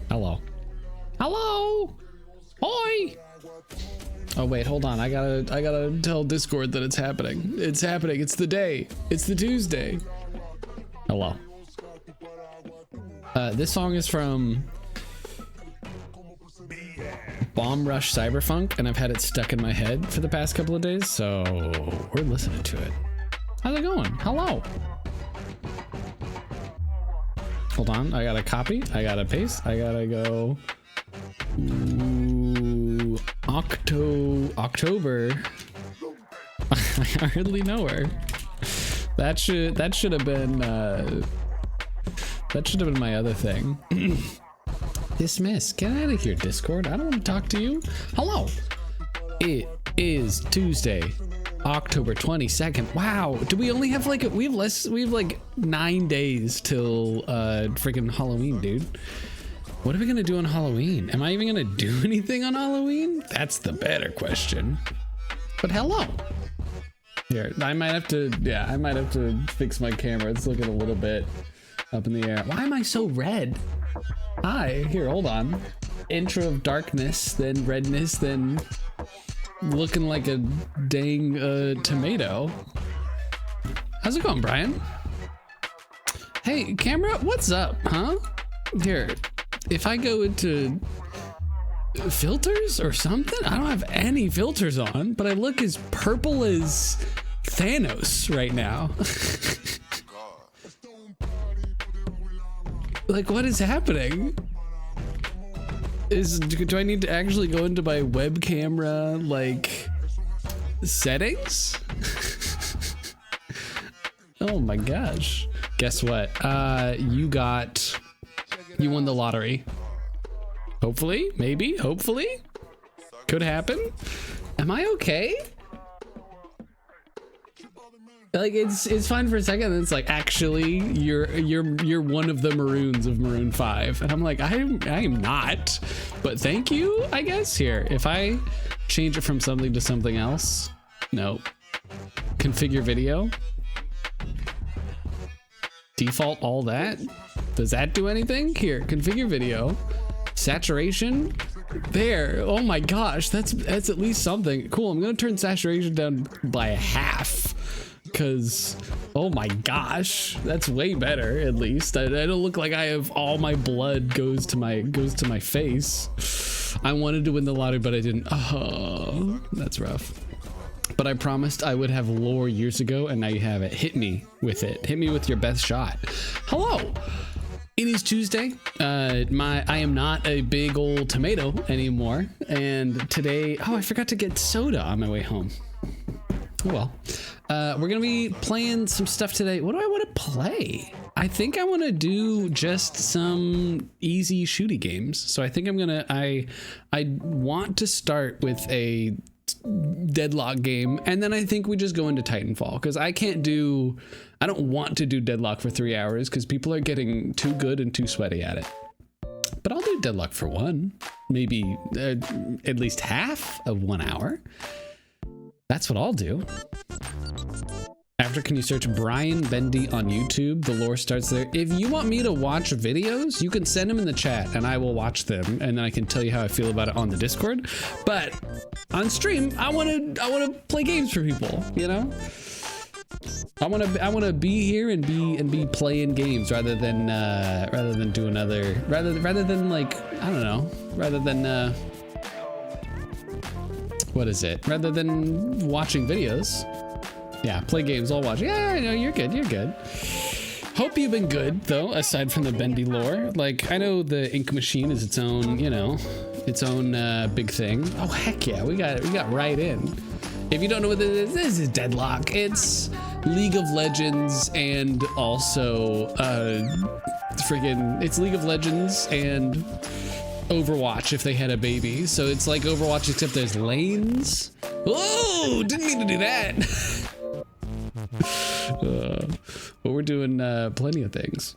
Hello. Hello. Hoi. Oh wait, hold on. I gotta tell Discord that it's happening. It's happening. It's the day. It's the Tuesday. Hello. This song is from Bomb Rush Cyberfunk, and I've had it stuck in my head for the past couple of days, so we're listening to it. How's it going? Hello. Hold on, I gotta copy, I gotta paste, I gotta go. Ooh, October. I hardly know her. That should have been my other thing. Dismiss. Get out of here, Discord. I don't want to talk to you. Hello. It is Tuesday, October 22nd. Wow. Do we only have like we have like 9 days till freaking Halloween, dude. What are we gonna do on Halloween? Am I even gonna do anything on Halloween? That's the better question. But hello. Here, I might have to fix my camera. It's looking a little bit up in the air. Why am I so red? Hi, here, hold on. Intro of darkness, then redness, then looking like a dang tomato. How's it going, Brian? Hey, camera, what's up, huh? Here, if I go into filters or something, I don't have any filters on, but I look as purple as Thanos right now. Like, what is happening? Do I need to actually go into my web camera, like, settings? Oh my gosh. Guess what? You won the lottery. Hopefully, maybe, hopefully. Could happen. Am I okay? Like, it's fine for a second, and it's like, actually, you're one of the Maroons of Maroon 5, and I'm like, I am not, but thank you, I guess. Here, if I change it from something to something else, no. Configure video. Default all that. Does that do anything? Here, configure video. Saturation. There. Oh my gosh, that's at least something. Cool. I'm gonna turn saturation down by half. Because, oh my gosh, that's way better. At least I don't look like I have all my blood goes to my face. I wanted to win the lottery, but I didn't. Oh, that's rough. But I promised I would have lore years ago, and now you have it. Hit me with it. Hit me with your best shot. Hello. It is Tuesday. I am not a big old tomato anymore, and today, oh, I forgot to get soda on my way home. Oh well. We're gonna be playing some stuff today. What do I want to play? I think I want to do just some easy shooty games. So I think I want to start with a Deadlock game, and then I think we just go into Titanfall, because I don't want to do Deadlock for 3 hours because people are getting too good and too sweaty at it. But I'll do Deadlock for one, maybe at least half of 1 hour. That's what I'll do. After, can you search Brian Bendy on YouTube? The lore starts there. If you want me to watch videos, you can send them in the chat and I will watch them, and then I can tell you how I feel about it on the Discord. But on stream, I want to play games for people, you know? I want to be here and be playing games rather than do another, rather than like, I don't know, rather than what is it? Rather than watching videos. Yeah, play games, I'll watch. Yeah, I know, you're good, you're good. Hope you've been good, though, aside from the Bendy lore. Like, I know the Ink Machine is its own, you know, its own big thing. Oh, heck yeah, we got right in. If you don't know what this is Deadlock. It's League of Legends and also, it's League of Legends and Overwatch if they had a baby. So it's like Overwatch except there's lanes. Whoa, didn't mean to do that. But we're doing plenty of things.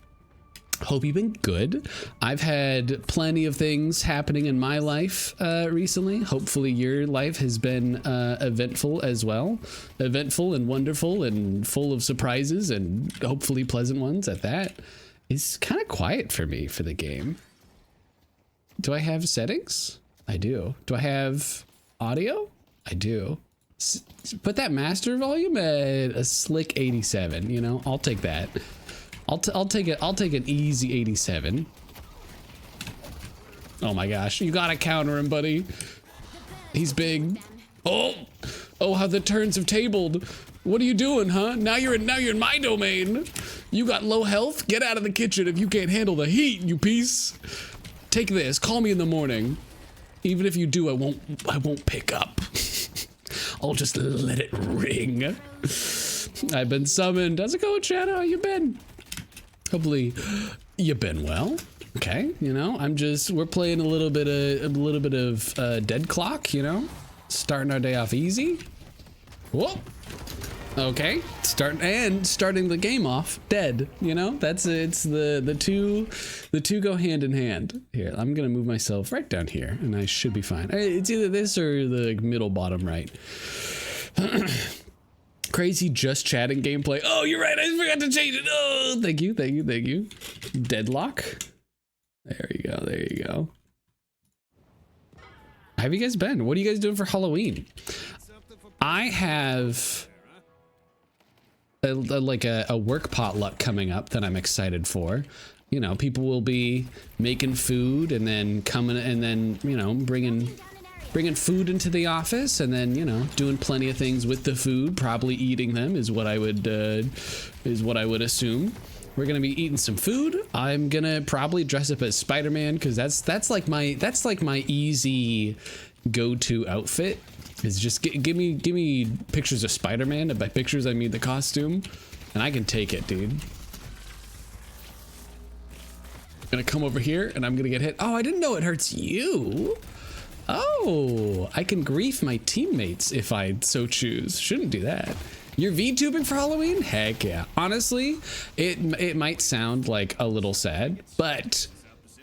Hope you've been good. I've had plenty of things happening in my life recently. Hopefully your life has been eventful as well. Eventful and wonderful and full of surprises and hopefully pleasant ones at that. is kind of quiet for me for the game. Do I have settings? I do. Do I have audio? I do. Put that master volume at a slick 87, you know? I'll take that. I'll take it. I'll take an easy 87. Oh my gosh, you gotta counter him, buddy. He's big. Oh, how the turns have tabled. What are you doing, huh? Now you're in my domain. You got low health? Get out of the kitchen if you can't handle the heat, you piece. Take this. Call me in the morning. Even if you do, I won't pick up. I'll just let it ring. I've been summoned. How's it going, Chad? How you been? Hopefully you've been well. Okay, you know, we're playing a little bit of Dead Clock, you know, starting our day off easy. Whoa. Okay, starting the game off dead, you know. It's the two go hand in hand. Here, I'm gonna move myself right down here and I should be fine. It's either this or the middle bottom right. Crazy just chatting gameplay. Oh, you're right, I forgot to change it. Oh, thank you. Deadlock. There you go. How have you guys been? What are you guys doing for Halloween? I have a work potluck coming up that I'm excited for. You know, people will be making food and then coming and then, you know, bringing food into the office and then, you know, doing plenty of things with the food, probably eating them is what I would assume. We're gonna be eating some food. I'm gonna probably dress up as Spider-Man because that's like my easy go-to outfit. Is just give me pictures of Spider-Man, and by pictures I mean the costume, and I can take it, dude. I'm gonna come over here and I'm gonna get hit. Oh, I didn't know it hurts you. Oh, I can grief my teammates if I so choose. Shouldn't do that. You're VTubing for Halloween? Heck yeah. Honestly, it might sound like a little sad, but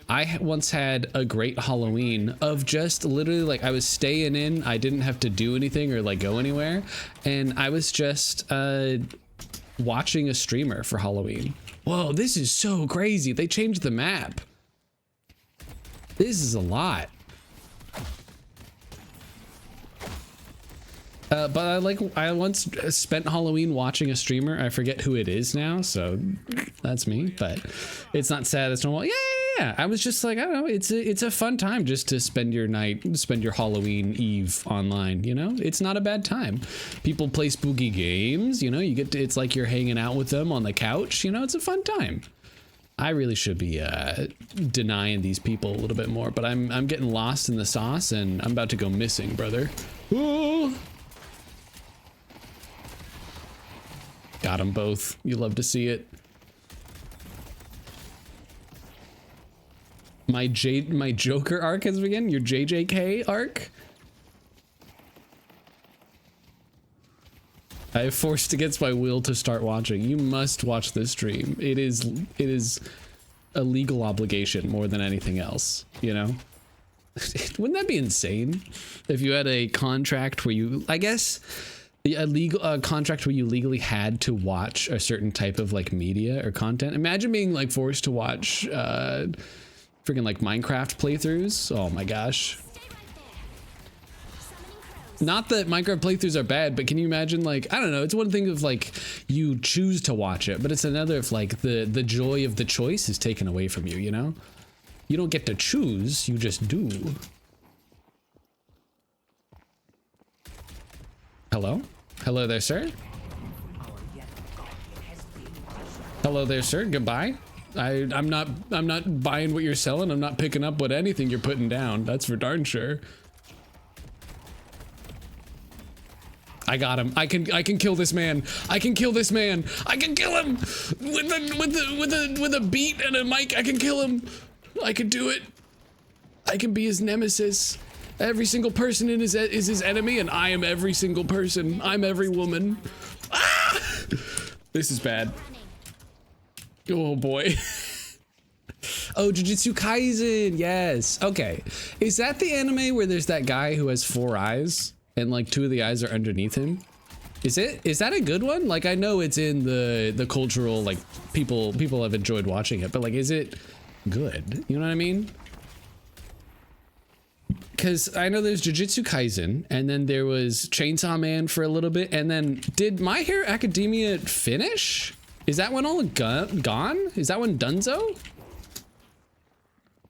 I once had a great Halloween of just literally like I was staying in. I didn't have to do anything or like go anywhere. And I was just watching a streamer for Halloween. Whoa, this is so crazy. They changed the map. This is a lot. But I once spent Halloween watching a streamer. I forget who it is now, so that's me. But it's not sad. It's normal. Yeah. I was just like, I don't know. It's a fun time just to spend your Halloween Eve online. You know, it's not a bad time. People play spooky games. You know, it's like you're hanging out with them on the couch. You know, it's a fun time. I really should be denying these people a little bit more, but I'm getting lost in the sauce and I'm about to go missing, brother. Ooh. Got them both. You love to see it. My Joker arc has begun. Your JJK arc. I have forced against my will to start watching. You must watch this stream. It is a legal obligation more than anything else. You know. Wouldn't that be insane if you had a contract where you, I guess, a legal contract where you legally had to watch a certain type of like media or content? Imagine being like forced to watch freaking like Minecraft playthroughs. Oh my gosh. Not that Minecraft playthroughs are bad, but can you imagine, like, I don't know, it's one thing of like you choose to watch it, but it's another if like the joy of the choice is taken away from you, you know? You don't get to choose, you just do. Hello? Hello there, sir? Hello there, sir. Goodbye. I'm not buying what you're selling. I'm not picking up what anything you're putting down. That's for darn sure. I got him. I can kill this man. I can kill this man. I can kill him with a beat and a mic. I can kill him. I can do it. I can be his nemesis. Every single person is his enemy, and I am every single person. I'm every woman. Ah! This is bad. Oh boy. Oh, Jujutsu Kaisen. Yes. Okay. Is that the anime where there's that guy who has 4 eyes and like 2 of the eyes are underneath him? Is that a good one? Like, I know it's in the cultural, like, people have enjoyed watching it, but like, is it good? You know what I mean? Because I know there's Jujutsu Kaisen, and then there was Chainsaw Man for a little bit, and then did My Hero Academia finish? Is that one all gone? Is that one donezo?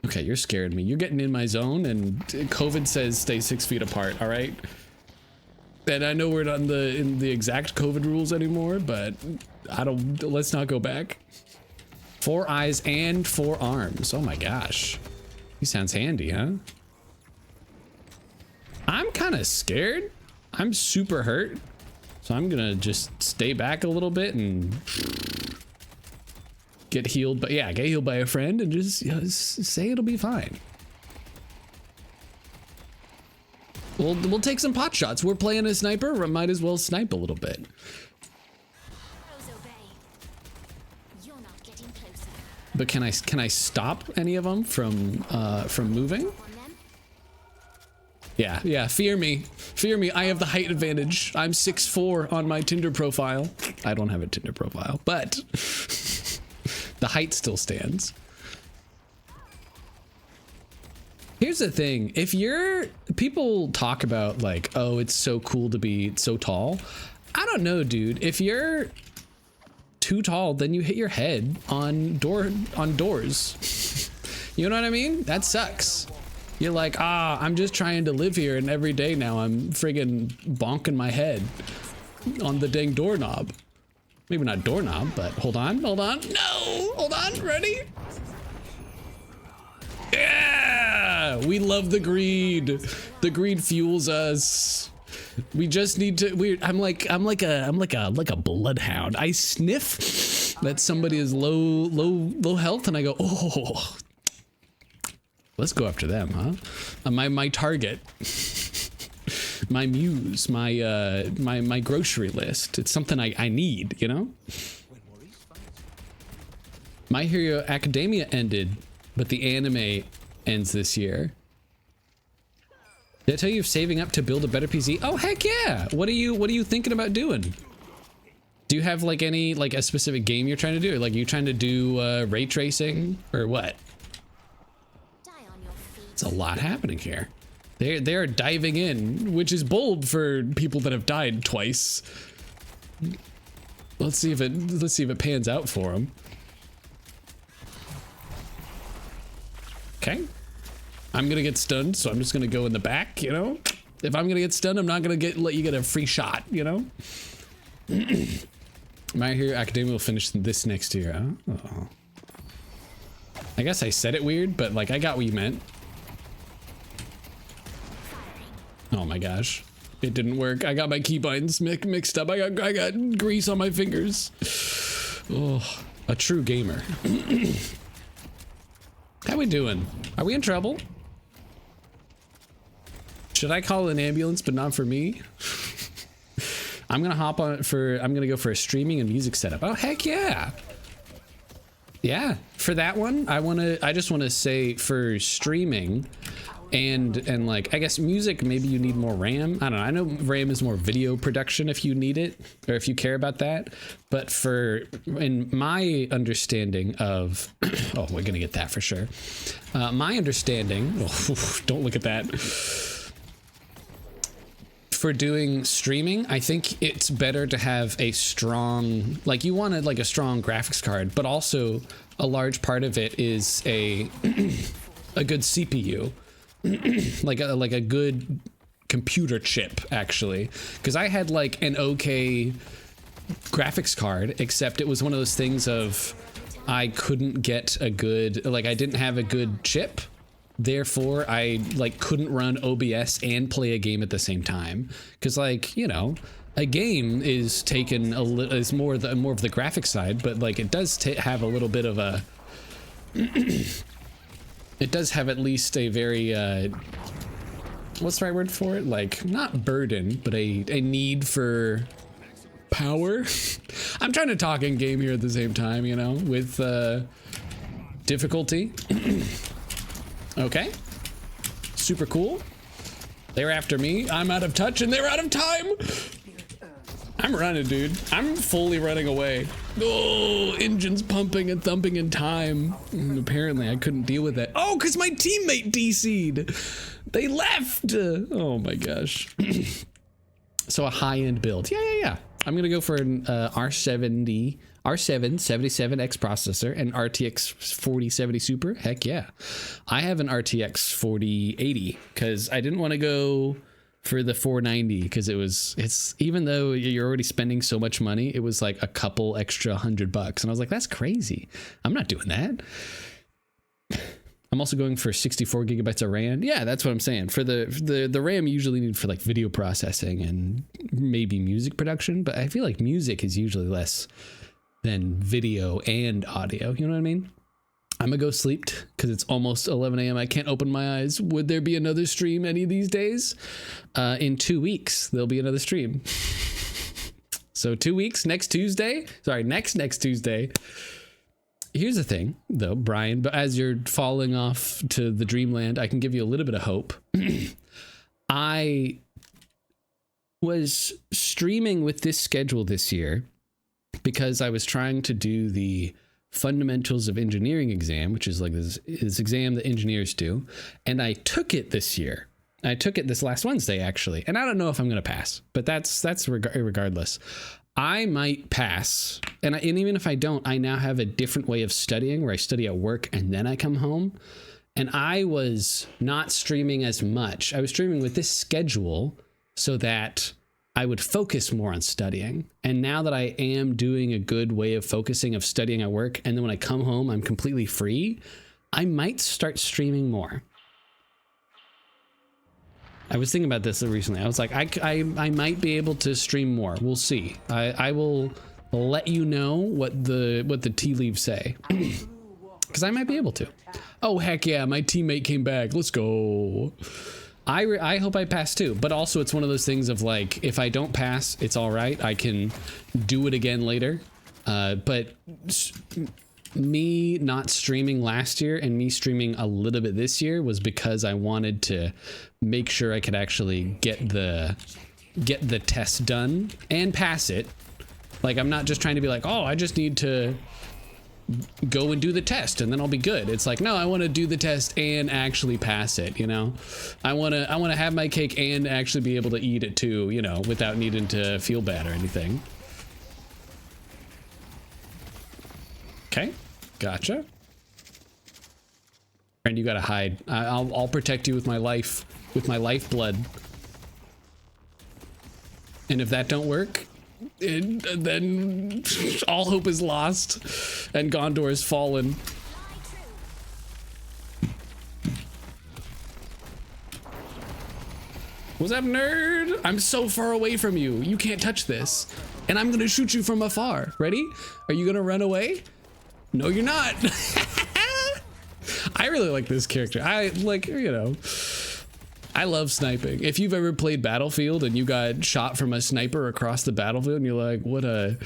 Okay, you're scaring me. You're getting in my zone, and COVID says stay 6 feet apart, all right? And I know we're not in the exact COVID rules anymore, but let's not go back. 4 eyes and 4 arms. Oh my gosh. He sounds handy, huh? I'm kind of scared. I'm super hurt. So I'm gonna just stay back a little bit and get healed. But yeah, get healed by a friend and just say it'll be fine. We'll take some pot shots. We're playing a sniper. We might as well snipe a little bit. But can I stop any of them from moving? Yeah. Fear me. I have the height advantage. I'm 6'4" on my Tinder profile. I don't have a Tinder profile, but the height still stands. Here's the thing, people talk about like, oh, it's so cool to be so tall. I don't know, dude. If you're too tall, then you hit your head on doors. You know what I mean? That sucks. You're like, I'm just trying to live here, and every day now I'm friggin' bonking my head on the dang doorknob. Maybe not doorknob, but hold on. No, hold on, ready? Yeah, we love the greed. The greed fuels us. We just need to. I'm like a bloodhound. I sniff that somebody is low health, and I go, oh, let's go after them, huh? My target, my muse, my grocery list. It's something I need, you know. My Hero Academia ended, but the anime ends this year. Did I tell you of saving up to build a better PC? Oh heck yeah! What are you thinking about doing? Do you have like a specific game you're trying to do? Like, you trying to do ray tracing or what? It's a lot happening here. They're diving in, which is bold for people that have died twice. Let's see if it pans out for them. Okay. I'm gonna get stunned, so I'm just gonna go in the back, you know? If I'm gonna get stunned, I'm not gonna let you get a free shot, you know? My Hero Academia will finish this next year, huh? Oh. I guess I said it weird, but like, I got what you meant. Oh my gosh. It didn't work. I got my keybinds mixed up. I got grease on my fingers. Oh, a true gamer. How we doing? Are we in trouble? Should I call an ambulance, but not for me? I'm gonna hop on it I'm gonna go for a streaming and music setup. Oh heck yeah. Yeah, for that one, I just wanna say for streaming and like, I guess music, maybe you need more RAM. I don't know. I know RAM is more video production if you need it, or if you care about that. But in my understanding of, oh, we're gonna get that for sure. My understanding, don't look at that. For doing streaming, I think it's better to have a strong, like, you want a strong graphics card, but also a large part of it is a good CPU. like a good computer chip, actually, because I had like an okay graphics card, except it was one of those things of I couldn't get a good, like, I didn't have a good chip, therefore I like couldn't run OBS and play a game at the same time, because, like, you know, a game is taken is more of the graphic side, but like it does have a little bit of a it does have at least a very, what's the right word for it? Like, not burden, but a need for power. I'm trying to talk in game here at the same time, you know, with difficulty. Okay. Super cool. They're after me. I'm out of touch and they're out of time. I'm I'm running, dude. I'm fully running away. Oh, engines pumping and thumping in time. And apparently I couldn't deal with that. Oh, because my teammate DC'd. They left. Oh my gosh. So a high-end build. Yeah. I'm gonna go for an R7 77X processor and RTX 4070 Super. Heck yeah. I have an RTX 4080 because I didn't want to go for the 490 because it's even though you're already spending so much money, it was like a couple extra $100, and I was like, that's crazy. I'm not doing that. I'm also going for 64 gigabytes of RAM. Yeah, that's what I'm saying. For the RAM you usually need for like video processing and maybe music production, but I feel like music is usually less than video and audio. You know what I mean? I'm gonna go sleep because it's almost 11 a.m. I can't open my eyes. Would there be another stream any of these days? In 2 weeks, there'll be another stream. So 2 weeks, next Tuesday. Sorry, next Tuesday. Here's the thing, though, Brian, but as you're falling off to the dreamland, I can give you a little bit of hope. I was streaming with this schedule this year because I was trying to do the fundamentals of engineering exam, which is like this exam that engineers do. And I took it this year. I took it this last Wednesday, actually. And I don't know if I'm going to pass, but that's regardless. I might pass. And even if I don't, I now have a different way of studying where I study at work and then I come home. And I was not streaming as much. I was streaming with this schedule so that I would focus more on studying. And now that I am doing a good way of focusing of studying at work, and then when I come home, I'm completely free, I might start streaming more. I was thinking about this recently. I was like, I might be able to stream more. We'll see. I will let you know what the tea leaves say. Because I might be able to. Oh, heck yeah, my teammate came back. Let's go. I hope I pass too, but also it's one of those things of like, if I don't pass, it's all right. I can do it again later. But me not streaming last year and me streaming a little bit this year was because I wanted to make sure I could actually get the test done and pass it. Like, I'm not just trying to be like, oh, I just need to go and do the test and then I'll be good. It's like, no, I want to do the test and actually pass it, you know? I want to have my cake and actually be able to eat it too, you know, without needing to feel bad or anything. Okay, gotcha. Friend, you gotta hide. I'll protect you with my lifeblood. And if that don't work, then all hope is lost and Gondor has fallen. What's up, nerd? I'm so far away from you. You can't touch this. And I'm gonna shoot you from afar. Ready? Are you gonna run away? No, you're not. I really like this character. I like, you know, I love sniping. If you've ever played Battlefield and you got shot from a sniper across the battlefield and you're like, what a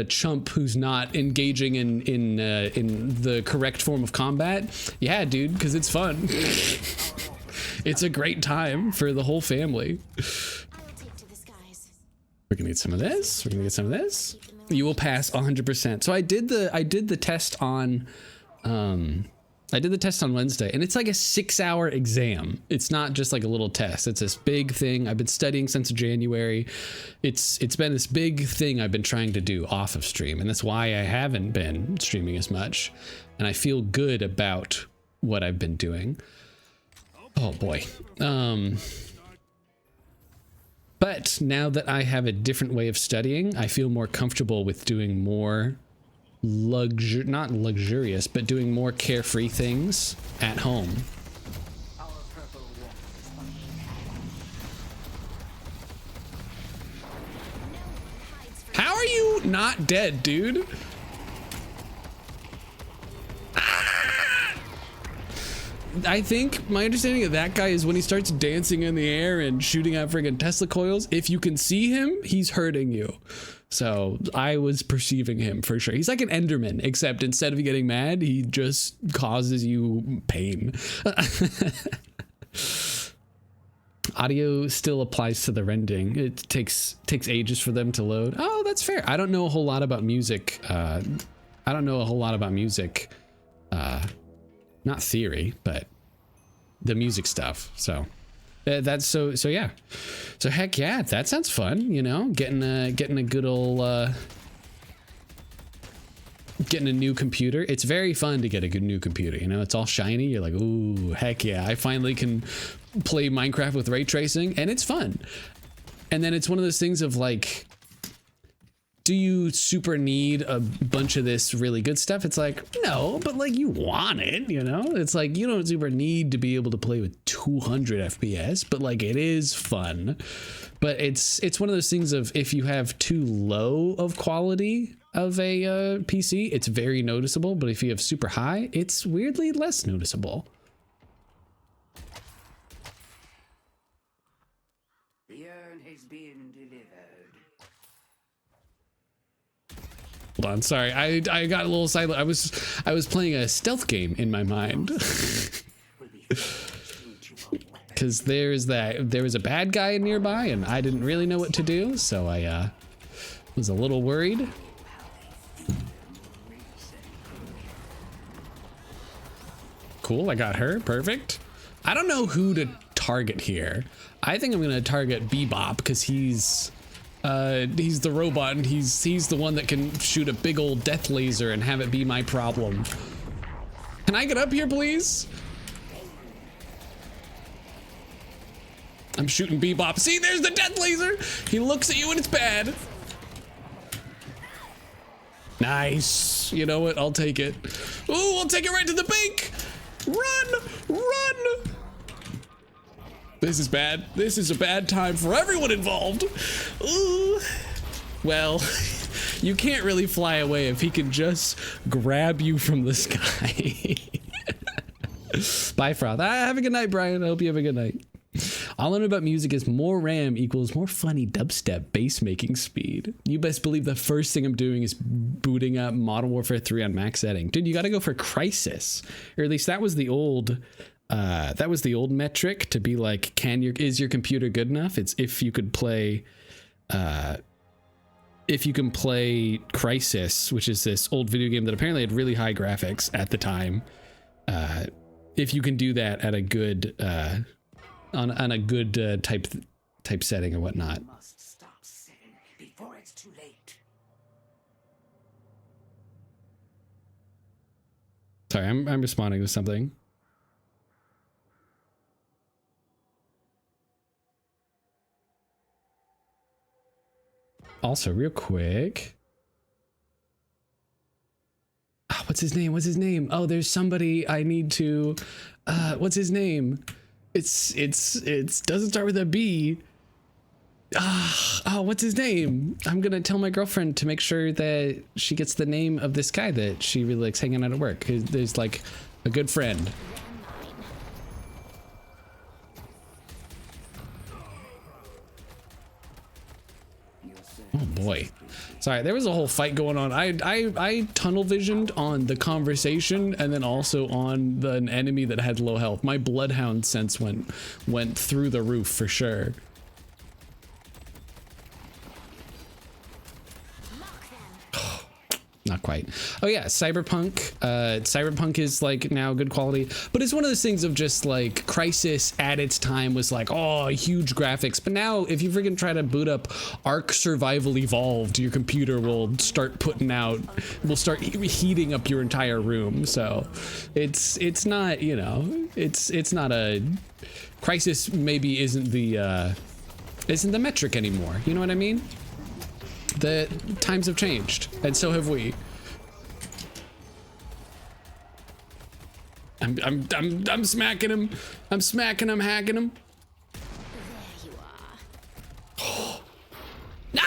chump who's not engaging in the correct form of combat. Yeah, dude, because it's fun. It's a great time for the whole family. We're gonna get some of this. We're gonna get some of this. You will pass 100%. So I did the test on Wednesday, and it's like a 6-hour exam. It's not just like a little test. It's this big thing. I've been studying since January. It's been this big thing I've been trying to do off of stream, and that's why I haven't been streaming as much. And I feel good about what I've been doing. Oh boy. But now that I have a different way of studying, I feel more comfortable with doing more not luxurious, but doing more carefree things at home. How are you not dead, dude? I think my understanding of that guy is when he starts dancing in the air and shooting out friggin' Tesla coils, if you can see him, he's hurting you. So I was perceiving him for sure. He's like an Enderman, except instead of getting mad, he just causes you pain. Audio still applies to the rendering. It takes ages for them to load. Oh, that's fair. I don't know a whole lot about music. I don't know a whole lot about music. Not theory, but the music stuff. So that's so yeah. So heck yeah, that sounds fun. You know, getting a good old getting a new computer. It's very fun to get a good new computer. You know, it's all shiny. You're like, ooh, heck yeah, I finally can play Minecraft with ray tracing, and it's fun. And then it's one of those things of like, do you super need a bunch of this really good stuff? It's like, no, but like you want it, you know? It's like you don't super need to be able to play with 200 FPS, but like it is fun. But it's one of those things of if you have too low of quality of a PC, it's very noticeable, but if you have super high, it's weirdly less noticeable. The urn has been delivered. Hold on, sorry, I got a little silent. I was playing a stealth game in my mind. Because there was a bad guy nearby and I didn't really know what to do, so I was a little worried. Cool, I got her, perfect. I don't know who to target here. I think I'm gonna target Bebop because he's the robot and he's the one that can shoot a big old death laser and have it be my problem. Can I get up here, please? I'm shooting Bebop. See, there's the death laser. He looks at you and it's bad. Nice. You know what? I'll take it. Ooh, I'll take it right to the bank. Run, run. This is bad. This is a bad time for everyone involved. Ooh. Well, you can't really fly away if he can just grab you from the sky. Bye, Froth. Have a good night, Brian. I hope you have a good night. All I know about music is more RAM equals more funny dubstep bass making speed. You best believe the first thing I'm doing is booting up Modern Warfare 3 on max setting. Dude, you gotta go for Crisis. Or at least that was the old metric to be like, is your computer good enough? It's if you can play Crisis, which is this old video game that apparently had really high graphics at the time. If you can do that at a good on a good type setting or whatnot. Must stop sinning before it's too late. Sorry, I'm responding to something. Also, real quick. Oh, what's his name? What's his name? Oh, there's somebody I need to. What's his name? It's doesn't start with a B. Oh, what's his name? I'm gonna tell my girlfriend to make sure that she gets the name of this guy that she really likes hanging out at work. There's like a good friend. Oh boy. Sorry, there was a whole fight going on. I tunnel visioned on the conversation and then also on an enemy that had low health. My bloodhound sense went through the roof for sure. Not quite. Oh yeah, Cyberpunk. Cyberpunk is like now good quality, but it's one of those things of just like Crisis at its time was like, oh, huge graphics. But now if you freaking try to boot up Ark Survival Evolved, your computer will start heating up your entire room. So it's not, you know, it's not a Crisis maybe isn't the metric anymore. You know what I mean? The times have changed, and so have we. I'm smacking him. I'm smacking him, hacking him. There you are. No!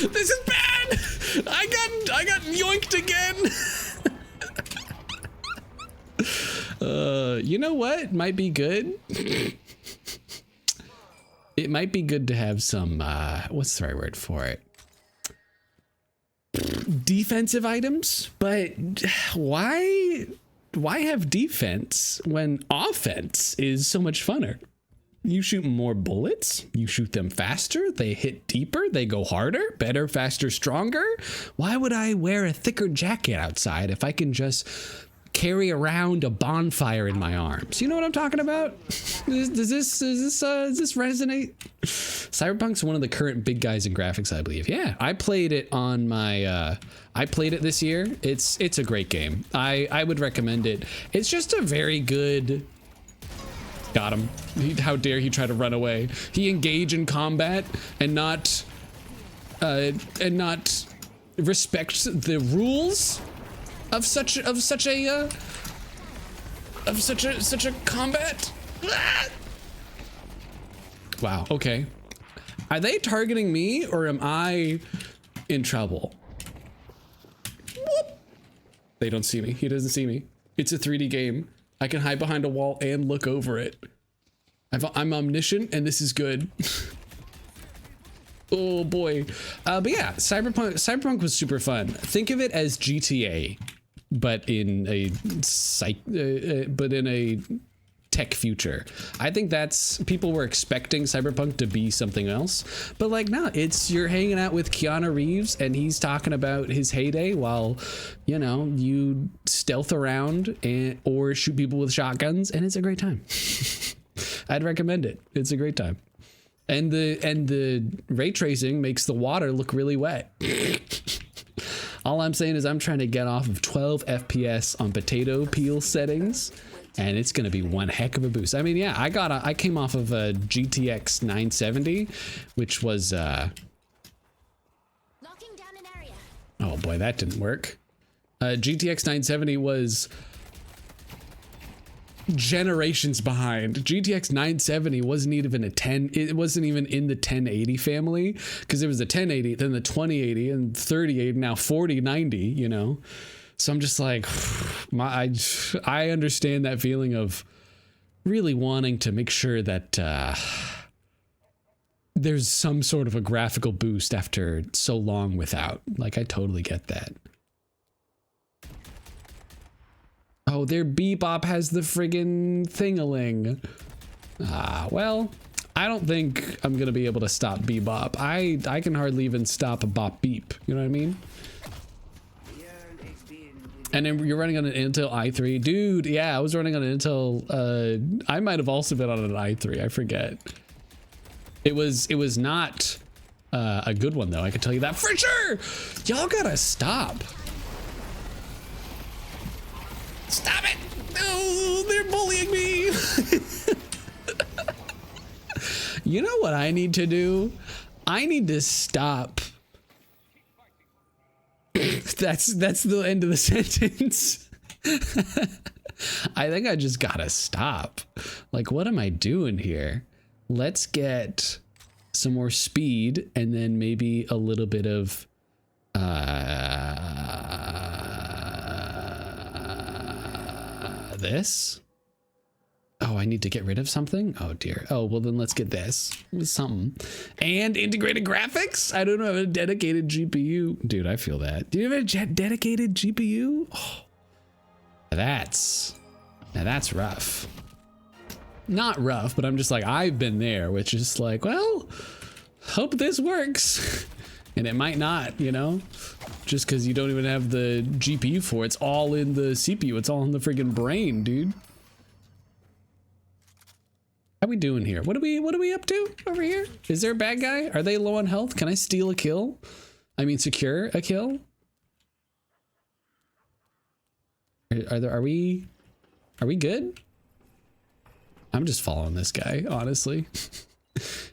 This is bad. I got yoinked again. You know what? Might be good. It might be good to have some what's the right word for it? Defensive items, but why have defense when offense is so much funner? You shoot more bullets, you shoot them faster, they hit deeper, they go harder, better, faster, stronger. Why would I wear a thicker jacket outside if I can just carry around a bonfire in my arms? You know what I'm talking about? Does this resonate? Cyberpunk's one of the current big guys in graphics, I believe. Yeah, I played it on my I played it this year. It's a great game. I would recommend it. It's just a very good. Got him. How dare he try to run away? He engage in combat and not respect the rules of such a combat. Wow. Okay. Are they targeting me or am I in trouble? Whoop. They don't see me. He doesn't see me. It's a 3D game. I can hide behind a wall and look over it. I'm omniscient and this is good. Oh boy. But yeah, Cyberpunk was super fun. Think of it as GTA, but in a tech future. I think that's, people were expecting Cyberpunk to be something else, but like, no, it's, you're hanging out with Keanu Reeves and he's talking about his heyday while, you know, you stealth around or shoot people with shotguns, and it's a great time. I'd recommend it. It's a great time. And the ray tracing makes the water look really wet. All I'm saying is I'm trying to get off of 12 FPS on potato peel settings, and it's gonna be one heck of a boost. I mean, yeah, I came off of a GTX 970, which was Locking down an area. oh boy, that didn't work. GTX 970 was generations behind. GTX 970 wasn't even it wasn't even in the 1080 family, because there was the 1080, then the 2080 and 3080, now 4090, you know. So I'm just like, I understand that feeling of really wanting to make sure that there's some sort of a graphical boost after so long without. Like, I totally get that. Oh, their Bebop has the friggin' thing-a-ling. Ah, well, I don't think I'm gonna be able to stop Bebop. I can hardly even stop a Bop Beep. You know what I mean? And then you're running on an Intel i3. Dude, yeah, I was running on an Intel. I might have also been on an i3. I forget. It was not a good one, though. I can tell you that for sure. Y'all gotta stop. Stop it. No, they're bullying me. You know what I need to do? I need to stop. That's the end of the sentence. I think I just gotta stop. Like, what am I doing here? Let's get some more speed and then maybe a little bit of this. Oh, I need to get rid of something? Oh dear. Oh, well then let's get this. Something. And integrated graphics? I don't have a dedicated GPU. Dude, I feel that. Do you have a dedicated GPU? Oh, now that's rough. Not rough, but I'm just like, I've been there, which is like, well, hope this works. And it might not, you know? Just because you don't even have the GPU for it. It's all in the CPU. It's all in the friggin' brain, dude. How we doing here? What are we up to over here? Is there a bad guy? Are they low on health? Can I steal a kill? I mean, secure a kill? Are we good? I'm just following this guy, honestly.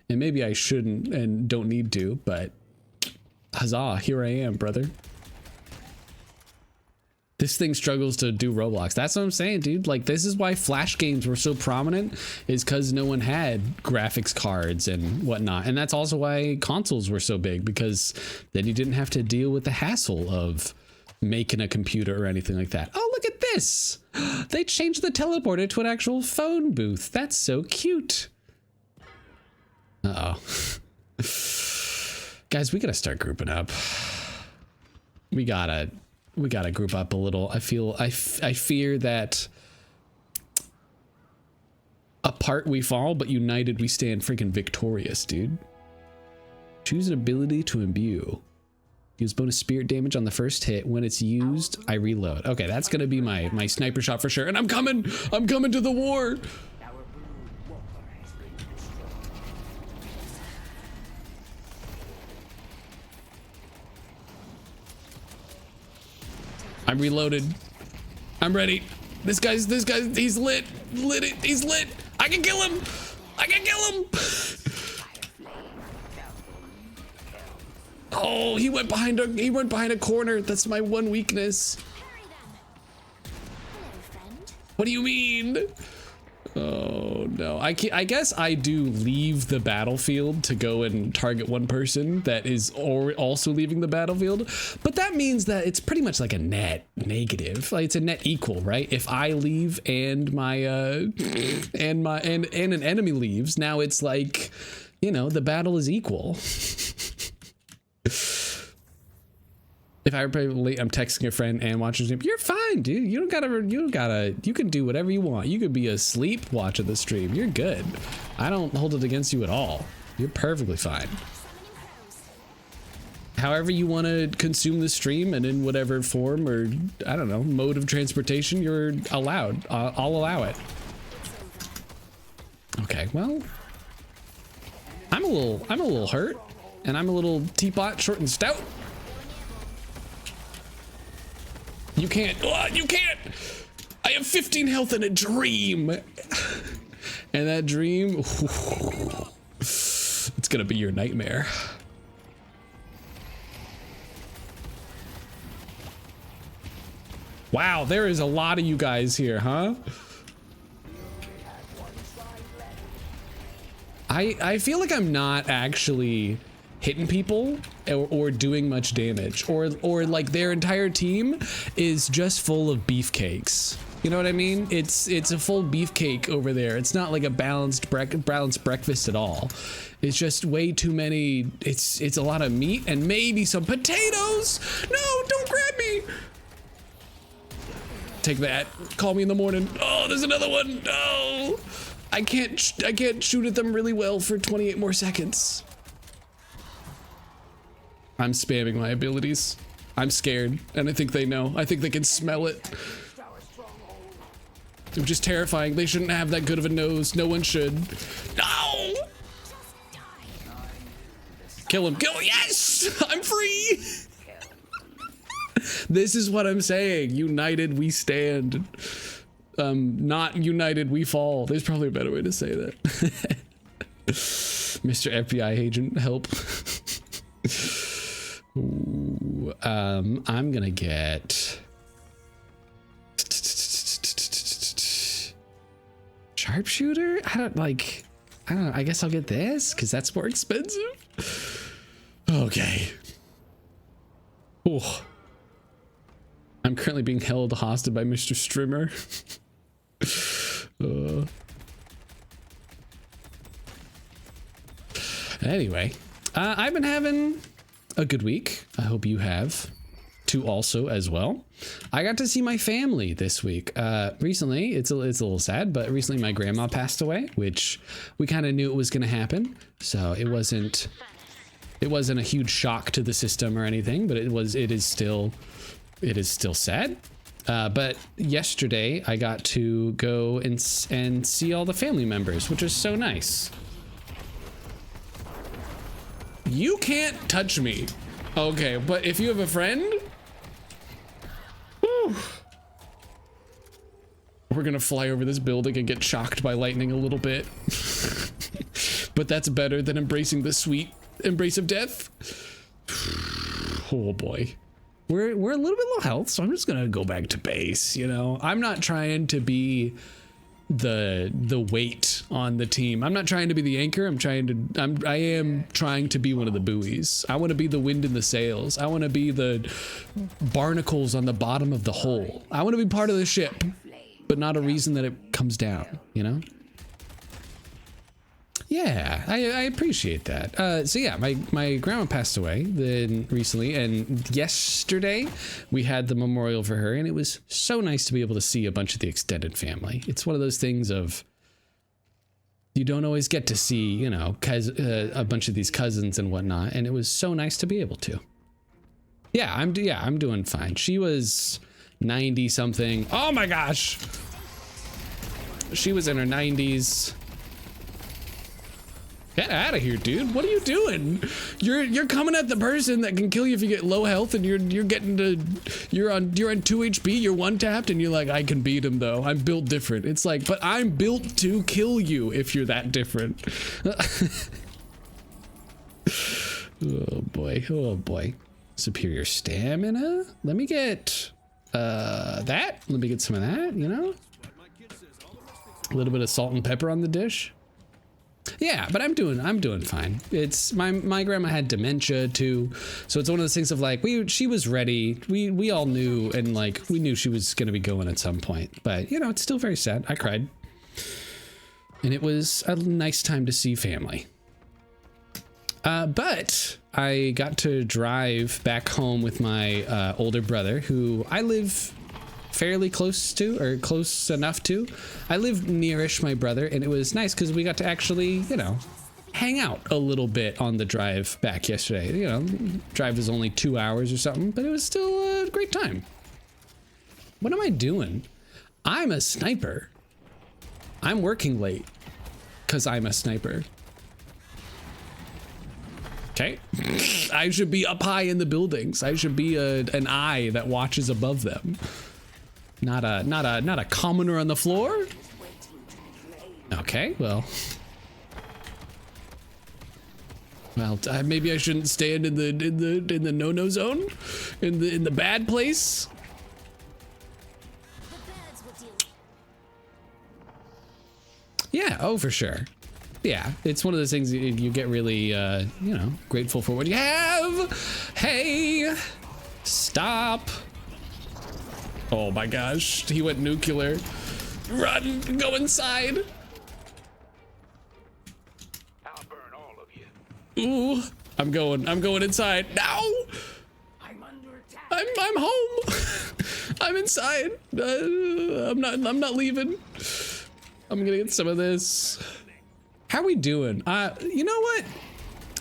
And maybe I shouldn't and don't need to, but huzzah, here I am, brother. This thing struggles to do Roblox. That's what I'm saying, dude. Like, this is why Flash games were so prominent, is because no one had graphics cards and whatnot. And that's also why consoles were so big, because then you didn't have to deal with the hassle of making a computer or anything like that. Oh, look at this. They changed the teleporter to an actual phone booth. That's so cute. Uh-oh. Guys, we gotta start grouping up. We gotta group up a little. I fear that Apart we fall, but united we stand freaking victorious, dude. Choose an ability to imbue. Use bonus spirit damage on the first hit. When it's used, I reload. Okay, that's gonna be my sniper shot for sure. And I'm coming to the war. Our brood walker has been destroyed. I'm reloaded. I'm ready. This guy's, he's lit. He's lit. I can kill him. I can kill him. Oh, he went behind a corner. That's my one weakness. Hurry then. Hello, friend. What do you mean? Oh no, I guess I do leave the battlefield to go and target one person that is also leaving the battlefield, but that means that it's pretty much like a net negative. Like it's a net equal, right? If I leave and my and an enemy leaves, now it's like, you know, the battle is equal. If I probably I'm texting a friend and watching stream, you're fine, dude. You can do whatever you want. You could be asleep watching the stream. You're good. I don't hold it against you at all. You're perfectly fine. However you want to consume the stream and in whatever form or I don't know, mode of transportation, you're allowed. I'll allow it. Okay, well, I'm a little hurt, and I'm a little teapot, short and stout. You can't. Oh, you can't. I have 15 health in a dream, and that dream, it's gonna be your nightmare. Wow, there is a lot of you guys here, huh? I feel like I'm not actually hitting people or doing much damage, or like their entire team is just full of beefcakes. You know what I mean? It's a full beefcake over there. It's not like a balanced breakfast at all. It's just way too many. It's a lot of meat and maybe some potatoes. No, don't grab me. Take that. Call me in the morning. Oh, there's another one. No, I can't shoot at them really well for 28 more seconds. I'm spamming my abilities. I'm scared, and I think they know. I think they can smell it. They're just terrifying. They shouldn't have that good of a nose. No one should. No! Kill him. Kill him. Yes! I'm free! This is what I'm saying. United we stand. Not united we fall. There's probably a better way to say that. Mr. FBI agent, help. Ooh, I'm gonna get sharpshooter. I don't know. I guess I'll get this because that's more expensive. Okay. Oh, I'm currently being held hostage by Mr. Strimmer. Anyway, I've been having a good week. I hope you have too also as well. I got to see my family this week. Recently, it's a little sad, but recently my grandma passed away, which we kind of knew it was going to happen. So it wasn't a huge shock to the system or anything, but it is still sad. But yesterday I got to go and see all the family members, which was so nice. You can't touch me. Okay, but if you have a friend, whew, we're gonna fly over this building and get shocked by lightning a little bit. But that's better than embracing the sweet embrace of death. Oh boy. We're a little bit low health, so I'm just gonna go back to base, you know. I'm not trying to be the weight on the team. I'm not trying to be the anchor. I am trying to be one of the buoys. I want to be the wind in the sails. I want to be the barnacles on the bottom of the hull. I want to be part of the ship, but not a reason that it comes down, you know? Yeah, I appreciate that. So yeah, my grandma passed away then recently, and yesterday we had the memorial for her, and it was so nice to be able to see a bunch of the extended family. It's one of those things of you don't always get to see, you know, a bunch of these cousins and whatnot. And it was so nice to be able to. Yeah, I'm doing fine. She was 90 something. Oh my gosh. She was in her 90s. Get out of here, dude. What are you doing? You're coming at the person that can kill you if you get low health, and you're on 2 HP, you're one tapped, and you're like, I can beat him though. I'm built different. It's like, but I'm built to kill you if you're that different. Oh boy. Oh boy. Superior stamina. Let me get that. Let me get some of that, you know? A little bit of salt and pepper on the dish. Yeah, but I'm doing fine. It's my grandma had dementia too, so it's one of those things of like she was ready. We all knew, and like we knew she was gonna be going at some point. But you know, it's still very sad. I cried, and it was a nice time to see family. But I got to drive back home with my older brother, who I live fairly close to, or close enough to. I live nearish my brother, and it was nice because we got to actually, you know, hang out a little bit on the drive back yesterday. You know, drive was only 2 hours or something, but it was still a great time. What am I doing? I'm a sniper. I'm working late because I'm a sniper. Okay. I should be up high in the buildings. I should be an eye that watches above them. Not a commoner on the floor. Okay, well, maybe I shouldn't stand in the no-no zone, in the bad place. Yeah, oh for sure. Yeah, it's one of those things you get really, you know, grateful for what you have. Hey, stop. Oh my gosh, he went nuclear. Run, go inside. I'll burn all of you. Ooh, I'm going inside. No! I'm under attack. I'm home. I'm inside. I'm not leaving. I'm gonna get some of this. How are we doing? You know what?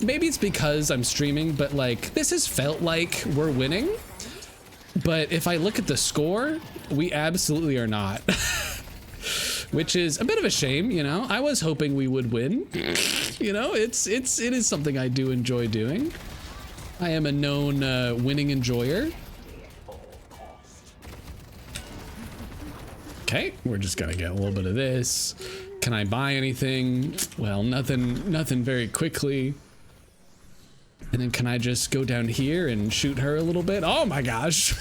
Maybe it's because I'm streaming, but like this has felt like we're winning. But if I look at the score, we absolutely are not. Which is a bit of a shame, you know. I was hoping we would win. You know, it is something I do enjoy doing. I am a known winning enjoyer. Okay, we're just gonna get a little bit of this. Can I buy anything? Well, nothing very quickly. And then can I just go down here and shoot her a little bit? Oh my gosh.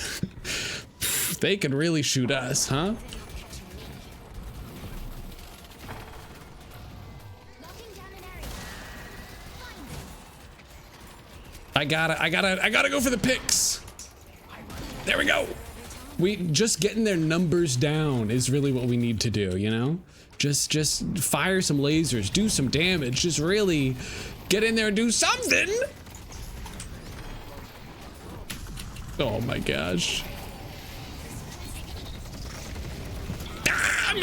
They can really shoot us, huh? I gotta go for the picks. There we go. We just getting their numbers down is really what we need to do, you know? Just fire some lasers, do some damage, just really get in there and do something. Oh my gosh. I'm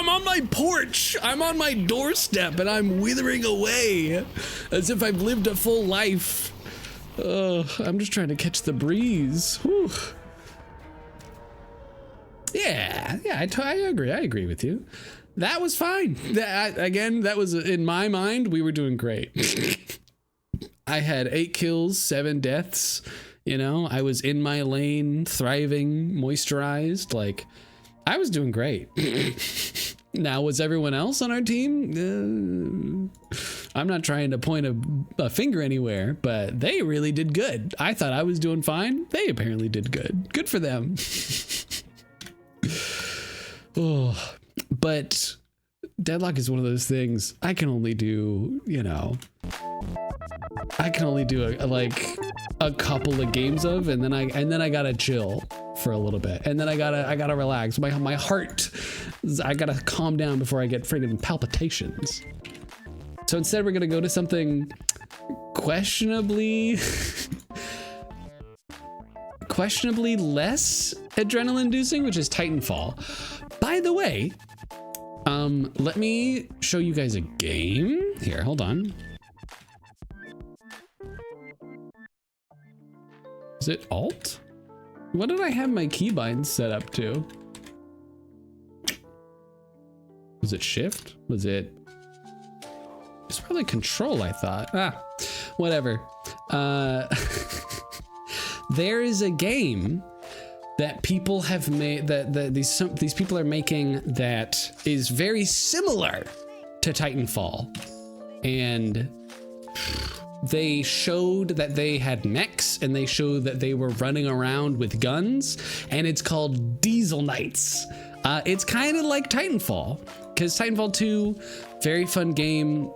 on my porch. I'm on my doorstep and I'm withering away as if I've lived a full life. I'm just trying to catch the breeze. Whew. Yeah, I agree. I agree with you. That was fine. That was in my mind, we were doing great. I had 8 kills, 7 deaths. You know, I was in my lane, thriving, moisturized. Like, I was doing great. Now, was everyone else on our team? I'm not trying to point a finger anywhere, but they really did good. I thought I was doing fine. They apparently did good. Good for them. Oh, but Deadlock is one of those things I can only do, you know, I can only do a couple of games of, and then I gotta chill for a little bit, and then I gotta relax. My heart, I gotta calm down before I get friggin' palpitations. So instead, we're gonna go to something questionably less adrenaline inducing, which is Titanfall. By the way, Let me show you guys a game. Here, hold on. Is it Alt? What did I have my keybind set up to? Was it Shift? Was it? It's probably Control, I thought. Ah, whatever. There is a game that people have made that these people are making that is very similar to Titanfall, and they showed that they had mechs and they showed that they were running around with guns, and it's called Diesel Knights. It's kind of like Titanfall, because Titanfall 2, very fun game.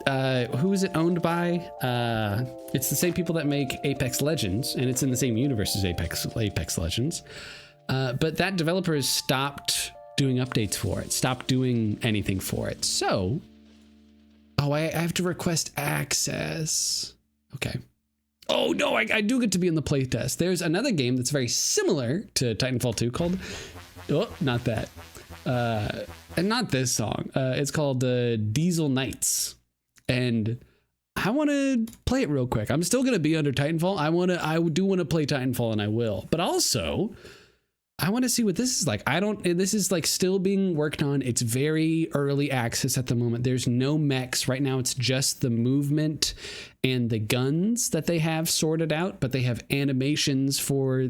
Who is it owned by? It's the same people that make Apex Legends, and it's in the same universe as Apex Legends. But that developer has stopped doing updates for it, stopped doing anything for it. So, I have to request access. Okay. Oh no, I do get to be in the playtest. There's another game that's very similar to Titanfall 2 called, oh, not that. And not this song. It's called Diesel Knights. And I want to play it real quick. I'm still going to be under Titanfall. I do want to play Titanfall, and I will. But also, I want to see what this is like. This is like still being worked on. It's very early access at the moment. There's no mechs right now. It's just the movement and the guns that they have sorted out, but they have animations for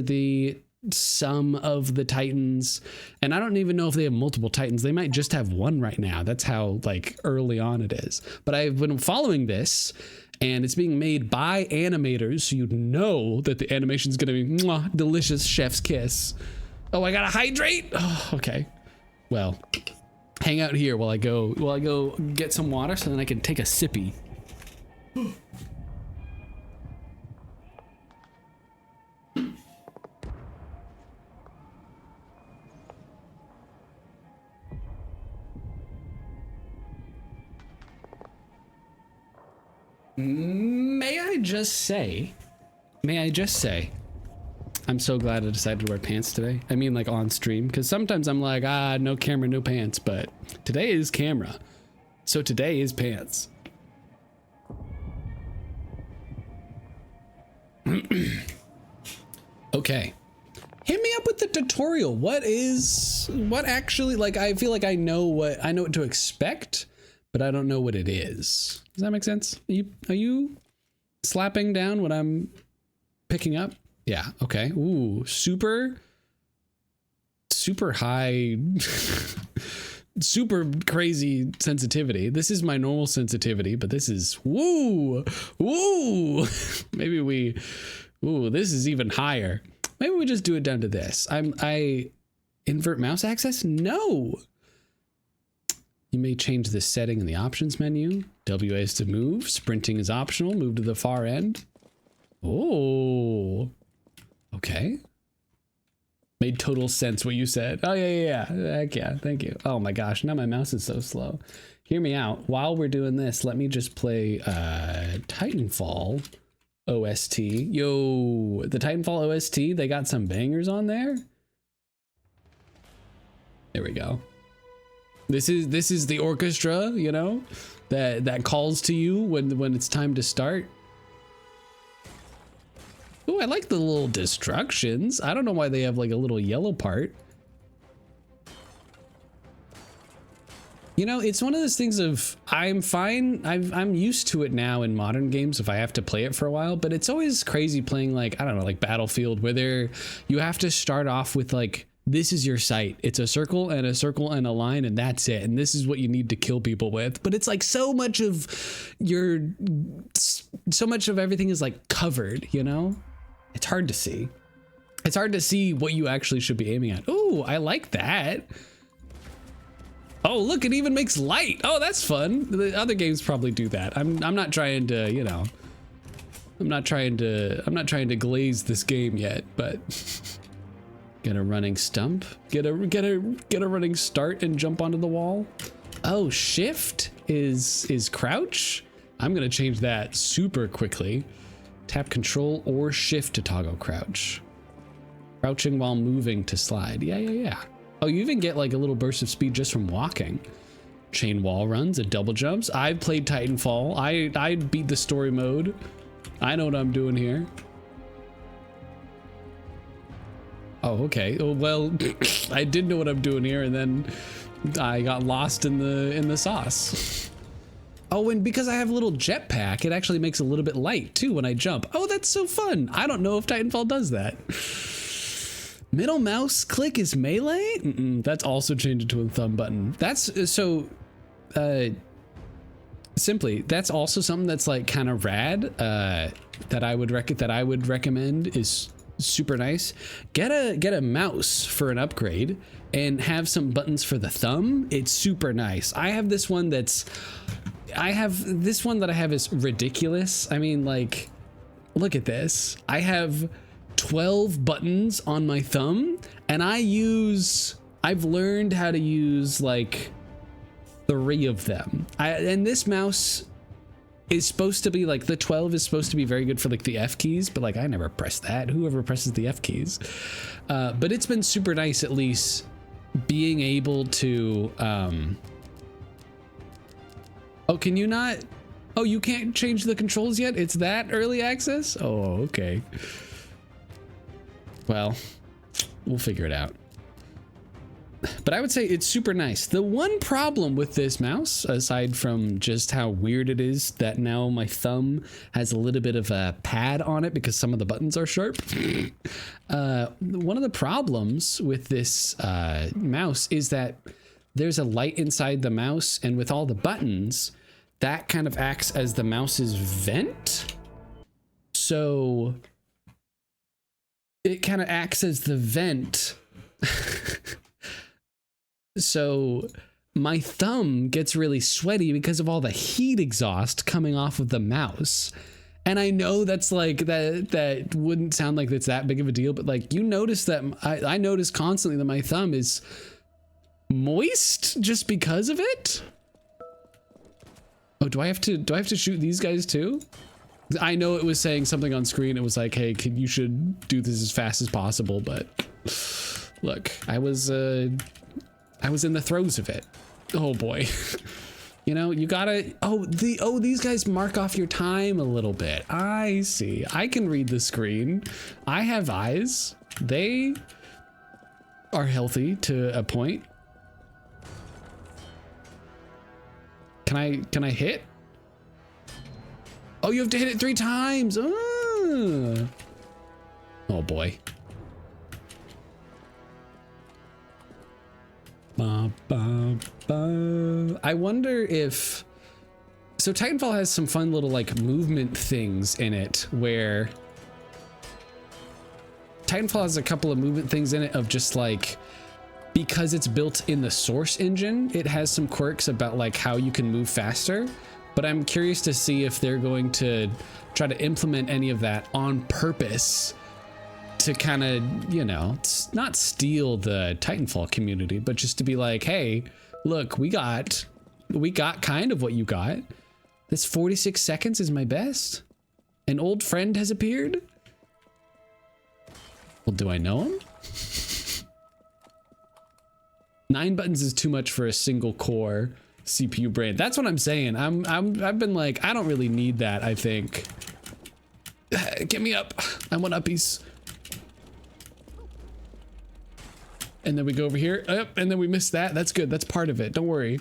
the some of the Titans, and I don't even know if they have multiple Titans. They might just have one right now. That's how like early on it is. But I've been following this, and it's being made by animators, so you know that the animation is going to be mwah, delicious chef's kiss. Oh, I gotta hydrate. Oh, okay. Well, hang out here while I go get some water, so then I can take a sippy. May I just say, I'm so glad I decided to wear pants today. I mean, like on stream, because sometimes I'm like, no camera, no pants, but today is camera. So today is pants. Okay. Hit me up with the tutorial. What actually, like, I feel like I know what to expect, but I don't know what it is. Does that make sense? Are you slapping down what I'm picking up? Yeah, okay. Ooh, super high, super crazy sensitivity. This is my normal sensitivity, but this is, woo. Maybe this is even higher. Maybe we just do it down to this. I invert mouse access? No. You may change this setting in the options menu. WA is to move. Sprinting is optional. Move to the far end. Oh, okay. Made total sense what you said. Oh, yeah. Heck yeah. Thank you. Oh my gosh. Now my mouse is so slow. Hear me out. While we're doing this, let me just play Titanfall OST. Yo, the Titanfall OST, they got some bangers on there. There we go. This is the orchestra, you know, that calls to you when it's time to start. Oh, I like the little destructions. I don't know why they have like a little yellow part. You know, it's one of those things of I'm fine. I'm used to it now in modern games if I have to play it for a while, but it's always crazy playing like, I don't know, like Battlefield, where you have to start off with like, this is your sight. It's a circle and a line, and that's it. And this is what you need to kill people with. But it's like so much of everything is like covered, you know? It's hard to see. It's hard to see what you actually should be aiming at. Oh, I like that. Oh, look, it even makes light. Oh, that's fun. The other games probably do that. I'm not trying to, you know, I'm not trying to glaze this game yet, but get a running stump, get a running start and jump onto the wall. Oh, shift is crouch. I'm gonna change that super quickly. Tap control or shift to toggle crouch. Crouching while moving to slide. Yeah. Oh, you even get like a little burst of speed just from walking. Chain wall runs, a double jumps. I've played Titanfall. I beat the story mode. I know what I'm doing here. Oh, okay. Oh, well, I did know what I'm doing here, and then I got lost in the sauce. Oh, and because I have a little jetpack, it actually makes a little bit light too when I jump. Oh, that's so fun. I don't know if Titanfall does that. Middle mouse click is melee? That's also changed to a thumb button. That's so simply, that's also something that's like kind of rad that I would recommend is super nice. Get a mouse for an upgrade and have some buttons for the thumb. It's super nice. I have this one that I have is ridiculous. I mean, like, look at this. I have 12 buttons on my thumb, and I've learned how to use like 3 of them. And this mouse is supposed to be like, the 12 is supposed to be very good for like the F keys, but like I never press that. Whoever presses the F keys? But it's been super nice at least being able to oh, can you not? Oh, you can't change the controls yet? It's that early access? Oh, okay. Well, we'll figure it out. But I would say it's super nice. The one problem with this mouse, aside from just how weird it is that now my thumb has a little bit of a pad on it because some of the buttons are sharp. One of the problems with this mouse is that there's a light inside the mouse, and with all the buttons, that kind of acts as the mouse's vent. So it kind of acts as the vent. So my thumb gets really sweaty because of all the heat exhaust coming off of the mouse. And I know that's like, that wouldn't sound like it's that big of a deal, but like, you notice that I notice constantly that my thumb is moist just because of it. Oh, do I have to shoot these guys too? I know it was saying something on screen. It was like, hey, you should do this as fast as possible. But look, I was in the throes of it. Oh boy. You know, you gotta, these guys mark off your time a little bit. I see. I can read the screen. I have eyes. They are healthy to a point. Can I hit? Oh, you have to hit it 3 times. Oh boy. I wonder if, so Titanfall has some fun little like movement things in it where Titanfall has a couple of movement things in it of just like, because it's built in the source engine, it has some quirks about like how you can move faster. But I'm curious to see if they're going to try to implement any of that on purpose to kind of, you know, not steal the Titanfall community, but just to be like, hey, look, we got kind of what you got. This 46 seconds is my best. An old friend has appeared. Well, do I know him? 9 buttons is too much for a single core CPU brain. That's what I'm saying. I've been like, I don't really need that, I think. Get me up. I want uppies. And then we go over here. Yep, and then we missed that. That's good. That's part of it. Don't worry.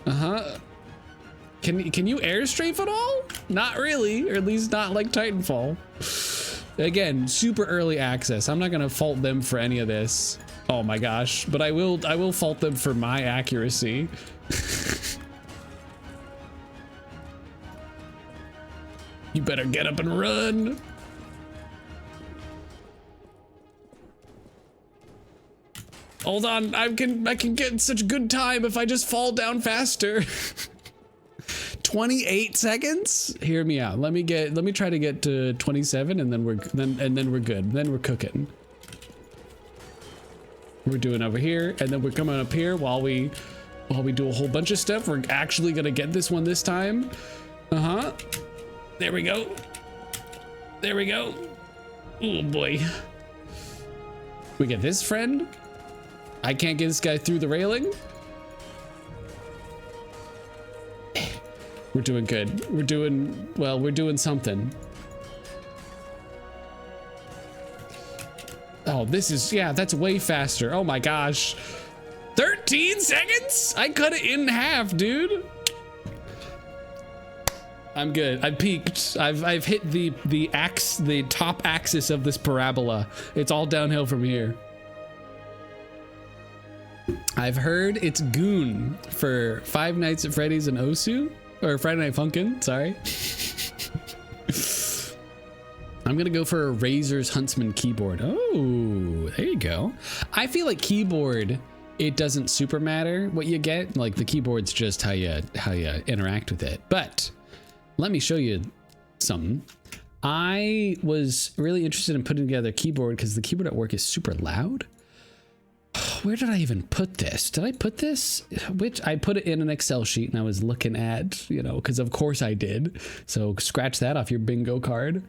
Uh-huh. Can you airstrafe at all? Not really, or at least not like Titanfall. Again, super early access. I'm not gonna fault them for any of this. Oh my gosh, but I will fault them for my accuracy. You better get up and run. Hold on, I can get such good time if I just fall down faster. 28 seconds? Hear me out. Let me try to get to 27 and then we're good. Then we're cooking. We're doing over here and then we're coming up here while we do a whole bunch of stuff. We're actually gonna get this one this time. Uh-huh. There we go. There we go. Oh boy. We get this friend. I can't get this guy through the railing. We're doing good. We're doing, well, we're doing something. Oh, this is, yeah, that's way faster. Oh my gosh. 13 seconds? I cut it in half, dude. I'm good. I peaked. I've hit the top axis of this parabola. It's all downhill from here. I've heard it's Goon for Five Nights at Freddy's and Osu, or Friday Night Funkin', sorry. I'm gonna go for a Razor's Huntsman keyboard. Oh, there you go. I feel like keyboard, it doesn't super matter what you get. Like the keyboard's just how you interact with it. But let me show you something. I was really interested in putting together a keyboard because the keyboard at work is super loud. Where did I even put this? Did I put this? Which I put it in an Excel sheet and I was looking at, you know, because of course I did. So scratch that off your bingo card.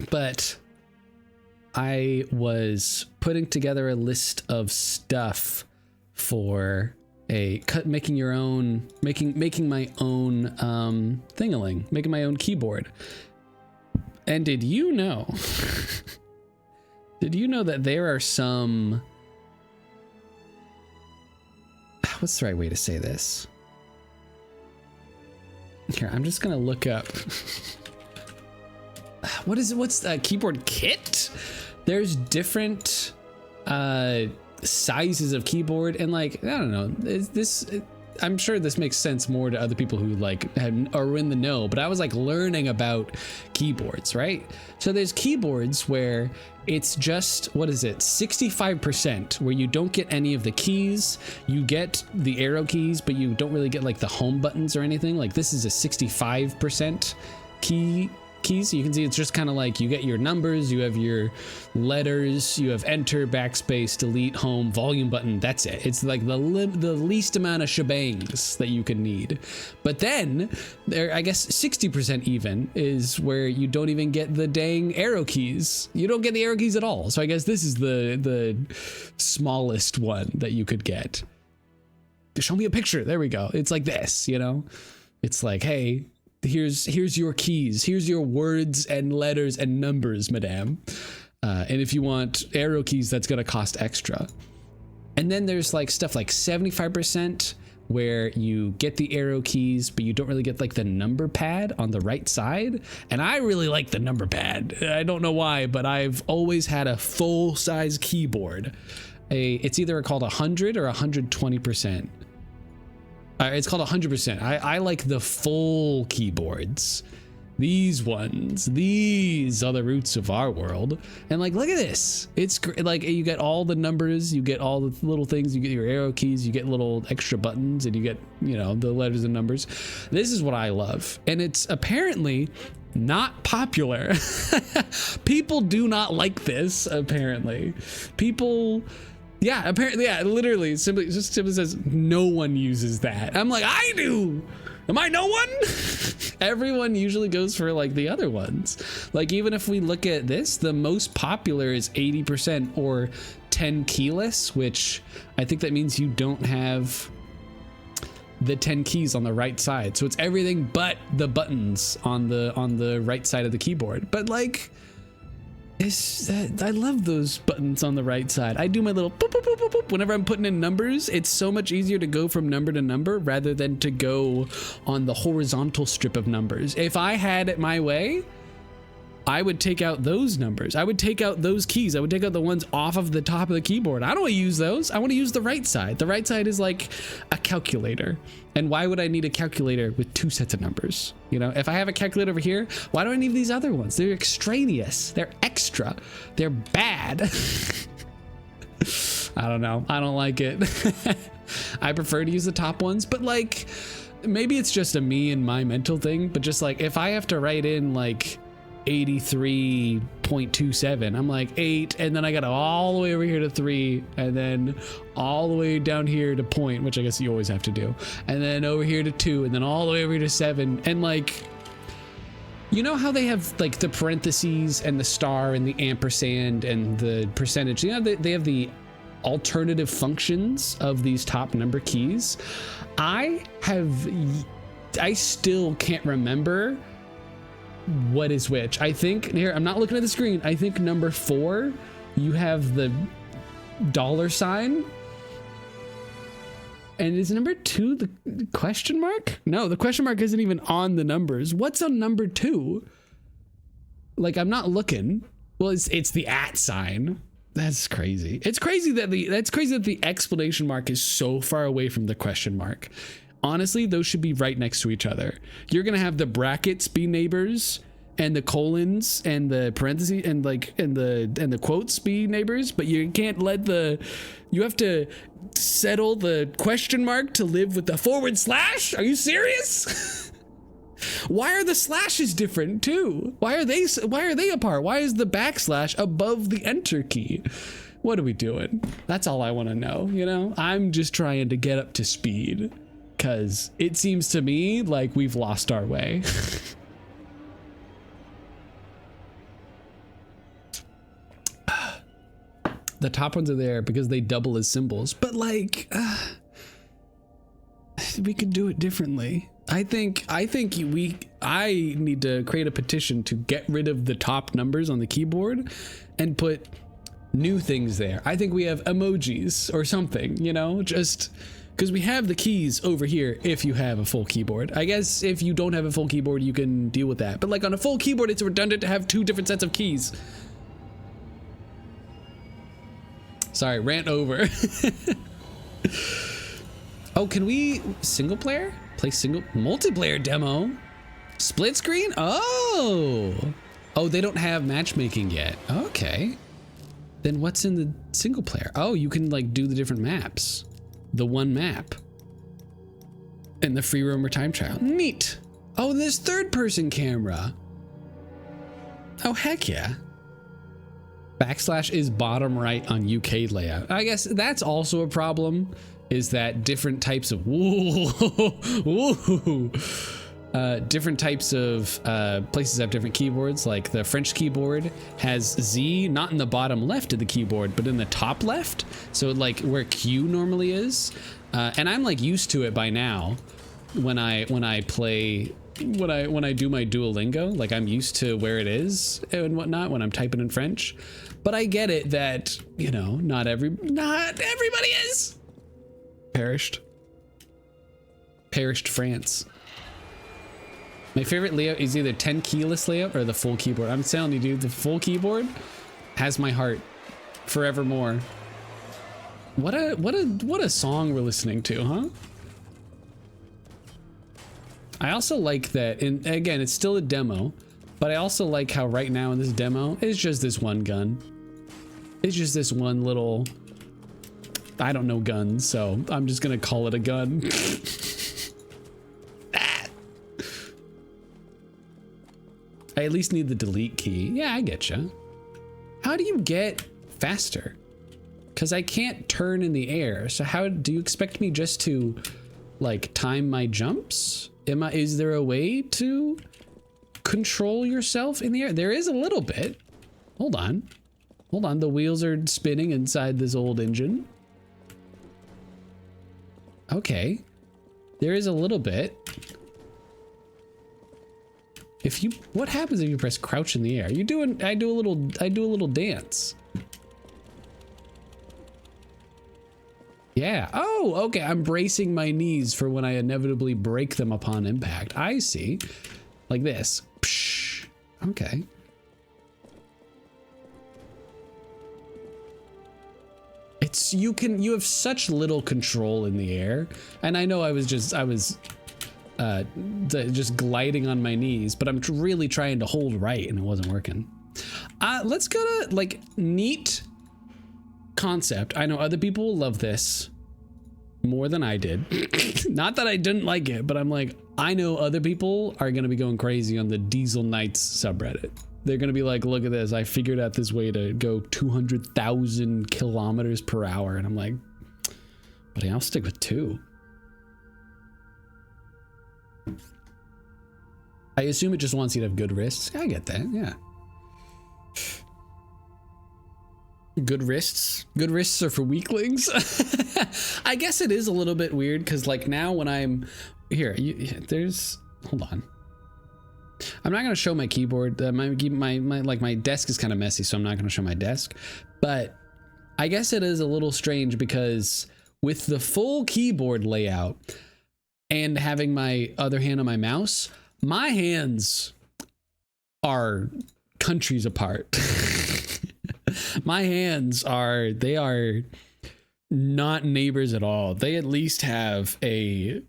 But I was putting together a list of stuff for making my own thingaling, making my own keyboard. And did you know that there are some, what's the right way to say this? Here, I'm just gonna look up. What's the keyboard kit? There's different sizes of keyboard, and like, I don't know, I'm sure this makes sense more to other people who like are in the know, but I was like learning about keyboards, right? So there's keyboards where it's just, what is it, 65%, where you don't get any of the keys. You get the arrow keys, but you don't really get like the home buttons or anything. Like this is a 65% keys. So you can see it's just kind of like you get your numbers, you have your letters, you have enter, backspace, delete, home, volume button. That's it. It's like the least amount of shebangs that you can need. But then there, I guess 60% even is where you don't even get the dang arrow keys. You don't get the arrow keys at all. So I guess this is the smallest one that you could get. Show me a picture. There we go. It's like this, you know? It's like, hey, here's your keys, here's your words and letters and numbers, madame, and if you want arrow keys, that's gonna cost extra. And then there's like stuff like 75% where you get the arrow keys, but you don't really get like the number pad on the right side. And I really like the number pad. I don't know why, but I've always had a full size keyboard. It's either called 100 or 120%. It's called 100%. I like the full keyboards. These ones, these are the roots of our world. And like, look at this. It's like you get all the numbers, you get all the little things, you get your arrow keys, you get little extra buttons, and you get, you know, the letters and numbers. This is what I love. And it's apparently not popular. People do not like this, apparently. People... Yeah, apparently, yeah, literally, simply says no one uses that. I'm like, I do. Am I no one? Everyone usually goes for like the other ones. Like even if we look at this, the most popular is 80% or 10 keyless, which I think that means you don't have the 10 keys on the right side. So it's everything but the buttons on the right side of the keyboard. But like, I love those buttons on the right side. I do my little boop, boop, boop, boop, boop. Whenever I'm putting in numbers. It's so much easier to go from number to number rather than to go on the horizontal strip of numbers. If I had it my way, I would take out those numbers. I would take out those keys. I would take out the ones off of the top of the keyboard. I don't want to use those. I want to use the right side. The right side is like a calculator. And why would I need a calculator with two sets of numbers? You know, if I have a calculator over here, why do I need these other ones? They're extraneous. They're extra. They're bad. I don't know. I don't like it. I prefer to use the top ones, but like, maybe it's just a me and my mental thing, but just like, if I have to write in like 83.27, I'm like 8, and then I got all the way over here to 3, and then all the way down here to point, which I guess you always have to do, and then over here to 2, and then all the way over here to 7, and like, You know how they have like the parentheses and the star and the ampersand and the percentage? You know, they have the alternative functions of these top number keys. I still can't remember what is which. I think here, I'm not looking at the screen. I think number 4, you have the $sign. And is number 2 the question mark? No, the question mark isn't even on the numbers. What's on number 2? Like, I'm not looking. Well, it's the @ sign. That's crazy. It's crazy that the exclamation mark is so far away from the question mark. Honestly, those should be right next to each other. You're gonna have the brackets be neighbors and the colons and the parentheses and the quotes be neighbors, but you can't let you have to settle the question mark to live with the /. Are you serious? Why are the slashes different too? Why are they apart? Why is the / above the enter key? What are we doing? That's all I want to know, you know? I'm just trying to get up to speed because it seems to me like we've lost our way. The top ones are there because they double as symbols, but like, we could do it differently. I need to create a petition to get rid of the top numbers on the keyboard and put new things there. I think we have emojis or something, you know, just because we have the keys over here if you have a full keyboard. I guess if you don't have a full keyboard, you can deal with that. But like on a full keyboard, it's redundant to have 2 different sets of keys. Sorry, rant over. Oh, can we single player? Play multiplayer demo? Split screen? Oh, they don't have matchmaking yet. Okay. Then what's in the single player? Oh, you can like do the different maps. The one map. And the free roam or time trial. Neat. Oh, there's 3rd-person camera. Oh, heck yeah. / is bottom right on UK layout. I guess that's also a problem, is that different types of different types of places have different keyboards. Like the French keyboard has Z not in the bottom left of the keyboard, but in the top left. So like where Q normally is. And I'm like used to it by now when I do my Duolingo. Like I'm used to where it is and whatnot when I'm typing in French. But I get it that, you know, not everybody is. Perished France. My favorite layout is either 10 keyless layout or the full keyboard. I'm telling you, dude, the full keyboard has my heart forevermore. What a song we're listening to, huh? I also like that, and again, it's still a demo, but I also like how right now in this demo, it's just this one gun. It's just this one little, I don't know guns, so I'm just gonna call it a gun. I at least need the delete key. Yeah, I get you. How do you get faster? Because I can't turn in the air. So how do you expect me just to like time my jumps? Is there a way to control yourself in the air? There is a little bit. Hold on. The wheels are spinning inside this old engine. Okay. There is a little bit. What happens if you press crouch in the air? I do a little dance. Yeah. Oh, okay. I'm bracing my knees for when I inevitably break them upon impact. I see. Like this. Psh. Okay. You have such little control in the air. And I know I was just gliding on my knees, but I'm really trying to hold right and it wasn't working. Let's go to like neat concept. I know other people will love this more than I did. Not that I didn't like it, but I'm like, I know other people are going to be going crazy on the Diesel Knights subreddit. They're going to be like, look at this. I figured out this way to go 200,000 kilometers per hour. And I'm like, buddy, I'll stick with 2. I assume it just wants you to have good wrists. I get that, yeah. Good wrists. Good wrists are for weaklings. I guess it is a little bit weird because like now when I'm here, hold on. I'm not gonna show my keyboard. My desk is kind of messy, so I'm not gonna show my desk. But I guess it is a little strange because with the full keyboard layout and having my other hand on my mouse, my hands are countries apart. My hands are not neighbors at all. They at least have a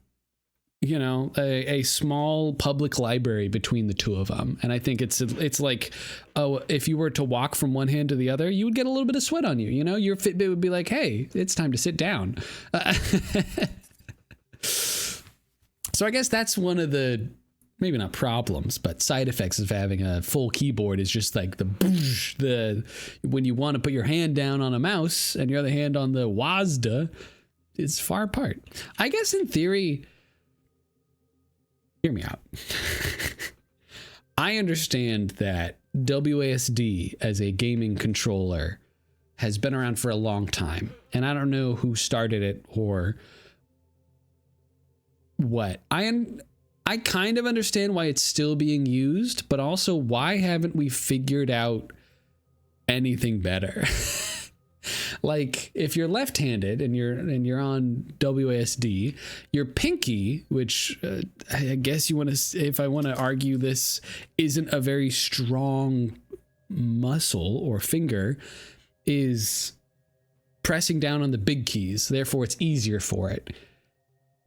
small public library between the two of them. And I think it's like, oh, if you were to walk from one hand to the other, you would get a little bit of sweat on you. You know, your Fitbit would be like, hey, it's time to sit down. So I guess that's one of the, maybe not problems, but side effects of having a full keyboard is just like the when you want to put your hand down on a mouse and your other hand on the WASD, it's far apart. I guess in theory, hear me out. I understand that WASD as a gaming controller has been around for a long time, and I don't know who started it or what. I kind of understand why it's still being used, but also why haven't we figured out anything better? Like if you're left-handed and you're on WASD, your pinky, which I guess you want to, if I want to argue this isn't a very strong muscle or finger, is pressing down on the big keys. Therefore, it's easier for it.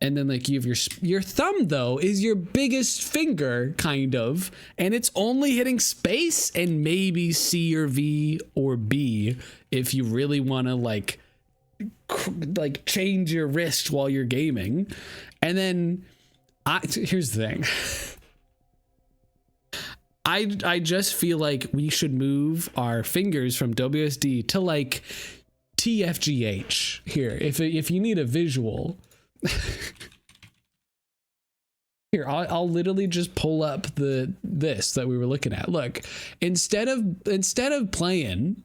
And then like you have your thumb though is your biggest finger kind of, and it's only hitting space and maybe C or V or B if you really want to like change your wrist while you're gaming. And then here's the thing. I just feel like we should move our fingers from WSD to like TFGH here. If you need a visual. Here, I'll literally just pull up this that we were looking at. Look, instead of playing,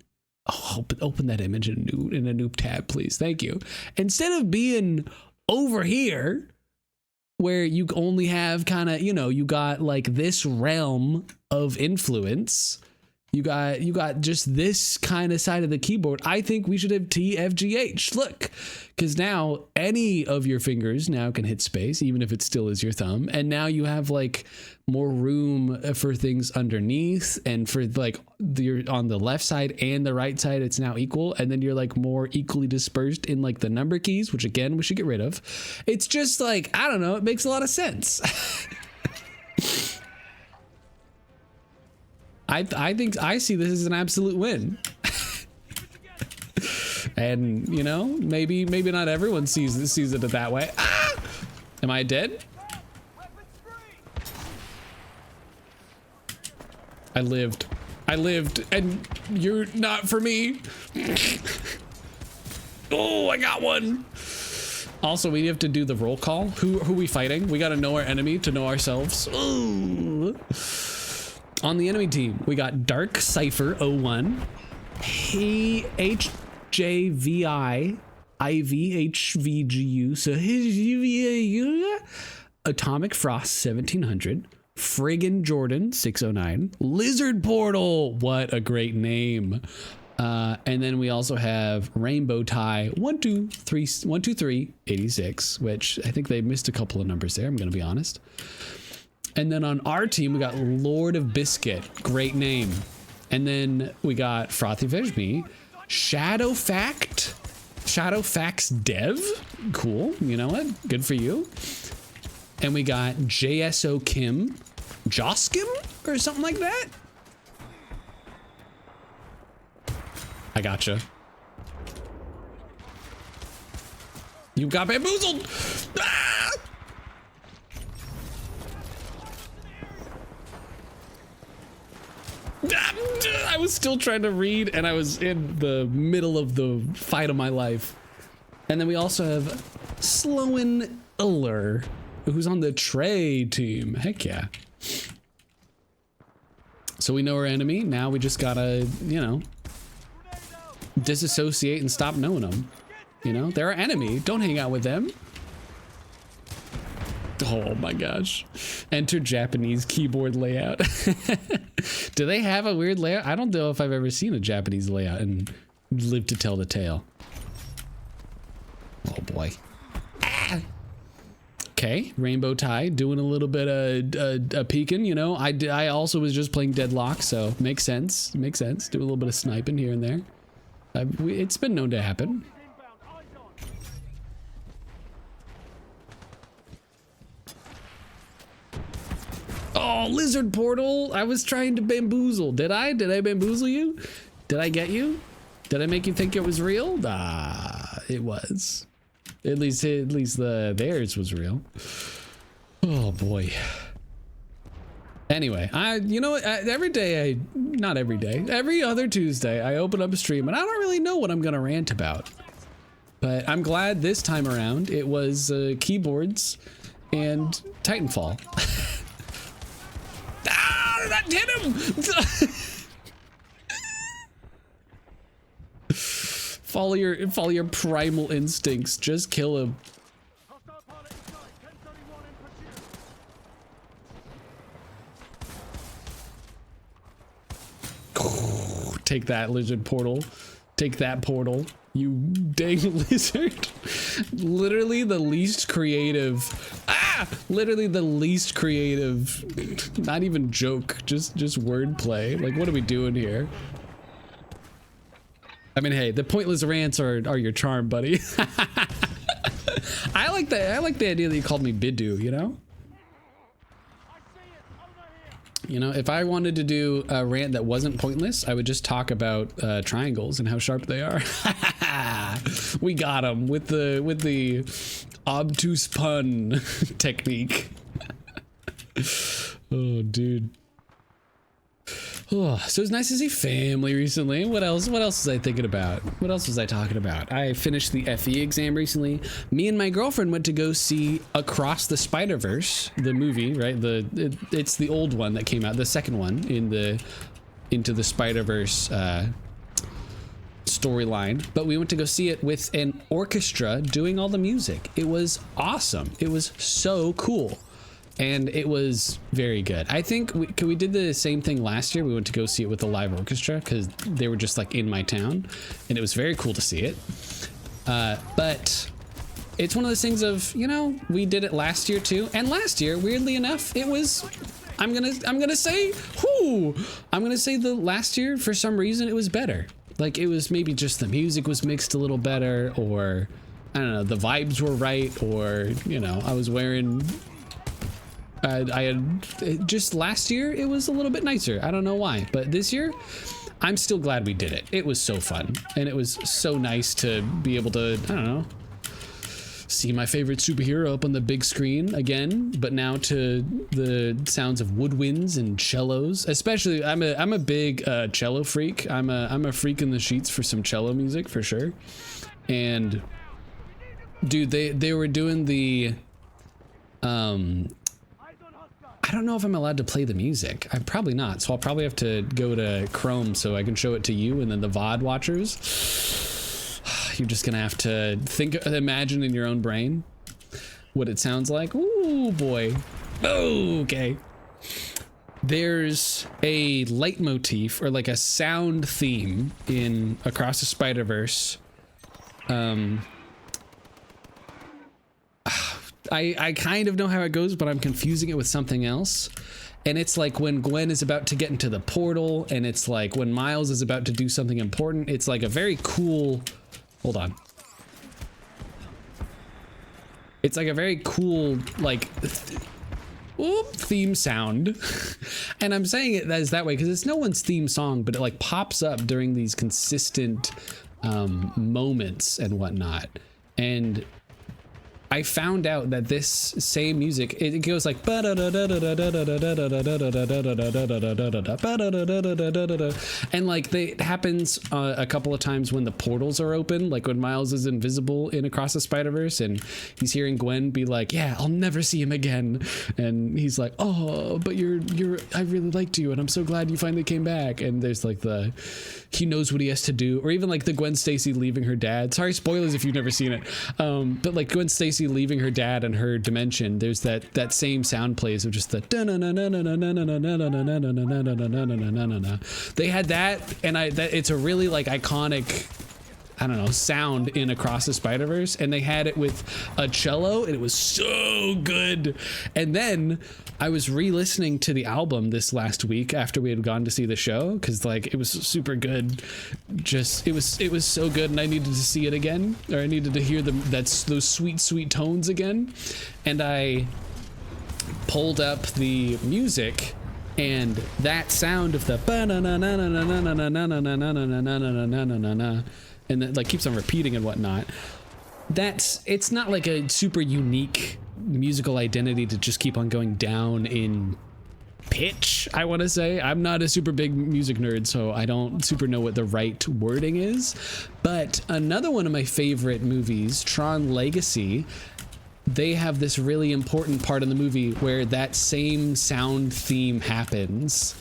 open that image in a new tab, please. Thank you. Instead of being over here, where you only have kind of, you got like this realm of influence. You got just this kind of side of the keyboard. I think we should have TFGH. Look, because now any of your fingers now can hit space, even if it still is your thumb. And now you have like more room for things underneath, and for like you're on the left side and the right side, it's now equal. And then you're like more equally dispersed in like the number keys, which again, we should get rid of. It's just like, I don't know. It makes a lot of sense. I think I see this as an absolute win. And maybe not everyone sees it that way. Ah! Am I dead? I lived and you're not for me. Oh, I got one. Also, we have to do the roll call. Who are we fighting? We got to know our enemy to know ourselves. Ooh. On the enemy team, we got Dark Cypher 01, HJVI, IVHVGU, so his Atomic Frost 1700, Friggin' Jordan 609, Lizard Portal, what a great name. And then we also have Rainbow Tie 123 86, which I think they missed a couple of numbers there, I'm gonna be honest. And then on our team, we got Lord of Biscuit. Great name. And then we got Frothy Veggie, Shadowfax Dev. Cool. You know what? Good for you. And we got JSO Kim, Joskim or something like that. I gotcha. You got bamboozled. Ah! I was still trying to read and I was in the middle of the fight of my life. And then we also have Sloan Uller, who's on the Trey team. Heck yeah. So we know our enemy. Now we just gotta, you know, disassociate and stop knowing them. You know, they're our enemy. Don't hang out with them. Oh my gosh. Enter Japanese keyboard layout. Do they have a weird layout? I don't know if I've ever seen a Japanese layout and lived to tell the tale. Oh boy. Ah. Okay, Rainbow Tide doing a little bit of peeking, you know. I also was just playing Deadlock, so makes sense. Makes sense. Do a little bit of sniping here and there. It's been known to happen. Oh, lizard portal. I was trying to bamboozle. Did I? Did I bamboozle you? Did I get you? Did I make you think it was real? Ah, it was. At least theirs was real. Oh boy. Anyway, you know what? Every day, not every day, every other Tuesday, I open up a stream and I don't really know what I'm gonna rant about. But I'm glad this time around it was keyboards and Titanfall. Ah, that hit him! Follow your primal instincts. Just kill him. Take that, lizard portal. Take that, portal. You dang lizard. Literally the least creative. Ah! Literally the least creative. Not even joke. Just wordplay. Like, what are we doing here? I mean, hey, the pointless rants are your charm, buddy. I like the idea that you called me Bidu, you know? You know, if I wanted to do a rant that wasn't pointless, I would just talk about triangles and how sharp they are. We got them with the obtuse pun technique. Oh, dude. Oh, so it's nice to see family recently. What else was I thinking about? What else was I talking about? I finished the FE exam recently. Me and my girlfriend went to go see Across the Spider-Verse, the movie, right? It's the old one that came out, the second one in the Into the Spider-Verse storyline. But we went to go see it with an orchestra doing all the music. It was awesome. It was so cool. And it was very good. I think we did the same thing last year. We went to go see it with a live orchestra because they were just like in my town, and it was very cool to see it. But it's one of those things of, you know, we did it last year too, and last year, weirdly enough, it was. I'm gonna say the last year for some reason it was better. Like, it was maybe just the music was mixed a little better, or I don't know, the vibes were right, or you know, I was wearing. I had just last year it was a little bit nicer. I don't know why, but this year I'm still glad we did it. It was so fun, and it was so nice to be able to, I don't know, see my favorite superhero up on the big screen again, but now to the sounds of woodwinds and cellos. Especially, I'm a big cello freak. I'm a freak in the sheets for some cello music for sure. And dude, they were doing the I don't know if I'm allowed to play the music. I'm probably not, so I'll probably have to go to Chrome so I can show it to you and then the VOD watchers. You're just gonna have to imagine in your own brain what it sounds like. Ooh, boy. Okay. There's a leitmotif or like a sound theme in Across the Spider-Verse. I kind of know how it goes, but I'm confusing it with something else. And it's like when Gwen is about to get into the portal, and it's like when Miles is about to do something important. It's like a very cool, hold on. It's like a very cool, like, theme sound. And I'm saying it as that way because it's no one's theme song, but it like pops up during these consistent moments and whatnot. And I found out that this same music, it goes like and like it happens a couple of times when the portals are open, like when Miles is invisible in Across the Spider-Verse and he's hearing Gwen be like, yeah, I'll never see him again, and he's like, oh, but you're I really liked you and I'm so glad you finally came back, and there's like he knows what he has to do, or even like the Gwen Stacy leaving her dad. Sorry, spoilers if you've never seen it, but like Gwen Stacy leaving her dad and her dimension, there's that same sound plays of just the they had that, and it's a really like iconic, I don't know, sound in Across the Spider-Verse, and they had it with a cello and it was so good. And then I was re-listening to the album this last week after we had gone to see the show, because like it was super good. Just it was so good, and I needed to see it again, or I needed to hear those sweet tones again. And I pulled up the music, and that sound of the and that like keeps on repeating and whatnot, it's not like a super unique musical identity to just keep on going down in pitch. I want to say I'm not a super big music nerd, so I don't super know what the right wording is, but another one of my favorite movies, Tron Legacy, they have this really important part in the movie where that same sound theme happens,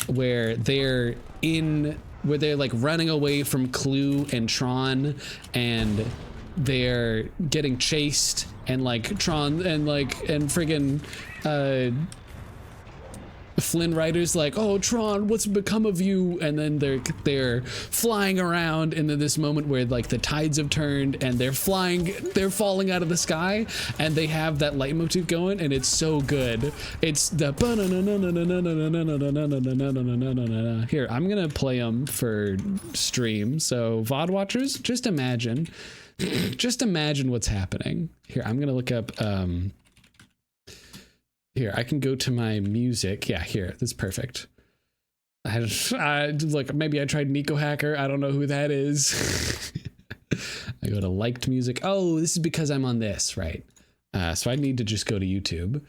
where they're like running away from Clue and Tron, and they're getting chased, and like Tron and friggin' Flynn Rider's like, oh, Tron, what's become of you? And then they're flying around, and then this moment where like the tides have turned and they're falling out of the sky, and they have that leitmotif going, and it's so good. It's the here, I'm gonna play them for stream, so VOD watchers, just imagine what's happening. Here, I'm gonna look up here, I can go to my music. Yeah, here, that's perfect. Look, maybe I tried Nico Hacker. I don't know who that is. I go to liked music. Oh, this is because I'm on this, right? So I need to just go to YouTube,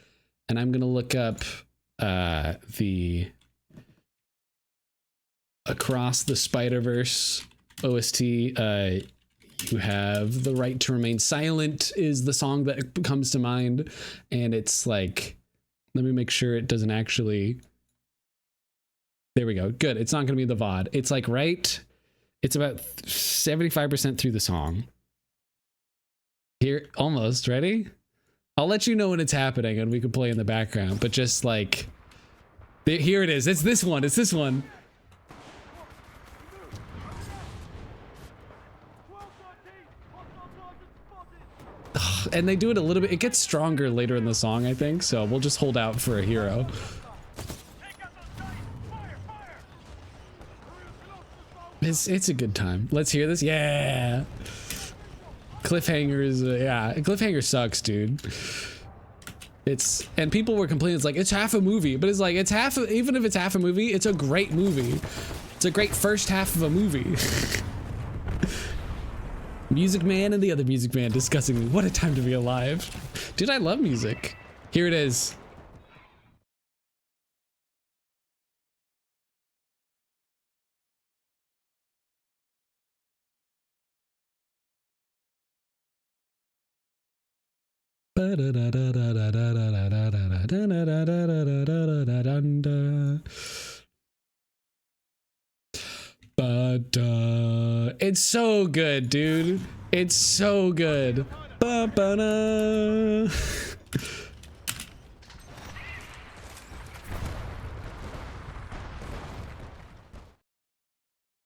and I'm gonna look up the Across the Spider-Verse OST. You Have the Right to Remain Silent is the song that comes to mind, and it's like, let me make sure it doesn't actually, there we go, good, it's not gonna be the VOD. It's like it's about 75% through the song. Here, almost, ready? I'll let you know when it's happening and we can play in the background, but just like, here it is, it's this one. And they do it a little bit, it gets stronger later in the song, I think, so we'll just hold out for a hero. It's a good time. Let's hear this. Yeah. Cliffhangers, yeah, cliffhanger sucks, dude. And people were complaining, it's like, it's half a movie, but it's like, even if it's half a movie, it's a great movie. It's a great first half of a movie. Music Man and the other Music Man discussing what a time to be alive. Dude, I love music. Here it is. But it's so good, dude. It's so good. Ba-ba-da.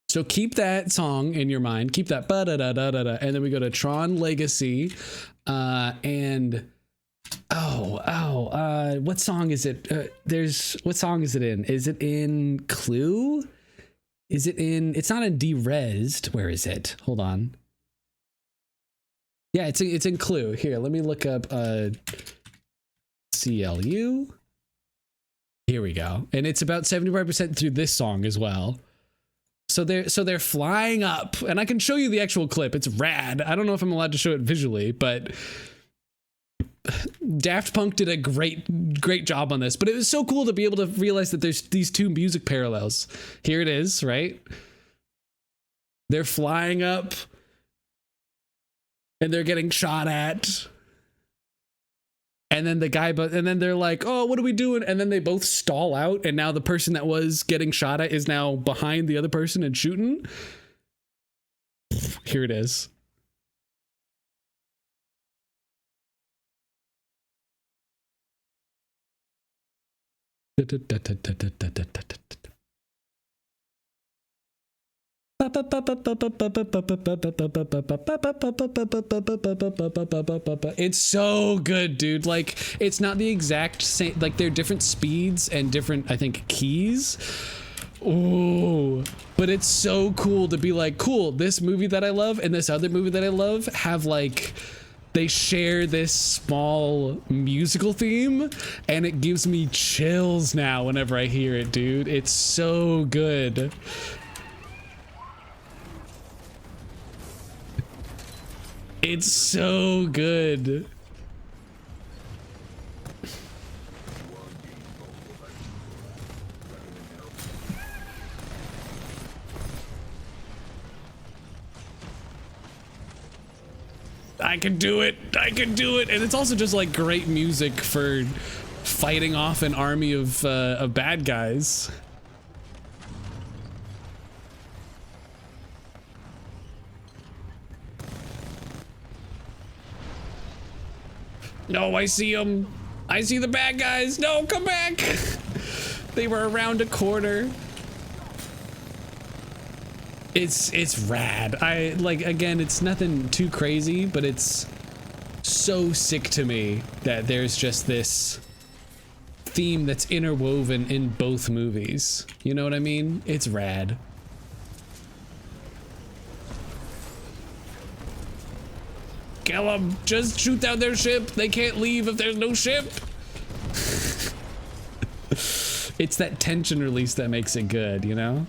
So keep that song in your mind. Keep that ba-da-da-da-da-da. And then we go to Tron Legacy. And what song is it? What song is it in? Is it in Clue? Is it in, it's not in Derezzed. Where is it? Hold on. Yeah, it's in Clue. Here, let me look up CLU. Here we go. And it's about 75% through this song as well. So they're flying up, and I can show you the actual clip. It's rad. I don't know if I'm allowed to show it visually, but Daft Punk did a great job on this, but it was so cool to be able to realize that there's these two music parallels. Here it is, right? They're flying up and they're getting shot at. And then and then they're like, oh, what are we doing? And then they both stall out. And now the person that was getting shot at is now behind the other person and shooting. Here it is. It's so good, dude. Like, it's not the exact same, like they're different speeds and different, I think, keys. Ooh, but it's so cool to be like, cool, this movie that I love and this other movie that I love have like, they share this small musical theme, and it gives me chills now whenever I hear it, dude. It's so good. It's so good. I can do it. I can do it. And it's also just like great music for fighting off an army of bad guys. No, I see them. I see the bad guys. No, come back. They were around a corner. It's rad. I like, again, it's nothing too crazy, but it's so sick to me that there's just this theme that's interwoven in both movies. You know what I mean? It's rad. Kill them. Just shoot down their ship. They can't leave if there's no ship. It's that tension release that makes it good, you know?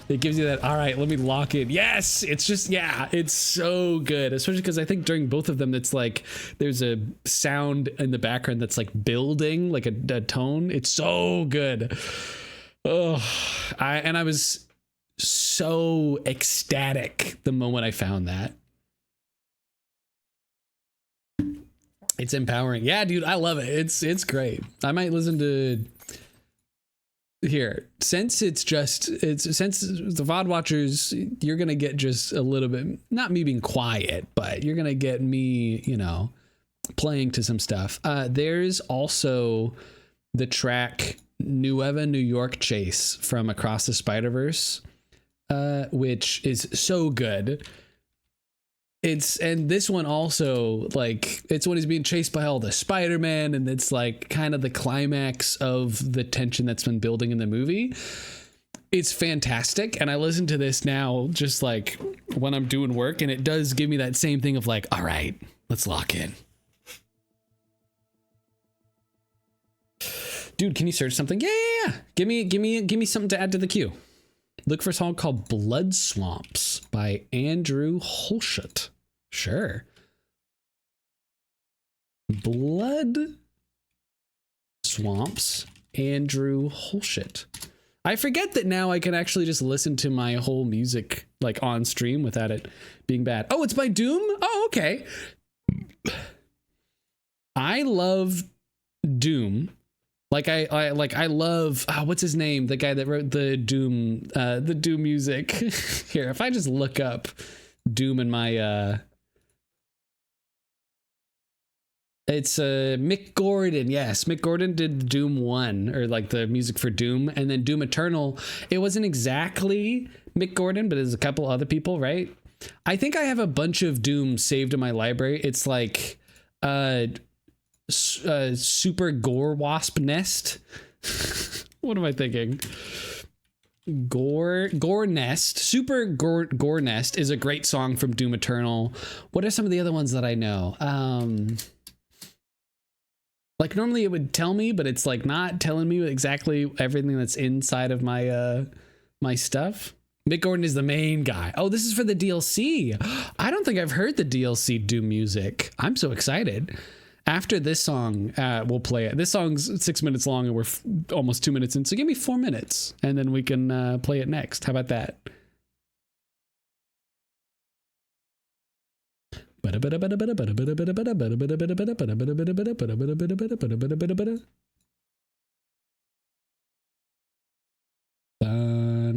It gives you that, all right, let me lock in. Yes, it's just, yeah, it's so good. Especially because I think during both of them, it's like, there's a sound in the background that's like building, like a tone. It's so good. Oh, I was so ecstatic the moment I found that. It's empowering. Yeah, dude, I love it. It's great. I might listen to here, since since the VOD watchers, you're gonna get just a little bit, not me being quiet, but you're gonna get me, you know, playing to some stuff. There's also the track Nueva New York Chase from Across the Spider-Verse, which is so good. And this one also, like, it's when he's being chased by all the Spider-Man, and it's like kind of the climax of the tension that's been building in the movie. It's fantastic. And I listen to this now just like when I'm doing work, and it does give me that same thing of like, all right, let's lock in. Dude, can you search something? Yeah. Give me something to add to the queue. Look for a song called Blood Swamps by Andrew Holshut. Sure. Blood Swamps, Andrew Holshut. I forget that now I can actually just listen to my whole music like on stream without it being bad. Oh, it's by Doom? Oh, okay. I love Doom. Like I love, what's his name? The guy that wrote the Doom music. Here, if I just look up Doom in my it's Mick Gordon. Yes, Mick Gordon did Doom 1, or like the music for Doom, and then Doom Eternal. It wasn't exactly Mick Gordon, but there's a couple other people, right? I think I have a bunch of Doom saved in my library. It's like Super Gore Wasp Nest. What am I thinking? Gore Nest. Super Gore Nest is a great song from Doom Eternal. What are some of the other ones that I know? Like normally it would tell me, but it's like not telling me exactly everything that's inside of my my stuff. Mick Gordon is the main guy. Oh, this is for the DLC. I don't think I've heard the DLC Doom music. I'm so excited. After this song, we'll play it. This song's 6 minutes long and we're almost 2 minutes in. So give me 4 minutes and then we can play it next. How about that?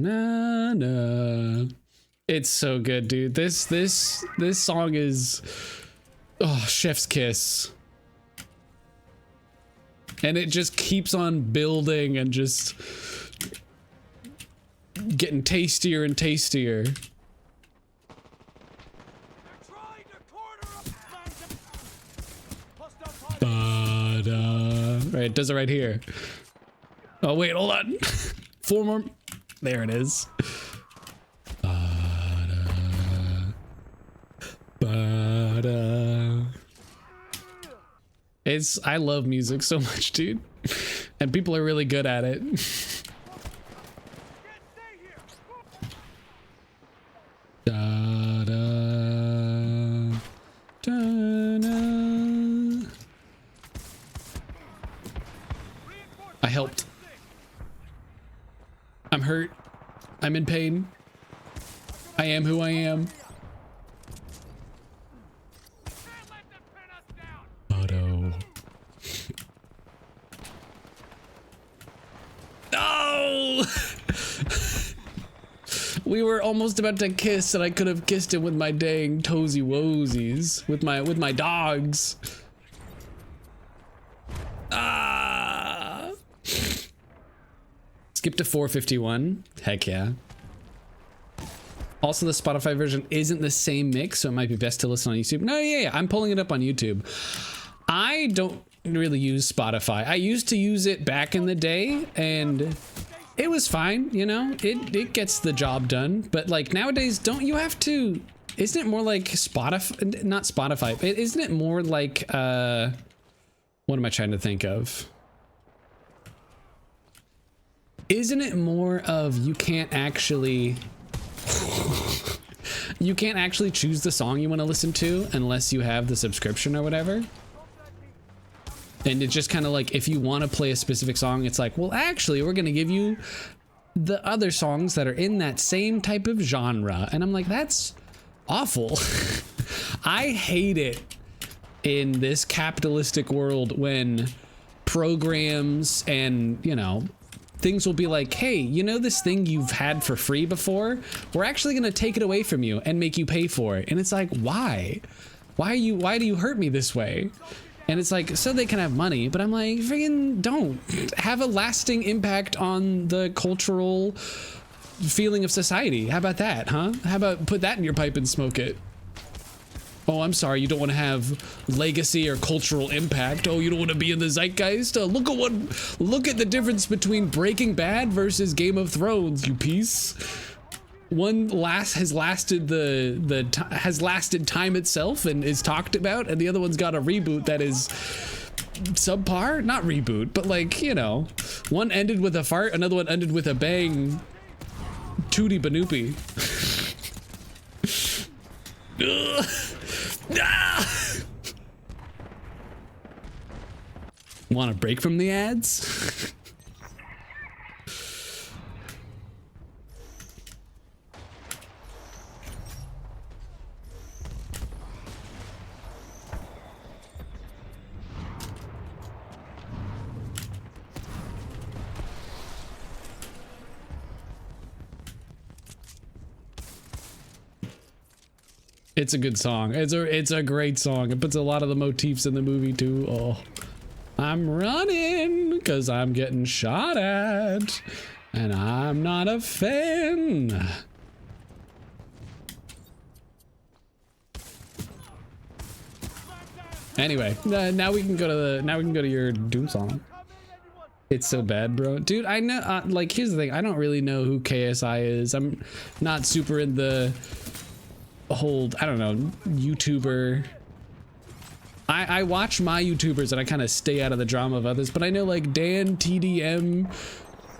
Banana. It's so good, dude. This song is chef's kiss. And it just keeps on building and just getting tastier and tastier. Right, it does it right here. Oh wait, hold on. 4 more. There it is. I love music so much, dude. And people are really good at it. Da, da, da, da. I helped. I'm hurt. I'm in pain. I am who I am. Auto. No! We were almost about to kiss and I could have kissed him with my dang toesy woesies. With my dogs. Ah! Skip to 451. Heck yeah. Also, the Spotify version isn't the same mix, so it might be best to listen on YouTube. No, yeah, I'm pulling it up on YouTube. I don't really use Spotify. I used to use it back in the day, and it was fine, you know? It gets the job done, but like nowadays, don't you have to... Isn't it more like Spotify? Not Spotify, but isn't it more like... what am I trying to think of? Isn't it more of you can't actually choose the song you want to listen to unless you have the subscription or whatever? And it's just kind of like, if you want to play a specific song, it's like, well, actually, we're going to give you the other songs that are in that same type of genre. And I'm like, that's awful. I hate it in this capitalistic world when programs and, you know, things will be like, hey, you know this thing you've had for free before? We're actually gonna take it away from you and make you pay for it. And it's like, why? Why do you hurt me this way? And it's like, so they can have money, but I'm like, friggin' don't. Have a lasting impact on the cultural feeling of society. How about that, huh? How about put that in your pipe and smoke it? Oh, I'm sorry, you don't want to have legacy or cultural impact. Oh, you don't want to be in the zeitgeist? Look at the difference between Breaking Bad versus Game of Thrones, you piece. One has lasted has lasted time itself and is talked about, and the other one's got a reboot that is subpar. Not reboot, but like, you know, one ended with a fart, another one ended with a bang. Tootie Banoopy. Want a break from the ads? It's a good song. It's a great song. It puts a lot of the motifs in the movie too. Oh, I'm running because I'm getting shot at and I'm not a fan. Anyway, now we can go to your Doom song. It's so bad, bro. Dude, I know, like, here's the thing. I don't really know who KSI is. I'm not super in the whole, I don't know, YouTuber. I watch my YouTubers and I kind of stay out of the drama of others, but I know like Dan TDM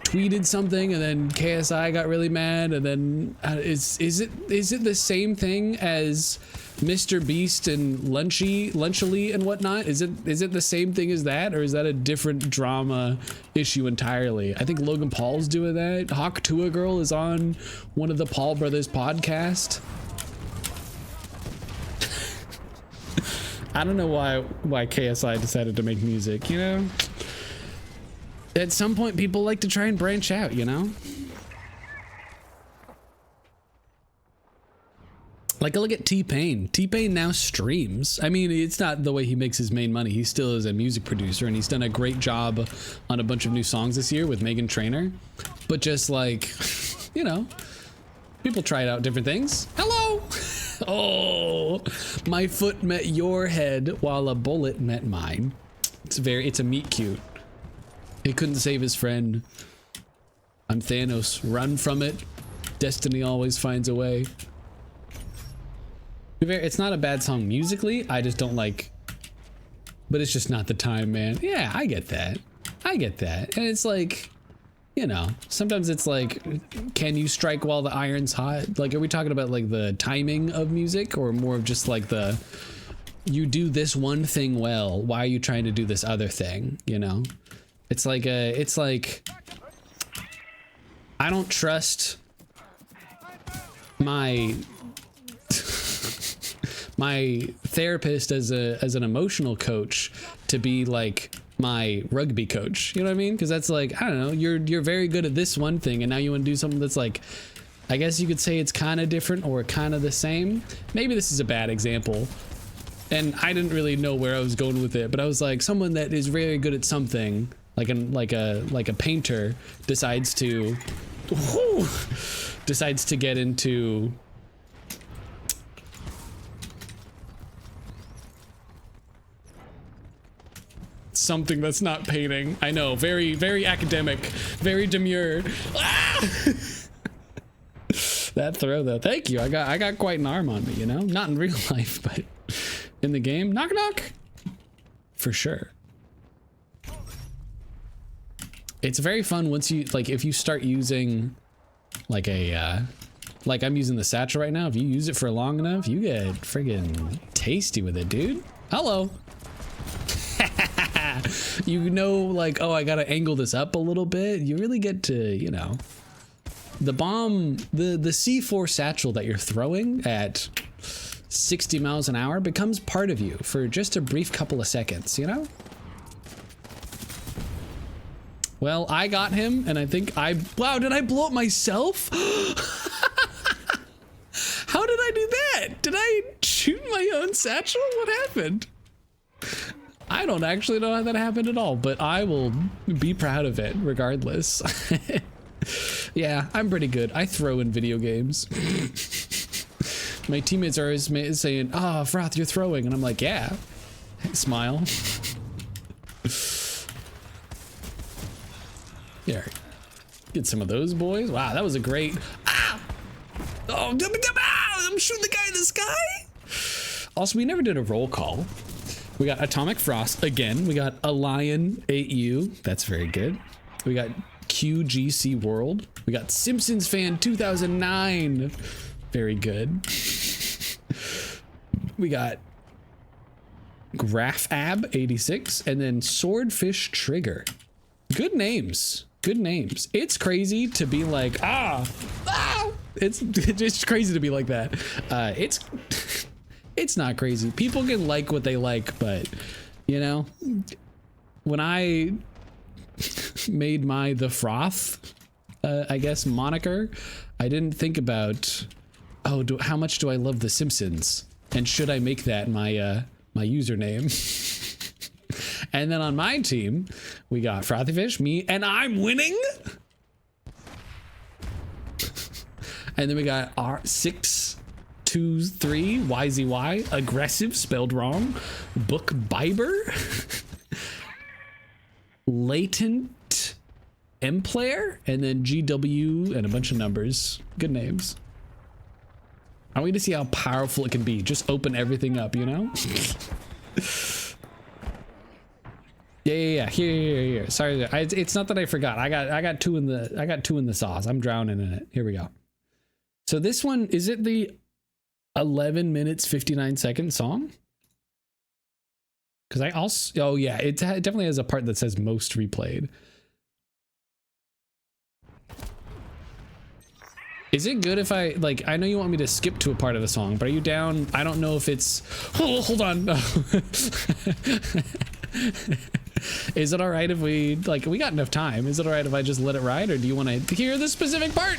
tweeted something and then KSI got really mad, and then is it the same thing as Mr. Beast and Lunchily and whatnot? Is it the same thing as that, or is that a different drama issue entirely? I think Logan Paul's doing that. Hawk Tuah Girl is on one of the Paul brothers podcast. I don't know why KSI decided to make music, you know? At some point people like to try and branch out, you know? Like, look at T-Pain. T-Pain now streams. I mean, it's not the way he makes his main money. He still is a music producer, and he's done a great job on a bunch of new songs this year with Meghan Trainor. But just like, you know, people try out different things. Hello! Oh, my foot met your head while a bullet met mine. It's a meet cute. He couldn't save his friend. I'm Thanos. Run from it. Destiny always finds a way. It's not a bad song musically, I just don't like, but it's just not the time, man. Yeah, I get that. And it's like, you know, sometimes it's like, can you strike while the iron's hot? Like, are we talking about like the timing of music, or more of just like you do this one thing well, why are you trying to do this other thing, you know? It's like I don't trust my therapist as an emotional coach to be like my rugby coach, you know what I mean? Because that's like, I don't know, you're very good at this one thing, and now you want to do something that's like, I guess you could say it's kind of different or kind of the same. Maybe this is a bad example, and I didn't really know where I was going with it, but I was like, someone that is very good at something, like a painter decides to get into something that's not painting. I know, very, very academic, very demure. Ah! That throw though, thank you. I got quite an arm on me, you know? Not in real life, but in the game. Knock knock. For sure. It's very fun once you, like, if you start using like like I'm using the satchel right now. If you use it for long enough, you get friggin' tasty with it, dude. Hello. You know, like, oh, I gotta angle this up a little bit. You really get to, you know, the bomb, the C4 satchel that you're throwing at 60 miles an hour becomes part of you for just a brief couple of seconds, you know? Well, I got him, and I think wow, did I blow up myself? How did I do that? Did I shoot my own satchel? What happened? I don't actually know how that happened at all, but I will be proud of it regardless. Yeah, I'm pretty good. I throw in video games. My teammates are always saying, "Oh, Froth, you're throwing," and I'm like, "Yeah." Smile. Here, get some of those boys. Wow, that was a great. Ah! Oh, I'm shooting the guy in the sky. Also, we never did a roll call. We got Atomic Frost again. We got a Lion 8U. That's very good. We got QGC World. We got Simpsons Fan 2009. Very good. We got Graph-Ab 86, and then Swordfish Trigger. Good names. Good names. It's crazy to be like, it's just crazy to be like that. It's not crazy. People can like what they like, but you know, when I made the Froth, I guess moniker, I didn't think about, oh, how much do I love The Simpsons, and should I make that my my username? And then on my team, we got Frothy Fish, me, and I'm winning. And then we got R623 YZY, aggressive spelled wrong, Book Biber, Latent M Player, and then GW and a bunch of numbers. Good names. I want you to see how powerful it can be. Just open everything up, you know? Yeah. Here. Sorry, it's not that I forgot. I got two in the sauce. I'm drowning in it. Here we go. So this one, is it the 11 minutes 59 second song. Because I also, oh yeah, it definitely has a part that says most replayed. Is it good if I, like, I know you want me to skip to a part of the song, but are you down? I don't know if it's, oh, hold on. Is it all right if we, like, we got enough time. Is it all right if I just let it ride, or do you want to hear the specific part?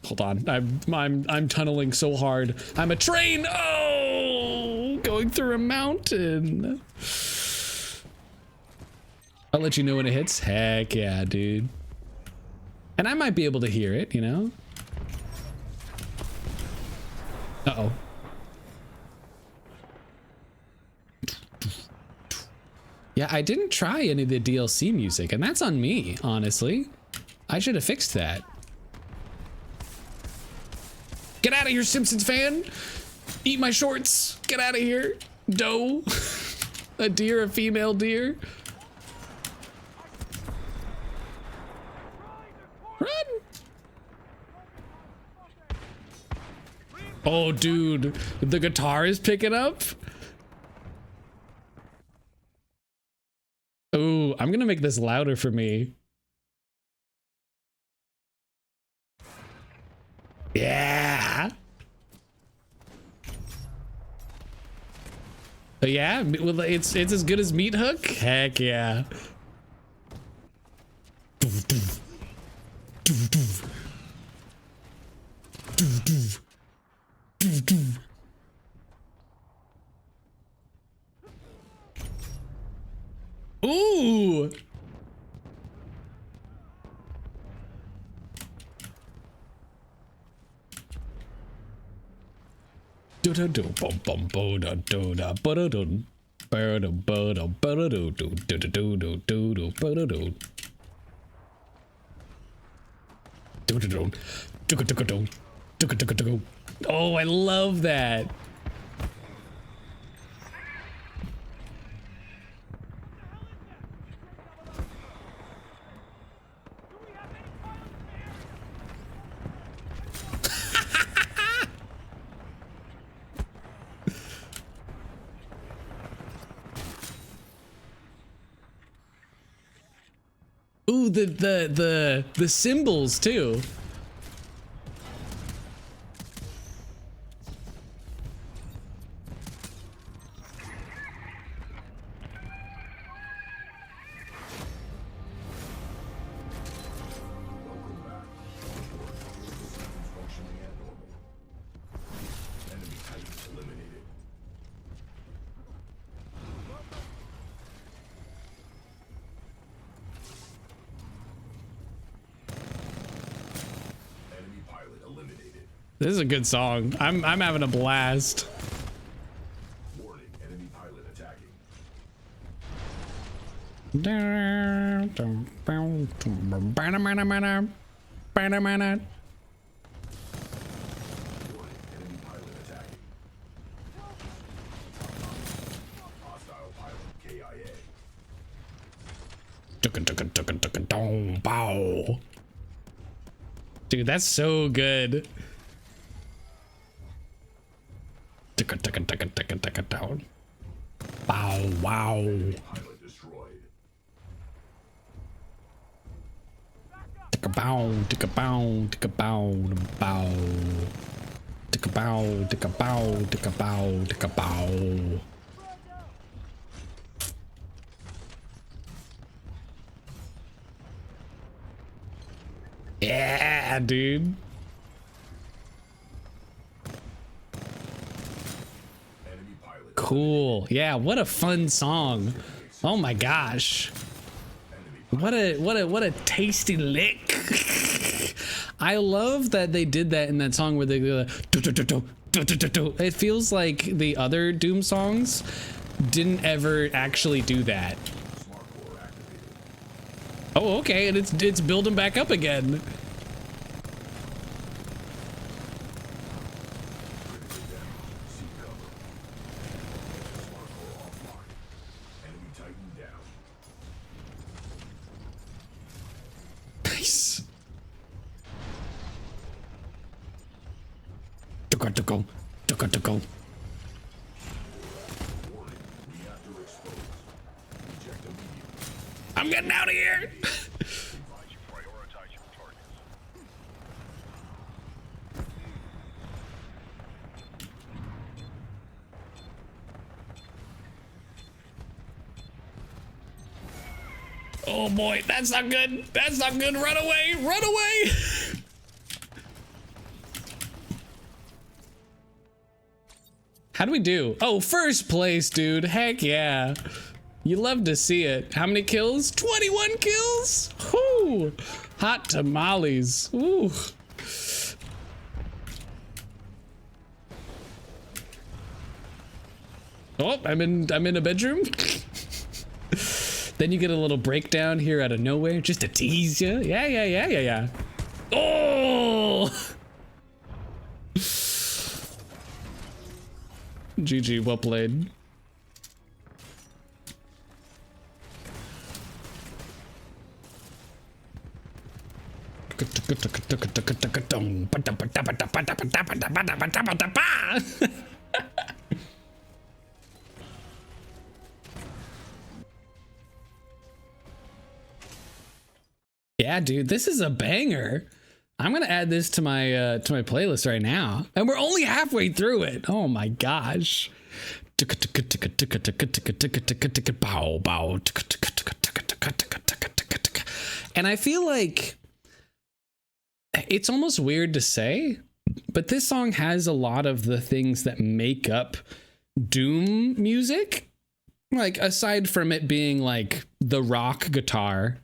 Hold on, I'm tunneling so hard. I'm a train. Oh, going through a mountain. I'll let you know when it hits. Heck yeah, dude. And I might be able to hear it, you know? Uh-oh. Yeah, I didn't try any of the DLC music, and that's on me, honestly. I should have fixed that. Get out of here, Simpsons fan! Eat my shorts! Get out of here! Doe! A deer, a female deer. Run! Oh, dude, the guitar is picking up. Ooh, I'm gonna make this louder for me. Yeah. But yeah, well, it's as good as Meat Hook. Heck yeah. Ooh. Do do do bum bum bo da do da ba da dun ba da ba da ba da do do do do do do do ba da do do do do do do do do do do. Oh, I love that. Ooh, the symbols too. This is a good song. I'm having a blast. Warning, enemy pilot attacking. Enemy pilot attacking. Hostile pilot KIA. Dude, that's so good. Bow wow. Pilot destroyed. Ticka bow, ticka bow, ticka bow, bow. Ticka bow, ticka bow, ticka bow, ticka bow. Yeah, dude. Enemy pilot. Cool. Yeah, what a fun song. Oh my gosh. What a tasty lick. I love that they did that in that song where they go it feels like the other Doom songs didn't ever actually do that. Oh, okay, and it's building back up again. Nice. Tuka-tuka, tuka-tuka. I'm getting out of here. Oh boy, that's not good. That's not good. Run away, run away. How do we do? Oh, first place, dude. Heck yeah. You love to see it. How many kills? 21 kills? Whoo! Hot tamales. Ooh. Oh, I'm in a bedroom. Then you get a little breakdown here out of nowhere just to tease you. Yeah. Oh! GG, well played. Yeah, dude, this is a banger. I'm gonna add this to my playlist right now, and we're only halfway through it. Oh my gosh! And I feel like it's almost weird to say, but this song has a lot of the things that make up Doom music. Like, aside from it being like the rock guitar.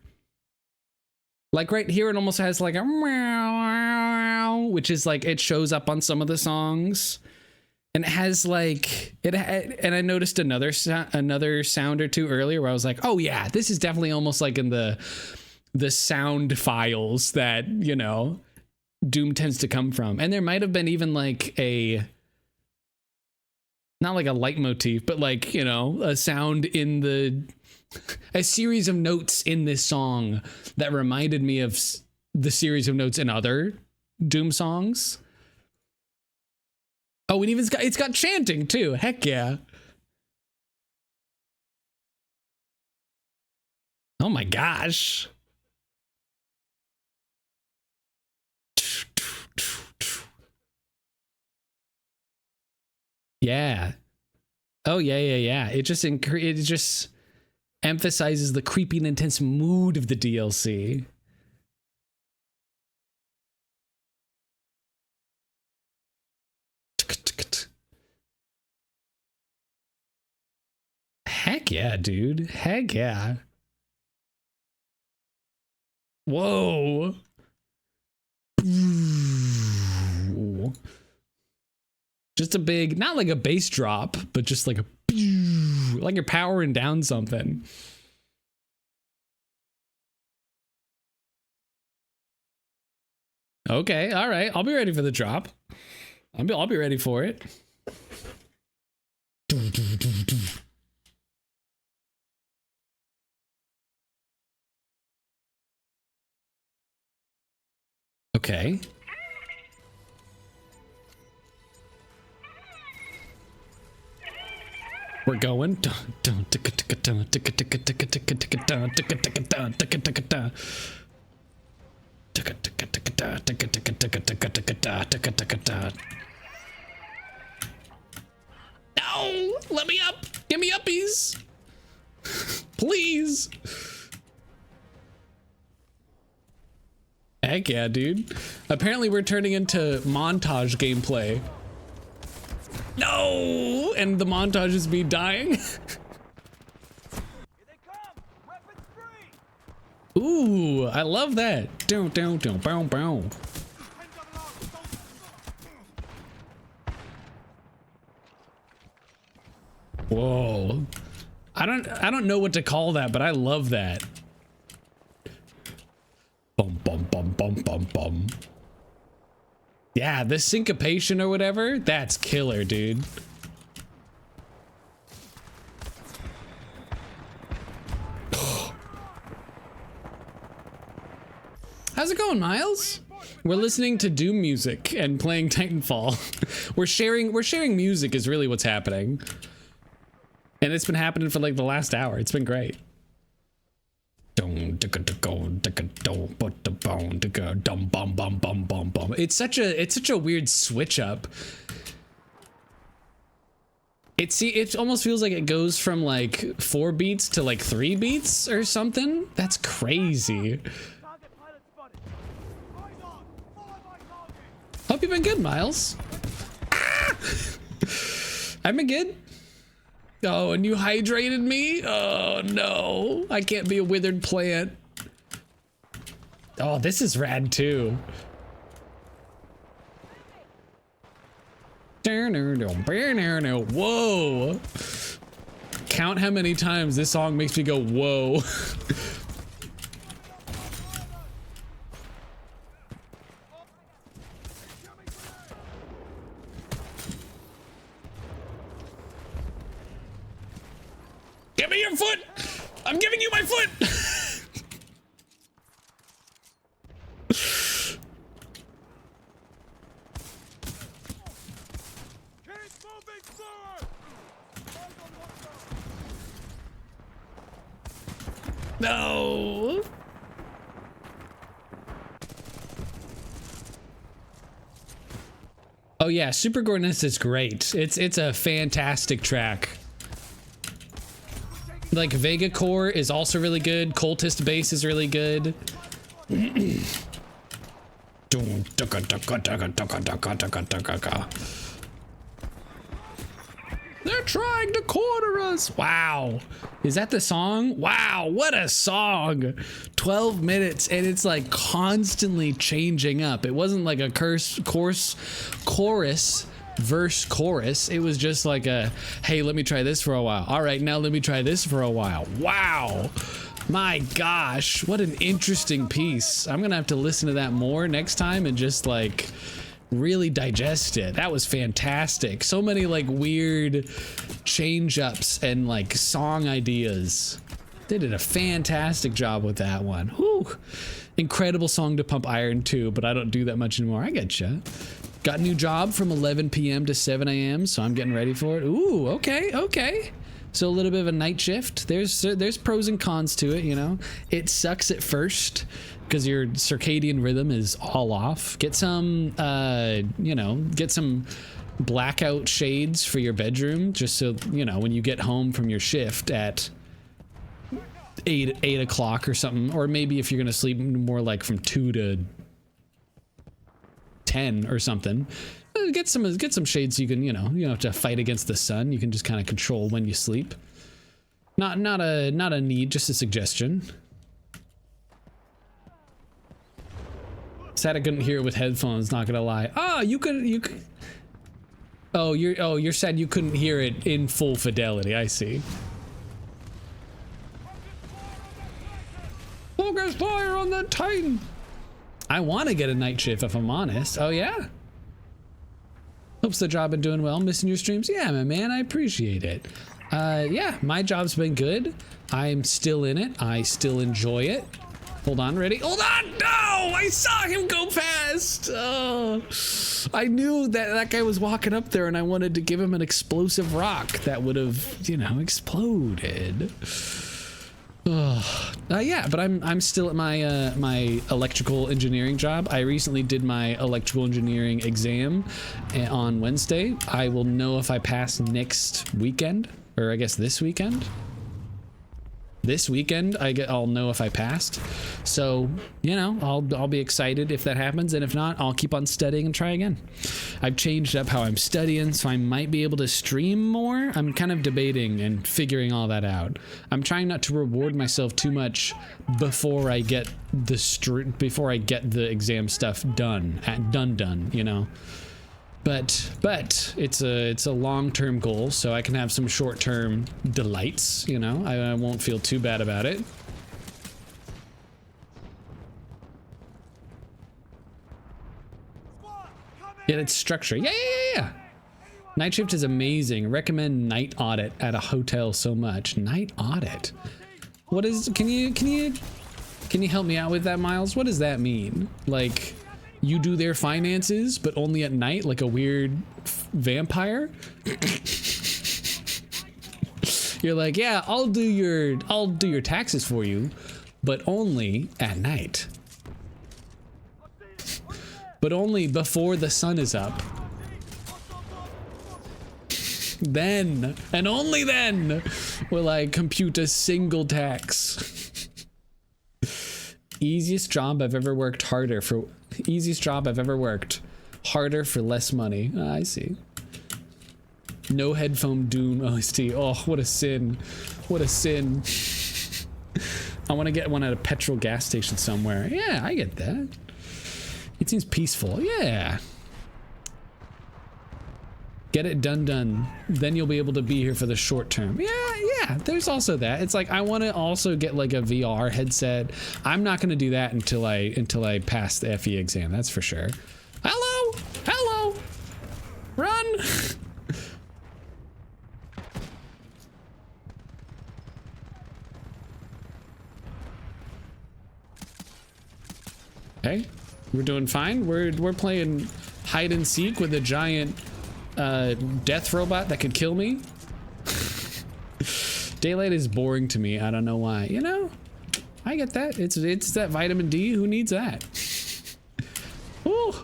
Like right here, it almost has like a meow, which is like it shows up on some of the songs, and it has like and I noticed another sound or two earlier where I was like, oh yeah, this is definitely almost like in the sound files that, you know, Doom tends to come from. And there might have been even like not like a leitmotif, but like, you know, a sound in a series of notes in this song that reminded me of the series of notes in other Doom songs. Oh, and even it's got chanting too. Heck yeah. Oh my gosh. Yeah. Oh yeah. It just emphasizes the creepy and intense mood of the DLC. Heck yeah, dude. Heck yeah. Whoa. Just a big, not like a bass drop, but just like like you're powering down something. Okay, all right. I'll be ready for the drop. I'll be ready for it. Okay. We're going. No! Let me up! Give me uppies! Please! Heck yeah, dude. Apparently we're turning into montage gameplay. No! And the montage is me dying. Here they come! Weapons free! Ooh, I love that. Down, bow, bow. Whoa. I don't know what to call that, but I love that. Bum bum bum bum bum bum. Yeah, this syncopation or whatever, that's killer, dude. How's it going, Miles? We're listening to Doom music and playing Titanfall. we're sharing music is really what's happening. And it's been happening for like the last hour. It's been great. It's such a weird switch up. It almost feels like it goes from like 4 beats to like 3 beats or something. That's crazy. Hope you've been good, Miles. Ah! I've been good. Oh, and you hydrated me? Oh no, I can't be a withered plant. Oh, this is rad too. Whoa. Count how many times this song makes me go, whoa. Give me your foot! I'm giving you my foot! No! Oh yeah, Super Gorness is great. It's a fantastic track. Like Vega Core is also really good. Cultist Bass is really good. They're trying to corner us. Wow. Is that the song? Wow, what a song. 12 minutes and it's like constantly changing up. It wasn't like a chorus verse chorus. It was just like a, hey, let me try this for a while. All right, now let me try this for a while. Wow. My gosh, what an interesting piece. I'm gonna have to listen to that more next time and just like really digest it. That was fantastic. So many like weird change ups and like song ideas. They did a fantastic job with that one. Whew. Incredible song to pump iron to, but I don't do that much anymore. I getcha. Got a new job from 11 p.m. to 7 a.m. so I'm getting ready for it. Ooh, okay. So a little bit of a night shift. There's pros and cons to it, you know. It sucks at first because your circadian rhythm is all off. Get some, get some blackout shades for your bedroom, just so, you know, when you get home from your shift at 8 o'clock or something, or maybe if you're gonna sleep more like from 2 to 10 or something, get some shades so you can, you know, you don't have to fight against the sun. You can just kind of control when you sleep. Not a need, just a suggestion. Sad I couldn't hear it with headphones, not gonna lie. Oh, you could. Oh, you're sad you couldn't hear it in full fidelity. I see. Focus fire on that Titan. I want to get a night shift if I'm honest. Oh yeah. Hopes the job been doing well. Missing your streams? Yeah, my man, I appreciate it. Yeah, my job's been good. I'm still in it. I still enjoy it. Hold on, ready? Hold on! No! I saw him go past! Oh, I knew that guy was walking up there and I wanted to give him an explosive rock that would have, you know, exploded. Yeah, but I'm still at my my electrical engineering job. I recently did my electrical engineering exam on Wednesday. I will know if I pass next weekend, or I guess this weekend. This weekend, I'll know if I passed. So, you know, I'll be excited if that happens, and if not, I'll keep on studying and try again. I've changed up how I'm studying, so I might be able to stream more. I'm kind of debating and figuring all that out. I'm trying not to reward myself too much before I get the exam stuff done, you know. But it's a long-term goal, so I can have some short-term delights, you know. I won't feel too bad about it. Yeah, it's structure. Yeah. Night shift is amazing. Recommend Night Audit at a hotel so much. Night Audit. What is? Can you Can you help me out with that, Miles? What does that mean? Like, you do their finances, but only at night, like a weird vampire? You're like, yeah, I'll do your taxes for you, but only at night. But only before the sun is up. Then, and only then, will I compute a single tax. Easiest job I've ever worked harder for. Easiest job I've ever worked. Harder for less money. Ah, I see. No headphone Doom OST. Oh, what a sin. What a sin. I want to get one at a petrol gas station somewhere. Yeah, I get that. It seems peaceful. Yeah. Get it done. Then you'll be able to be here for the short term. Yeah, there's also that. It's like I want to also get like a VR headset. I'm not going to do that until I pass the FE exam. That's for sure. Hello. Run. Okay. We're doing fine. We're playing hide and seek with a giant death robot that could kill me. Daylight is boring to me. I don't know why. You know, I get that. It's that vitamin D. Who needs that? Ooh.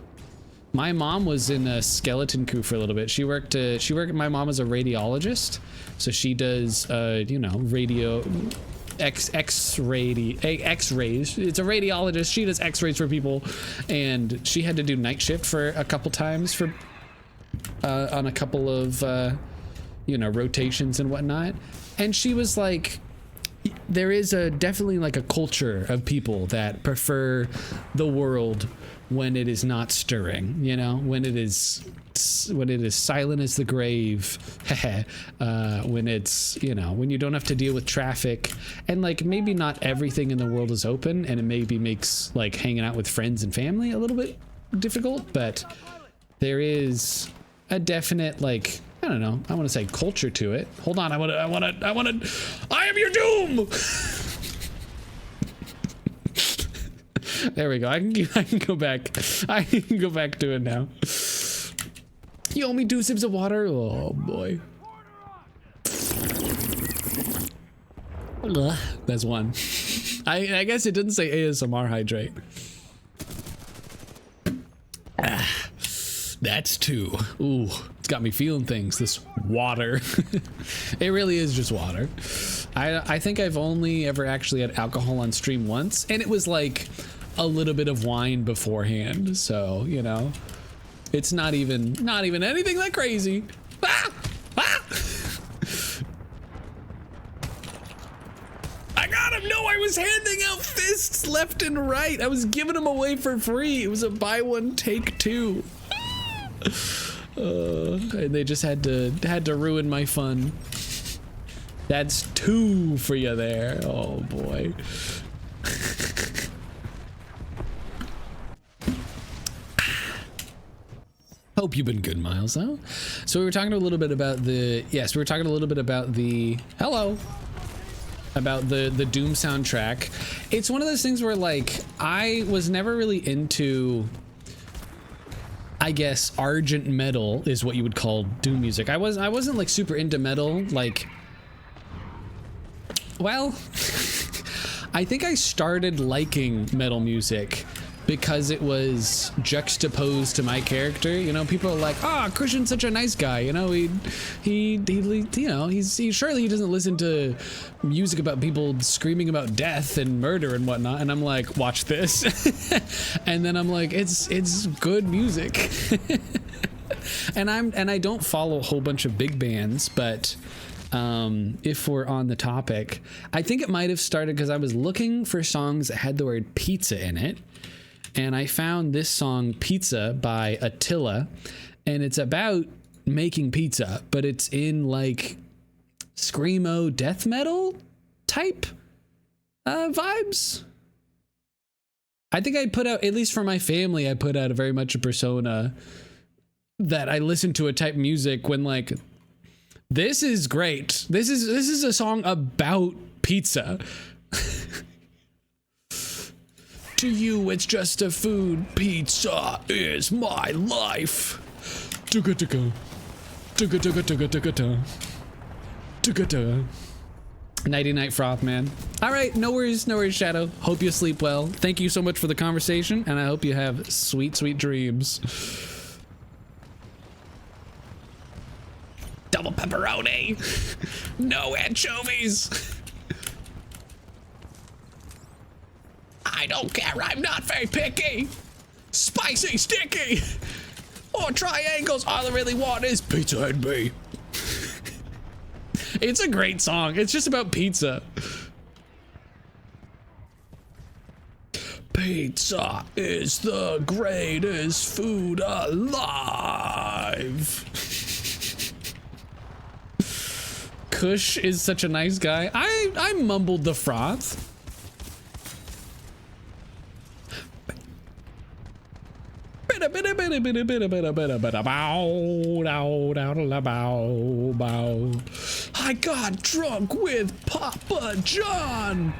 My mom was in a skeleton crew for a little bit. She worked. My mom is a radiologist, so she does you know, radio. X-rays. It's a radiologist. She does X-rays for people, and she had to do night shift for a couple times for on a couple of you know, rotations and whatnot. And she was like, there is definitely like a culture of people that prefer the world when it is not stirring, you know, when it is silent as the grave. When it's, you know, when you don't have to deal with traffic, and like maybe not everything in the world is open, and it maybe makes like hanging out with friends and family a little bit difficult, but there is a definite, like, I don't know, I want to say culture to it. Hold on, I am your doom. There we go. I can go back. I can go back to it now. You owe me 2 sips of water. Oh boy. That's one. I guess it didn't say ASMR hydrate. That's 2. Ooh, it's got me feeling things. This water. It really is just water. I think I've only ever actually had alcohol on stream once, and it was like a little bit of wine beforehand. So, you know, it's not even anything that crazy. Ah! Ah! I got him. No, I was handing out fists left and right. I was giving them away for free. It was a buy one take 2. And they just had to ruin my fun. That's 2 for you there. Oh boy. Hope you've been good, Miles, though. So we were talking a little bit about the hello, about the Doom soundtrack. It's one of those things where, like, I was never really into, I guess, Argent metal is what you would call Doom music. I wasn't like super into metal, like, well, I think I started liking metal music because it was juxtaposed to my character. You know, people are like, "Ah, oh, Christian's such a nice guy." You know, he you know, he surely he doesn't listen to music about people screaming about death and murder and whatnot. And I'm like, watch this, and then I'm like, it's good music. and I don't follow a whole bunch of big bands, but if we're on the topic, I think it might have started because I was looking for songs that had the word pizza in it. And I found this song, Pizza, by Attila, and it's about making pizza, but it's in like screamo death metal type vibes. I think I put out, at least for my family, I put out a very much a persona that I listen to a type of music when, like, this is great. This is a song about pizza. To you, it's just a food. Pizza is my life. Tugga-tugga. Tugga-tugga-tugga-tugga-tugga. Tugga-tugga. Nighty night, Froth man. All right, no worries, Shadow. Hope you sleep well. Thank you so much for the conversation, and I hope you have sweet, sweet dreams. Double pepperoni. No anchovies. I don't care, I'm not very picky. Spicy, sticky, or triangles. All I really want is pizza and me. It's a great song. It's just about pizza. Pizza is the greatest food alive. Kush is such a nice guy. I mumbled the Froth. I got drunk with Papa John.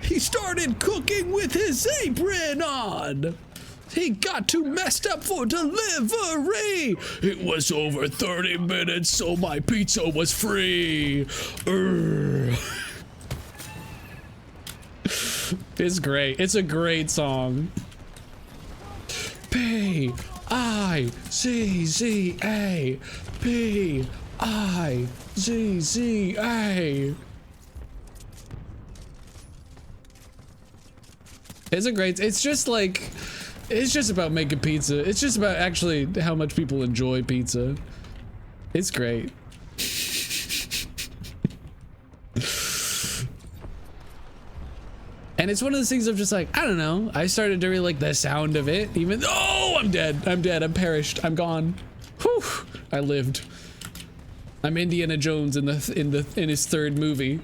He started cooking with his apron on. He got too messed up for delivery. It was over 30 minutes, so my pizza was free. It's great. It's a great song. P-I-Z-Z-A. P-I-Z-Z-A. It's a great, it's just like, it's just about making pizza. It's just about actually how much people enjoy pizza. It's great. And it's one of those things of just like, I don't know. I started to really like the sound of it, even though, oh, I'm dead. I'm dead. I'm perished. I'm gone. Whew. I lived. I'm Indiana Jones in his fourth movie.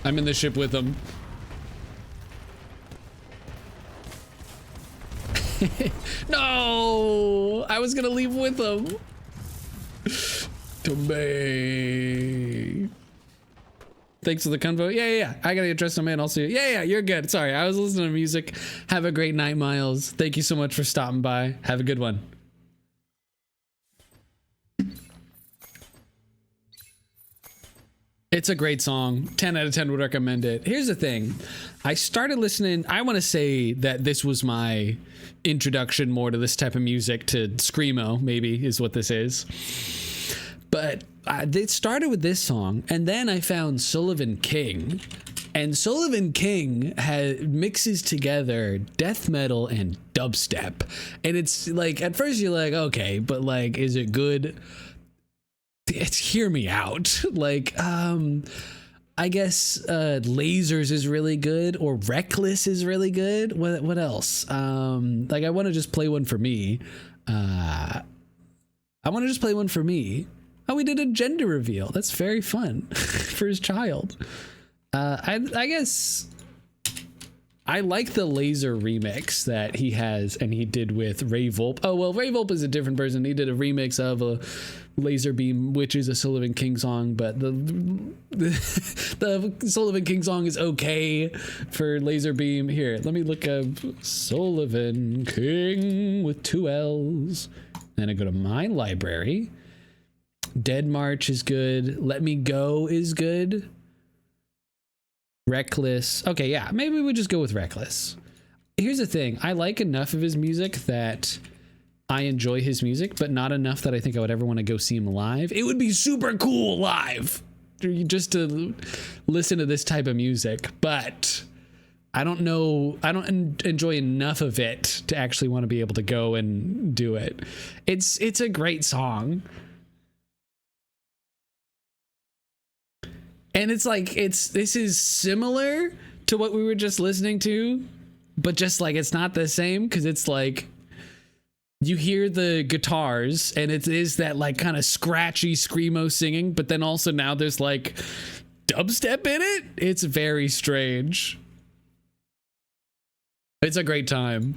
I'm in the ship with him. No, I was gonna leave with him. To me. Thanks for the convo. Yeah. I gotta get dressed up, man. I'll see you. Yeah, you're good. Sorry, I was listening to music. Have a great night, Miles. Thank you so much for stopping by. Have a good one. It's a great song. 10 out of 10 would recommend it. Here's the thing. I started listening. I want to say that this was my introduction more to this type of music, to Screamo, maybe is what this is. But it started with this song, and then I found Sullivan King. And Sullivan King mixes together death metal and dubstep. And it's like, at first you're like, okay, but like, is it good? It's hear me out. Like, I guess Lasers is really good, or Reckless is really good. What else? Like, I want to just play one for me. Oh, we did a gender reveal. That's very fun for his child. I guess I like the Laser remix that he has and he did with Ray Volp. Oh, well, Ray Volp is a different person. He did a remix of a Laser Beam, which is a Sullivan King song, but the Sullivan King song is okay for Laser Beam. Here, let me look up Sullivan King with 2 L's. Then I go to my library. Dead March is good. Let Me Go is good. Reckless. Okay, yeah, maybe we just go with Reckless. Here's the thing. I like enough of his music that I enjoy his music, but not enough that I think I would ever want to go see him live. It would be super cool live just to listen to this type of music, but I don't know. I don't enjoy enough of it to actually want to be able to go and do it. It's a great song. And it's like, this is similar to what we were just listening to, but just like, it's not the same, because it's like, you hear the guitars and it is that like kind of scratchy Screamo singing, but then also now there's like dubstep in it. It's very strange. It's a great time.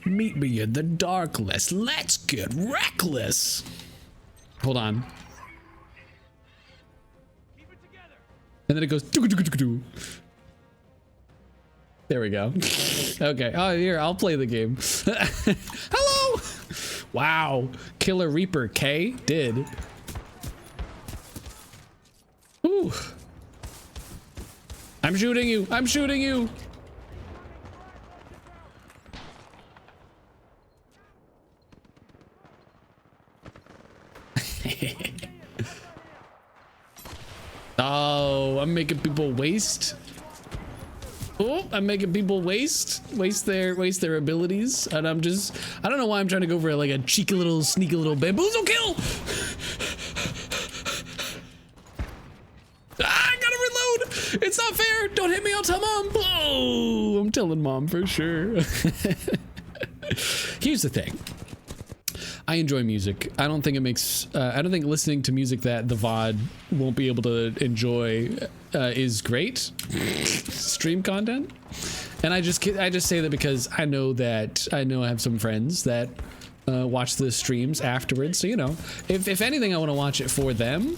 Meet me in the darkless. Let's get reckless. Hold on. And then it goes. There we go. Okay. Oh, here, I'll play the game. Hello. Wow. Killer Reaper K did. Ooh. I'm shooting you. I'm shooting you. Oh, I'm making people waste. Oh, I'm making people waste their abilities, and I don't know why I'm trying to go for like a cheeky little sneaky little bamboozle kill. I gotta reload. It's not fair. Don't hit me. I'll tell mom. Oh, I'm telling mom for sure. Here's the thing. I enjoy music. I don't think it makes. I don't think listening to music that the VOD won't be able to enjoy is great stream content. And I just say that because I know I have some friends that watch the streams afterwards. So you know, if anything, I want to watch it for them.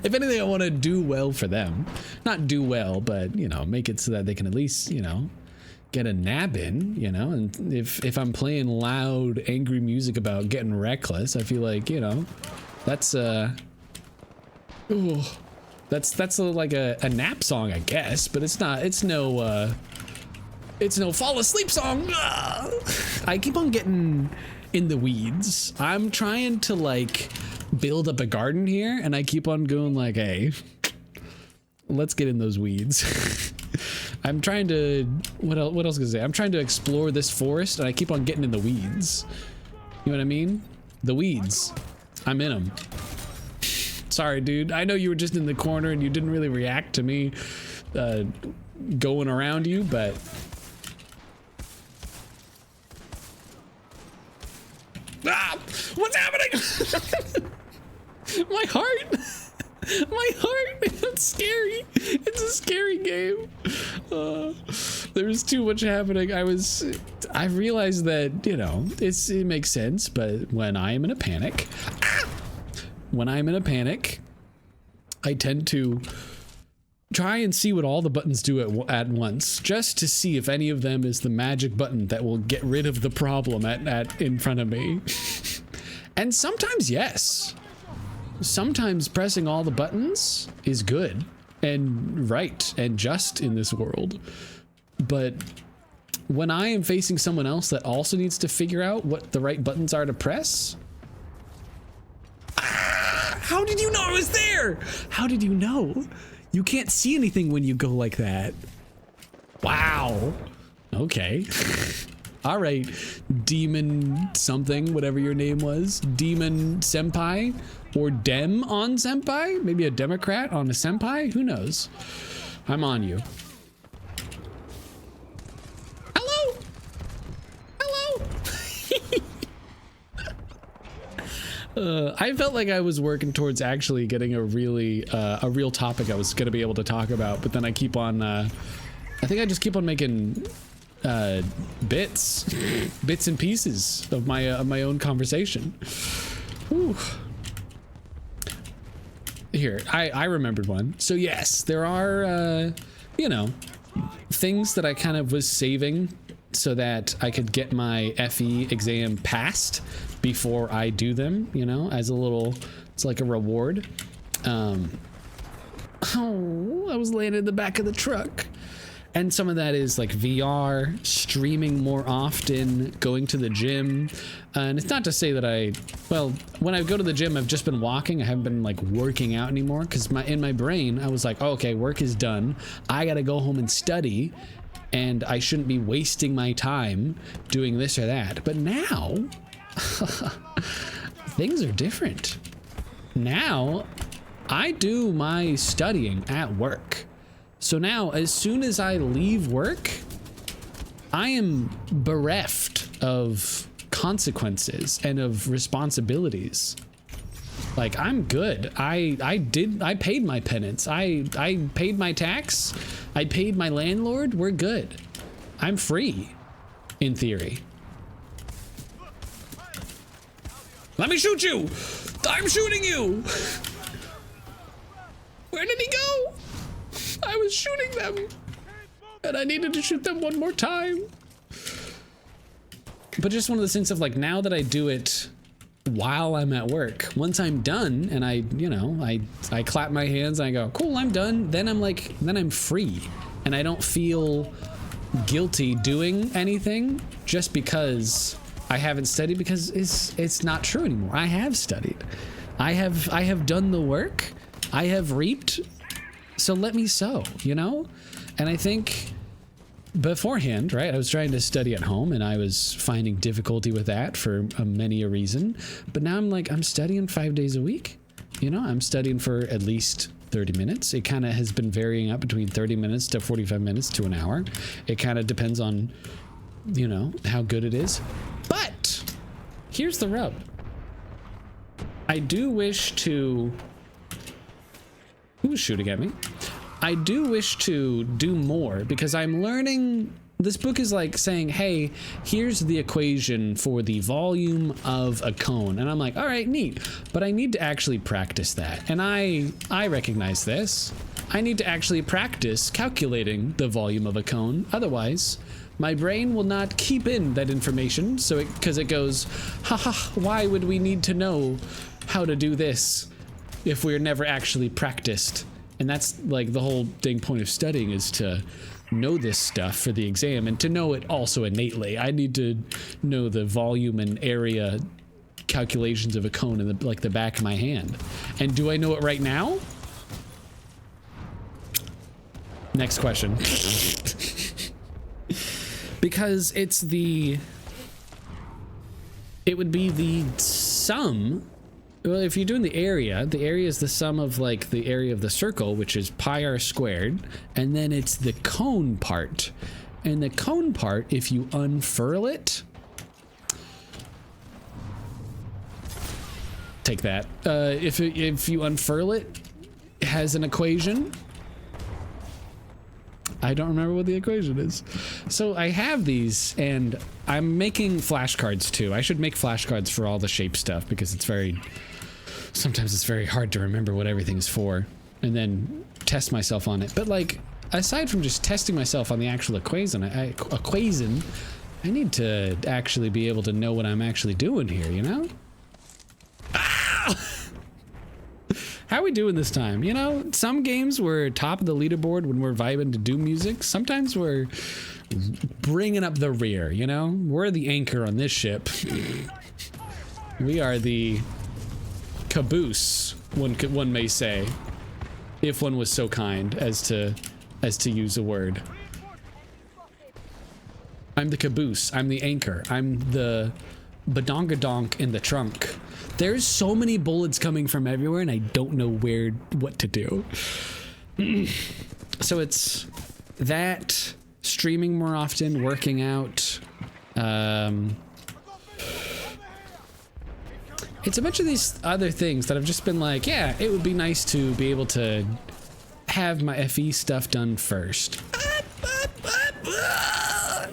If anything, I want to do well for them. Not do well, but you know, make it so that they can at least get a nab in, and if I'm playing loud, angry music about getting reckless, I feel like, that's like a nap song, I guess, but it's no fall asleep song. I keep on getting in the weeds. I'm trying to like build up a garden here, and I keep on going like, hey, let's get in those weeds. I'm trying to, what else can I say? I'm trying to explore this forest, and I keep on getting in the weeds. You know what I mean? The weeds. I'm in them. Sorry, dude. I know you were just in the corner and you didn't really react to me going around you, but... Ah! What's happening? My heart! My heart! It's scary. It's a scary game. There's too much happening. I realized that, it makes sense, but when I am in a panic, I tend to try and see what all the buttons do at once, just to see if any of them is the magic button that will get rid of the problem in front of me. And sometimes, yes. Sometimes pressing all the buttons is good and right and just in this world. But when I am facing someone else that also needs to figure out what the right buttons are to press... How did you know I was there? How did you know? You can't see anything when you go like that. Wow. Okay. All right, Demon something, whatever your name was. Demon Senpai or Dem on Senpai? Maybe a Democrat on a Senpai? Who knows? I'm on you. Hello? Hello? I felt like I was working towards actually getting a real topic I was going to be able to talk about, but then I keep on, I think I just keep on making bits and pieces of my own conversation. Whew. Here, I remembered one. So yes, there are things that I kind of was saving so that I could get my FE exam passed before I do them, as a little, it's like a reward. Oh, I was laying in the back of the truck. And some of that is like VR, streaming more often, going to the gym. And it's not to say that when I go to the gym, I've just been walking. I haven't been like working out anymore because in my brain, I was like, oh, okay, work is done. I got to go home and study, and I shouldn't be wasting my time doing this or that. But now, things are different. Now, I do my studying at work. So now, as soon as I leave work, I am bereft of consequences and of responsibilities. Like, I'm good. I paid my penance. I paid my tax. I paid my landlord. We're good. I'm free, in theory. Let me shoot you! I'm shooting you! Where did he go? I was shooting them, and I needed to shoot them one more time. But just one of those things of like, now that I do it while I'm at work, once I'm done and I, you know, I clap my hands and I go, cool, I'm done. Then I'm like, then I'm free, and I don't feel guilty doing anything just because I haven't studied, because it's not true anymore. I have studied. I have done the work. I have reaped. So let me sow, you know? And I think beforehand, right, I was trying to study at home and I was finding difficulty with that for many a reason. But now I'm like, I'm studying 5 days a week. You know, I'm studying for at least 30 minutes. It kind of has been varying up between 30 minutes to 45 minutes to an hour. It kind of depends on, you know, how good it is. But here's the rub. I do wish to... Who's shooting at me? I do wish to do more, because I'm learning. This book is like saying, hey, here's the equation for the volume of a cone. And I'm like, all right, neat. But I need to actually practice that. And I recognize this. I need to actually practice calculating the volume of a cone. Otherwise, my brain will not keep in that information. So because it goes, haha, why would we need to know how to do this if we're never actually practiced? And that's like the whole dang point of studying, is to know this stuff for the exam and to know it also innately. I need to know the volume and area calculations of a cone in the, like the back of my hand. And do I know it right now? Next question. Because it would be the sum. Well, if you're doing the area is the sum of like the area of the circle, which is pi r squared, and then it's the cone part. And the cone part, if you unfurl it, take that. If you unfurl it, it has an equation. I don't remember what the equation is. So I have these, and I'm making flashcards too. I should make flashcards for all the shape stuff, because sometimes it's very hard to remember what everything's for, and then test myself on it. But like, aside from just testing myself on the actual equation, I need to actually be able to know what I'm actually doing here, you know? Ah! How are we doing this time? You know, some games we're top of the leaderboard when we're vibing to do music. Sometimes we're bringing up the rear, you know? We're the anchor on this ship. We are the caboose, one may say, if one was so kind as to use a word. I'm the caboose. I'm the anchor. I'm the badongadonk in the trunk. There's so many bullets coming from everywhere, and I don't know what to do. So it's that, streaming more often, working out. It's a bunch of these other things that I've just been like, yeah, it would be nice to be able to have my FE stuff done first.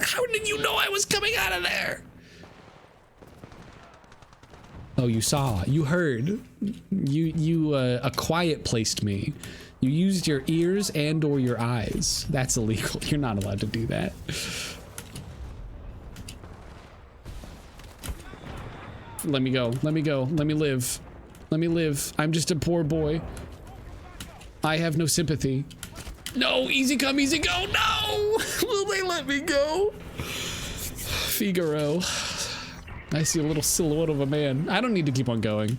How did you know I was coming out of there? Oh, you saw, you heard, you a quiet placed me. You used your ears and or your eyes. That's illegal. You're not allowed to do that. Let me go. Let me go. Let me live. Let me live. I'm just a poor boy. I have no sympathy. No, easy come, easy go. No! Will they let me go? Figaro. I see a little silhouette of a man. I don't need to keep on going.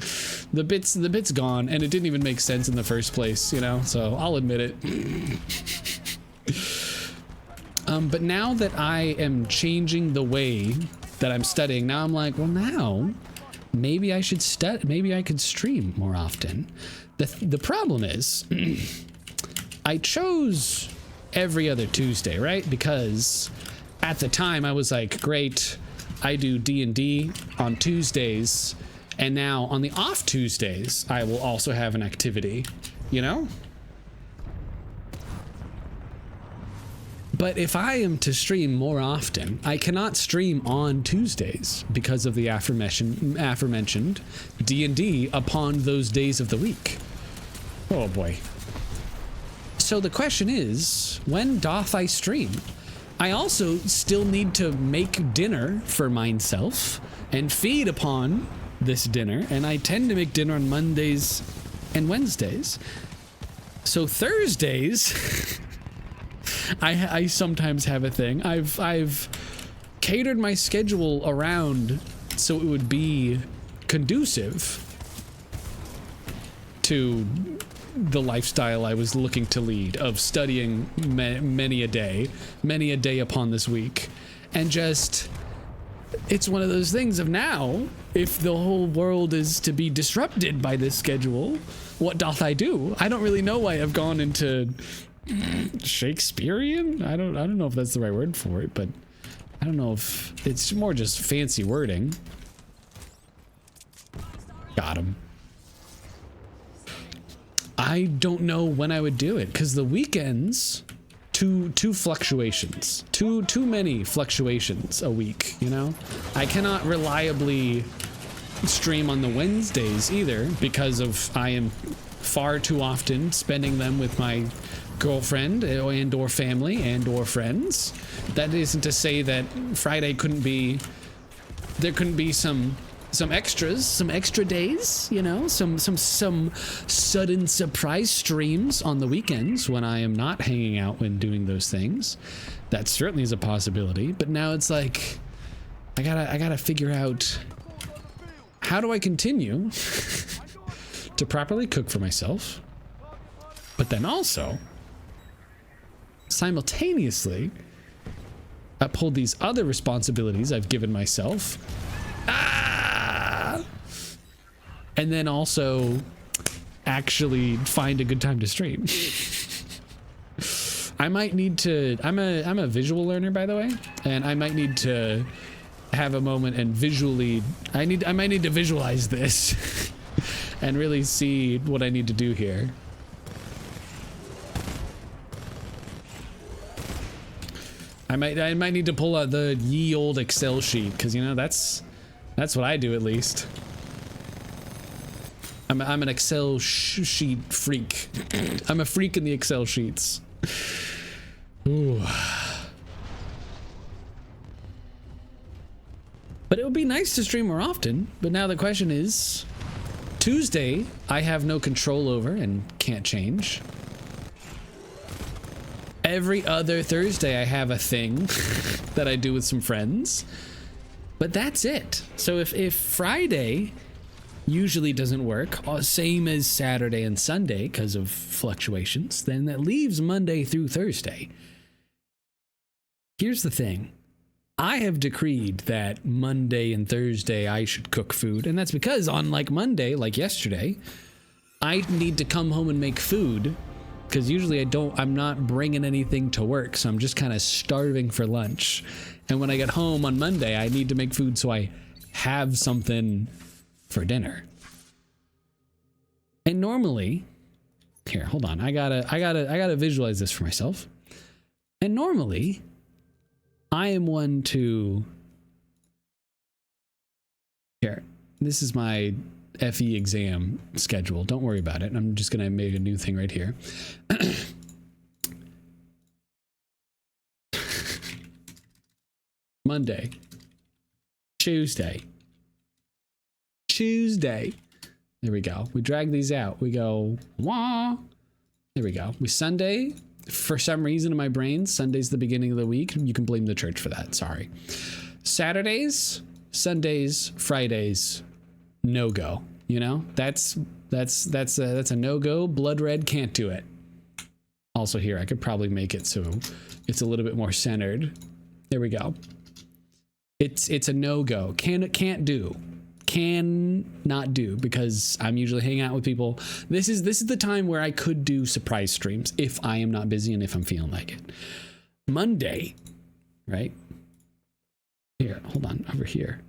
The bit's gone, and it didn't even make sense in the first place, you know? So I'll admit it. But now that I am changing the way that I'm studying, now I'm like, well, now maybe I should maybe I could stream more often. The problem is I chose every other Tuesday, right? Because at the time I was like, great, I do D&D on Tuesdays, and now on the off Tuesdays I will also have an activity, you know? But if I am to stream more often, I cannot stream on Tuesdays because of the aforementioned D&D upon those days of the week. Oh boy. So the question is, when doth I stream? I also still need to make dinner for myself and feed upon this dinner, and I tend to make dinner on Mondays and Wednesdays. So Thursdays, I sometimes have a thing. I've catered my schedule around so it would be conducive to the lifestyle I was looking to lead of studying many a day upon this week. And just, it's one of those things of now, if the whole world is to be disrupted by this schedule, what doth I do? I don't really know why I've gone into Shakespearean? I don't know if that's the right word for it, but I don't know if it's more just fancy wording. Got him. I don't know when I would do it because the weekends, too many fluctuations a week, you know? I cannot reliably stream on the Wednesdays either because of I am far too often spending them with my girlfriend and or family and or friends. That isn't to say that Friday couldn't be, there couldn't be some extras, some extra days, you know, some sudden surprise streams on the weekends when I am not hanging out when doing those things. That certainly is a possibility, but now it's like I gotta figure out how do I continue to properly cook for myself, but then also simultaneously uphold these other responsibilities I've given myself. And then also actually find a good time to stream. I might need to, I'm a visual learner, by the way, and I might need to have a moment and visually, I might need to visualize this and really see what I need to do here. I might need to pull out the ye old Excel sheet, because you know that's what I do at least. I'm an Excel sheet freak. I'm a freak in the Excel sheets. Ooh. But it would be nice to stream more often. But now the question is, Tuesday I have no control over and can't change. Every other Thursday I have a thing that I do with some friends. But that's it. So if Friday usually doesn't work, same as Saturday and Sunday because of fluctuations, then that leaves Monday through Thursday. Here's the thing. I have decreed that Monday and Thursday I should cook food, and that's because on like Monday, like yesterday, I need to come home and make food because usually I'm not bringing anything to work, so I'm just kind of starving for lunch. And when I get home on Monday, I need to make food so I have something for dinner. And normally, here, hold on. I gotta visualize this for myself. And normally, I am one to, here, this is my FE exam schedule. Don't worry about it. I'm just gonna make a new thing right here. Monday, Tuesday. There we go. We drag these out. We go, wah. There we go. We Sunday, for some reason in my brain, Sunday's the beginning of the week. You can blame the church for that. Sorry. Saturdays, Sundays, Fridays, no go. You know, that's a no go. Blood red, can't do it. Also here, I could probably make it so it's a little bit more centered. There we go. It's a no go. Can't do. Cannot do because I'm usually hanging out with people. This is the time where I could do surprise streams if I am not busy and if I'm feeling like it. Monday, right? Here, hold on, over here.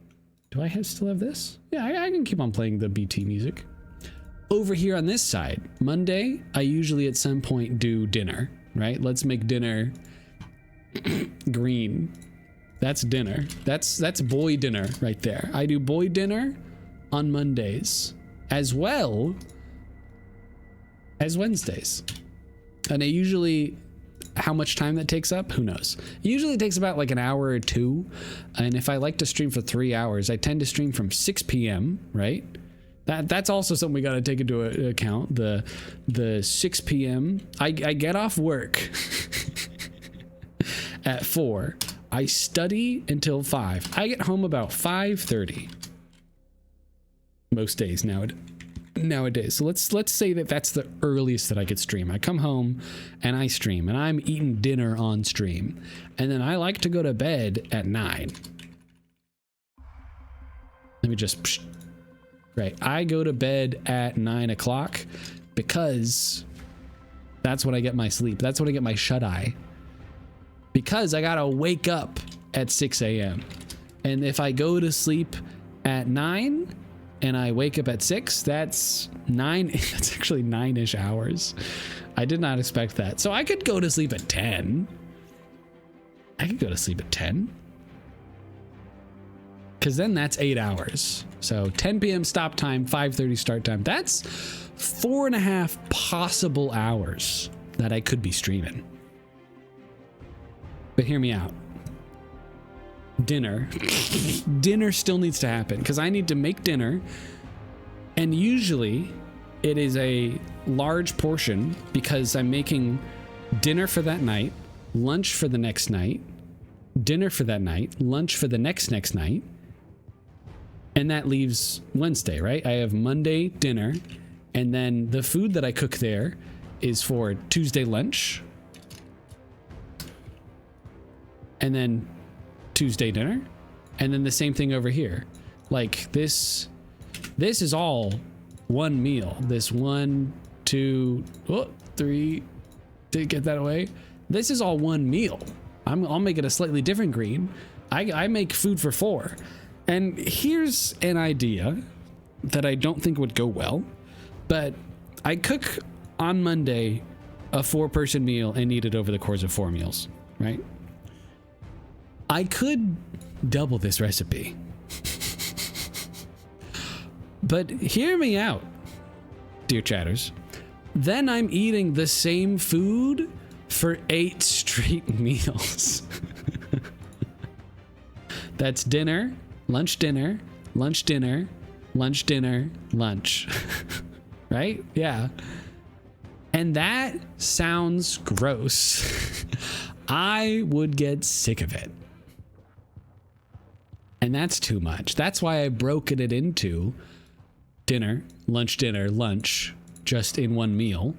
Do I still have this? Yeah, I can keep on playing the BT music. Over here on this side, Monday, I usually at some point do dinner, right? Let's make dinner Green. That's dinner. That's boy dinner right there. I do boy dinner on Mondays as well as Wednesdays. And it usually, how much time that takes up, who knows? It usually takes about like an hour or two. And if I like to stream for 3 hours, I tend to stream from 6 p.m., right? That's also something we got to take into account. The 6 p.m. I get off work at 4. I study until 5. I get home about 5:30 most days nowadays. So let's say that that's the earliest that I could stream. I come home and I stream, and I'm eating dinner on stream, and then I like to go to bed at 9. Let me just right. I go to bed at 9 o'clock because that's when I get my sleep. That's when I get my shut eye. Because I gotta wake up at 6 a.m. And if I go to sleep at 9 and I wake up at 6, that's 9. That's actually 9-ish hours. I did not expect that. So I could go to sleep at 10. I could go to sleep at 10. Because then that's 8 hours. So 10 p.m. stop time, 5:30 start time. That's 4.5 possible hours that I could be streaming. But hear me out. Dinner. Dinner still needs to happen because I need to make dinner. And usually it is a large portion because I'm making dinner for that night, lunch for the next night, dinner for that night, lunch for the next night. And that leaves Wednesday, right? I have Monday dinner, and then the food that I cook there is for Tuesday lunch, and then Tuesday dinner, and then the same thing over here. Like this is all one meal. This 1, 2, 3, to get that away. This is all one meal. I'll make it a slightly different green. I make food for 4. And here's an idea that I don't think would go well, but I cook on Monday a 4-person meal and eat it over the course of 4 meals, right? I could double this recipe. But hear me out, dear chatters. Then I'm eating the same food for 8 straight meals. That's dinner, lunch, dinner, lunch, dinner, lunch, dinner, lunch. Right? Yeah. And that sounds gross. I would get sick of it. And that's too much. That's why I broken it into dinner, lunch, just in one meal.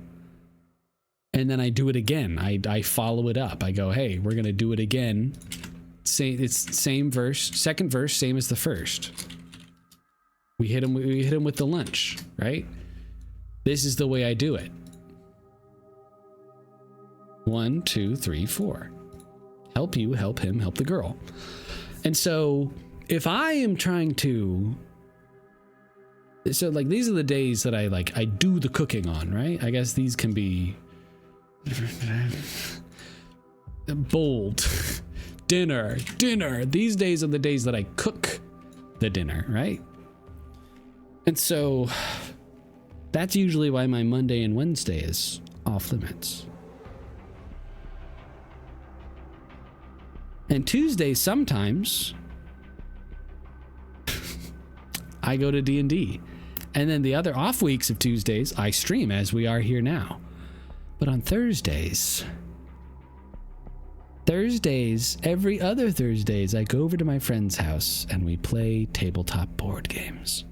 And then I do it again. I follow it up. I go, hey, we're going to do it again. It's same verse, second verse, same as the first. We hit him with the lunch, right? This is the way I do it. 1, 2, 3, 4. Help you, help him, help the girl. And so if I am trying to, so like these are the days that I do the cooking on, right? I guess these can be bold. Dinner. These days are the days that I cook the dinner, right? And so that's usually why my Monday and Wednesday is off limits. And Tuesday, sometimes I go to D&D. And then the other off weeks of Tuesdays, I stream as we are here now. But on Thursdays, every other Thursdays, I go over to my friend's house and we play tabletop board games.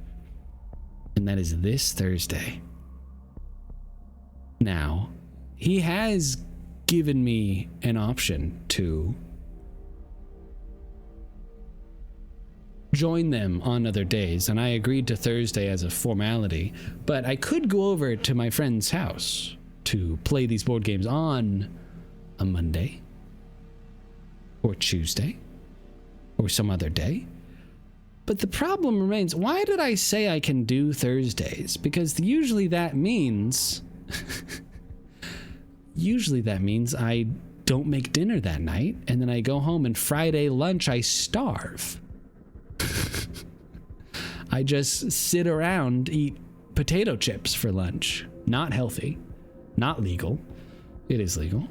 And that is this Thursday. Now, he has given me an option to join them on other days, and I agreed to Thursday as a formality, but I could go over to my friend's house to play these board games on a Monday or Tuesday or some other day. But the problem remains, why did I say I can do Thursdays? Because usually that means I don't make dinner that night, and then I go home and Friday lunch I starve. I just sit around, eat potato chips for lunch. Not healthy, not legal. It is legal.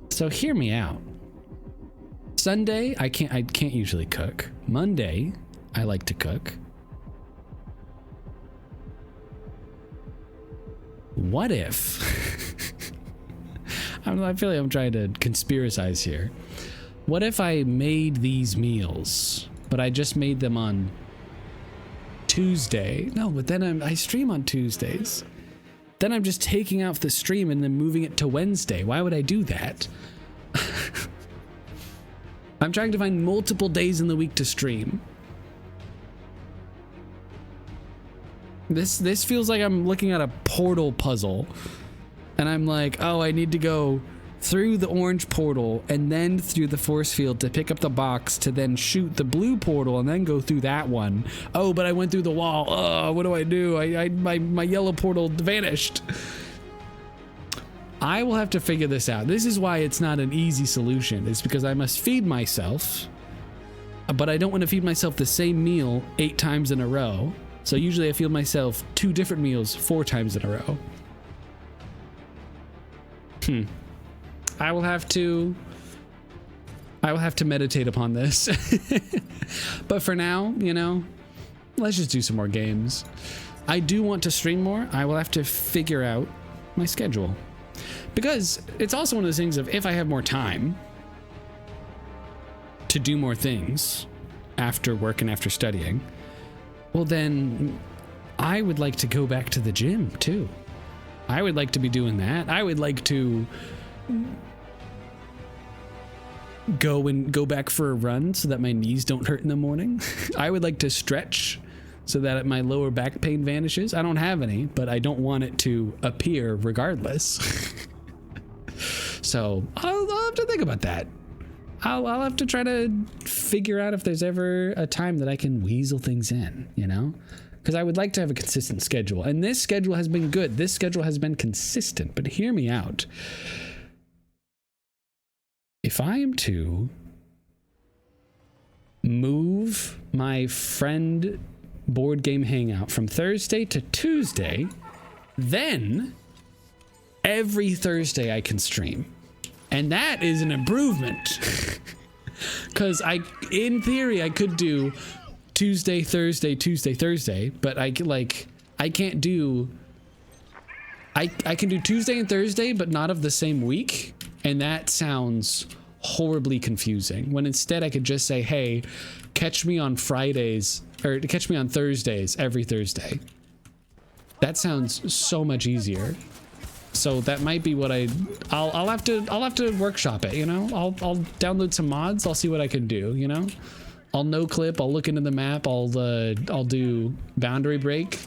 So hear me out. Sunday, I can't usually cook. Monday, I like to cook. What if I feel like I'm trying to conspiracize here. What if I made these meals, but I just made them on Tuesday? No, but then I stream on Tuesdays. Then I'm just taking off the stream and then moving it to Wednesday. Why would I do that? I'm trying to find multiple days in the week to stream. This feels like I'm looking at a Portal puzzle. And I'm like, oh, I need to go through the orange portal and then through the force field to pick up the box to then shoot the blue portal and then go through that one. Oh, but I went through the wall. Oh, what do I do? My yellow portal vanished. I will have to figure this out. This is why it's not an easy solution. It's because I must feed myself, but I don't want to feed myself the same meal 8 times in a row. So usually I feed myself 2 different meals 4 times in a row. I will have to meditate upon this. But for now, you know, let's just do some more games. I do want to stream more. I will have to figure out my schedule. Because it's also one of those things of if I have more time to do more things after work and after studying, well then I would like to go back to the gym too. I would like to be doing that. I would like to go back for a run so that my knees don't hurt in the morning. I would like to stretch so that my lower back pain vanishes. I don't have any, but I don't want it to appear regardless. So I'll have to think about that. I'll have to try to figure out if there's ever a time that I can weasel things in, you know? Because I would like to have a consistent schedule. And this schedule has been good. This schedule has been consistent. But hear me out. If I am to move my friend board game hangout from Thursday to Tuesday, then every Thursday I can stream. And that is an improvement. Because in theory, I could do Tuesday, Thursday, Tuesday, Thursday, but I can't do, I can do Tuesday and Thursday, but not of the same week. And that sounds horribly confusing when instead I could just say, hey, catch me on Fridays or catch me on Thursdays every Thursday. That sounds so much easier. So that might be what I'll have to workshop it, you know? I'll download some mods, I'll see what I can do, you know? I'll no clip, I'll look into the map, I'll do boundary break.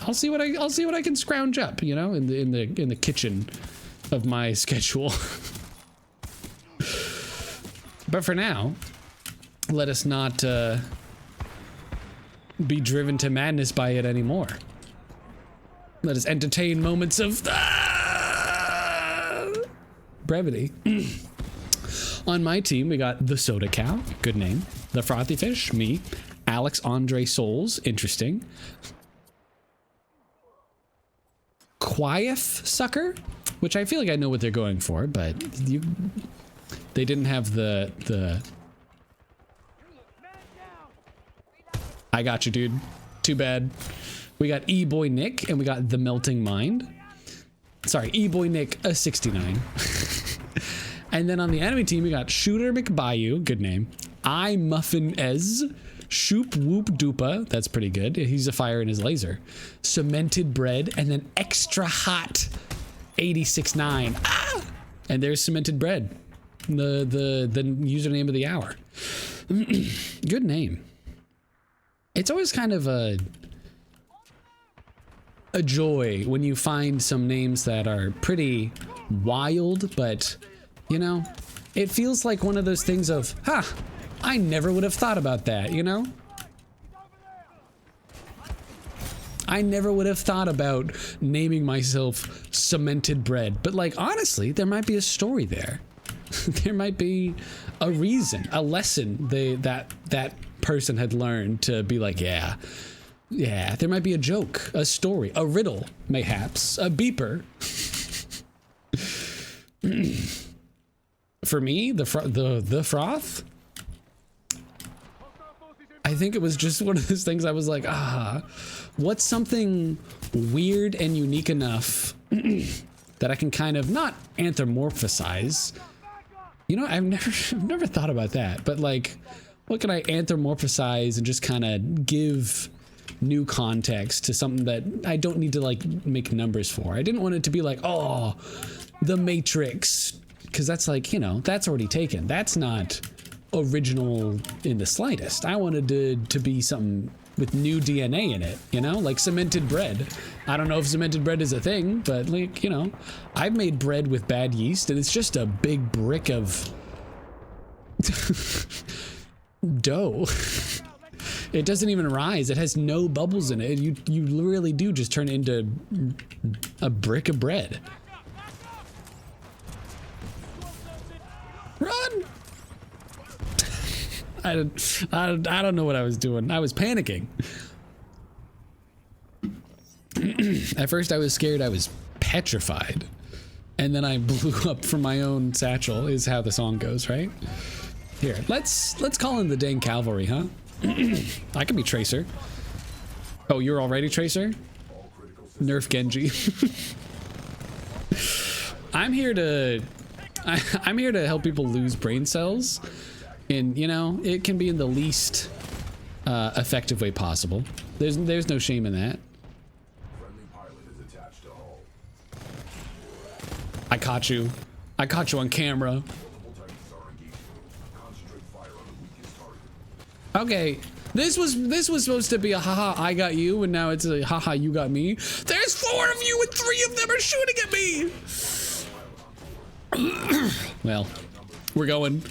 I'll see what I can scrounge up, you know, in the kitchen of my schedule. But for now, let us not be driven to madness by it anymore. Let us entertain moments of brevity. On my team, we got the Soda Cow, good name. The Frothy Fish, me. Alex Andre Souls, interesting. Quieth Sucker, which I feel like I know what they're going for, but they didn't have the I got you, dude. Too bad. We got E-Boy Nick, and we got The Melting Mind. Sorry, E-Boy Nick, a 69. And then on the enemy team, we got Shooter McBayou, good name. I Muffin Ez, Shoop Whoop Doopa, that's pretty good. He's a fire in his laser. Cemented Bread, and then Extra Hot 86.9. Ah! And there's Cemented Bread, the username of the hour. Good name. It's always kind of a joy when you find some names that are pretty wild, but you know, it feels like one of those things of, I never would have thought about that, you know? I never would have thought about naming myself Cemented Bread. But like, honestly, there might be a story there. There might be a reason, a lesson that person had learned to be like, yeah, there might be a joke, a story, a riddle, mayhaps, a beeper. For me, the froth, I think it was just one of those things I was like, what's something weird and unique enough that I can kind of not anthropomorphize. You know, I've never thought about that, but like, what can I anthropomorphize and just kind of give new context to something that I don't need to like make numbers for. I didn't want it to be like, oh, the Matrix, because that's like, you know, that's already taken. That's not original in the slightest. I wanted to be something with new DNA in it, you know, like Cemented Bread. I don't know if Cemented Bread is a thing, but like, you know, I've made bread with bad yeast and it's just a big brick of dough. It doesn't even rise. It has no bubbles in it. You literally do just turn it into a brick of bread. Run! I don't know what I was doing. I was panicking. At first I was scared. I was petrified. And then I blew up from my own satchel is how the song goes, right? Here, let's call in the dang cavalry, huh? I can be Tracer. Oh, you're already Tracer? Nerf Genji. I'm here to help people lose brain cells. And, you know, it can be in the least effective way possible. There's no shame in that. I caught you. I caught you on camera. Okay, this was supposed to be a haha I got you, and now it's a haha you got me. There's 4 of you and 3 of them are shooting at me. Well, we're going.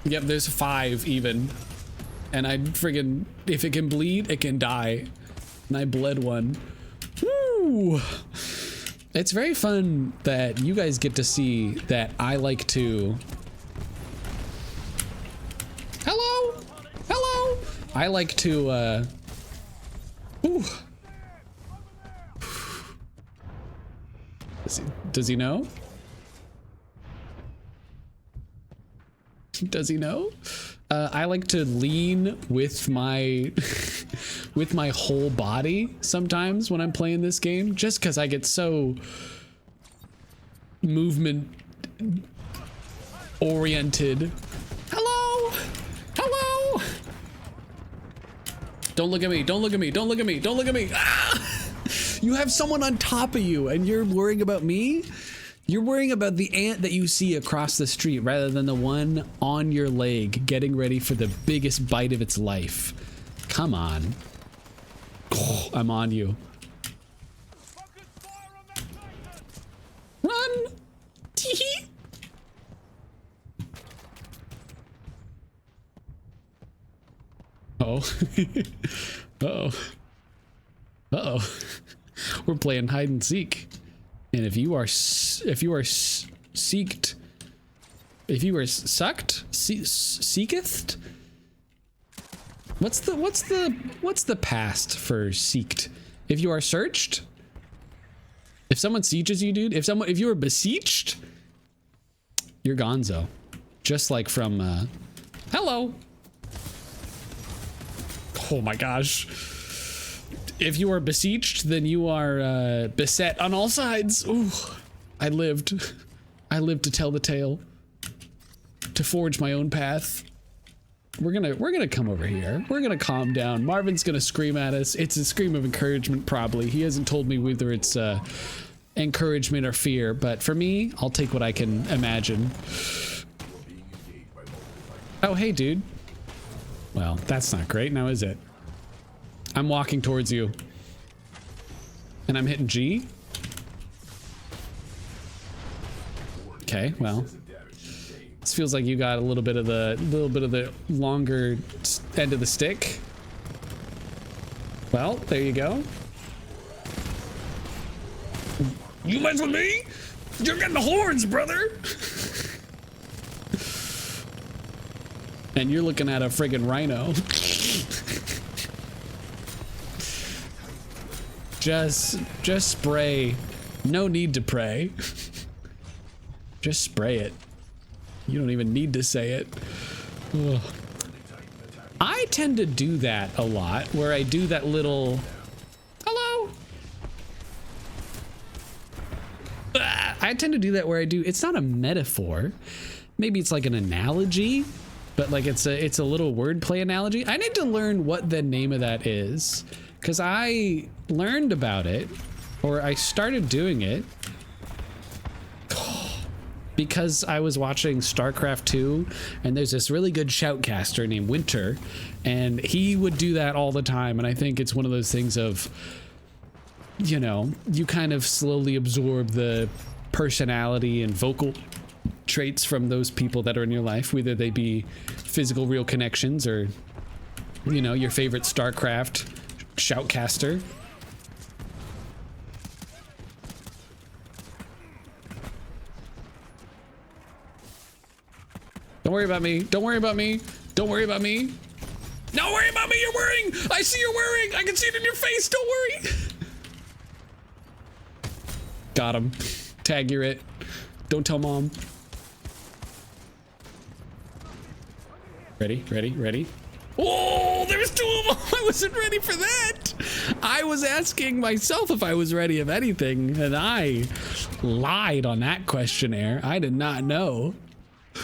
Yep, there's 5 even. And I friggin', if it can bleed, it can die. And I bled 1. Woo! It's very fun that you guys get to see that I like to... Hello? Hello? I like to, Ooh. Does he know? Does he know? I like to lean with my with my whole body sometimes when I'm playing this game, just because I get so movement oriented. Hello? Hello? Don't look at me. Don't look at me. Don't look at me. Don't look at me. Ah! You have someone on top of you and you're worrying about me? You're worrying about the ant that you see across the street rather than the one on your leg getting ready for the biggest bite of its life. Come on. Oh, I'm on you. Run! Tee-hee! Oh. Uh-oh. Uh-oh. We're playing hide and seek. And if you are seeked, if you are sucked, seeketh, what's the past for seeked? If you are searched, if someone sieges you, dude, if you are beseeched, you're gonzo. Just like from, hello. Oh my gosh. If you are beseeched, then you are beset on all sides. Ooh, I lived to tell the tale, to forge my own path. We're gonna come over here. We're gonna calm down. Marvin's gonna scream at us. It's a scream of encouragement, probably. He hasn't told me whether it's encouragement or fear, but for me, I'll take what I can imagine. Oh, hey, dude. Well, that's not great, now is it? I'm walking towards you. And I'm hitting G. Okay, well. This feels like you got a little bit of the longer end of the stick. Well, there you go. You mess with me? You're getting the horns, brother. And you're looking at a friggin' rhino. Just spray. No need to pray. Just spray it. You don't even need to say it. Ugh. I tend to do that a lot, where I do that little hello. I tend to do that where I do, it's not a metaphor. Maybe it's like an analogy, but like it's a little wordplay analogy. I need to learn what the name of that is, because I learned about it, or I started doing it because I was watching StarCraft 2, and there's this really good shoutcaster named Winter, and he would do that all the time. And I think it's one of those things of, you know, you kind of slowly absorb the personality and vocal traits from those people that are in your life, whether they be physical real connections or, you know, your favorite StarCraft shoutcaster. Don't worry about me. Don't worry about me. Don't worry about me. Don't worry about me. You're worrying. I see you're worrying. I can see it in your face. Don't worry. Got him. Tag, you're it. Don't tell mom. Ready, ready, ready. Oh, there's two of them. I wasn't ready for that. I was asking myself if I was ready of anything, and I lied on that questionnaire. I did not know.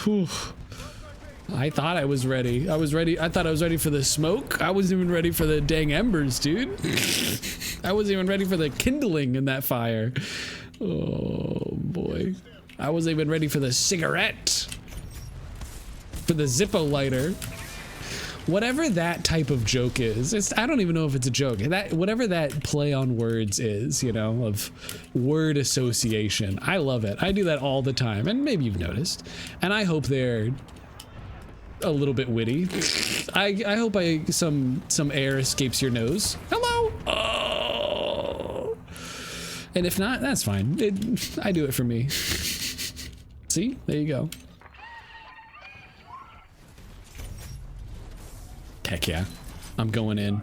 Whew. I thought I was ready. I was ready. I thought I was ready for the smoke. I wasn't even ready for the dang embers, dude. I wasn't even ready for the kindling in that fire. Oh boy. I wasn't even ready for the cigarette. For the Zippo lighter. Whatever that type of joke is, I don't even know if it's a joke. That whatever that play on words is, you know, of word association. I love it. I do that all the time, and maybe you've noticed. And I hope they're a little bit witty. I hope some air escapes your nose. Hello. Oh. And if not, that's fine. I do it for me. See? There you go. Heck yeah. I'm going in.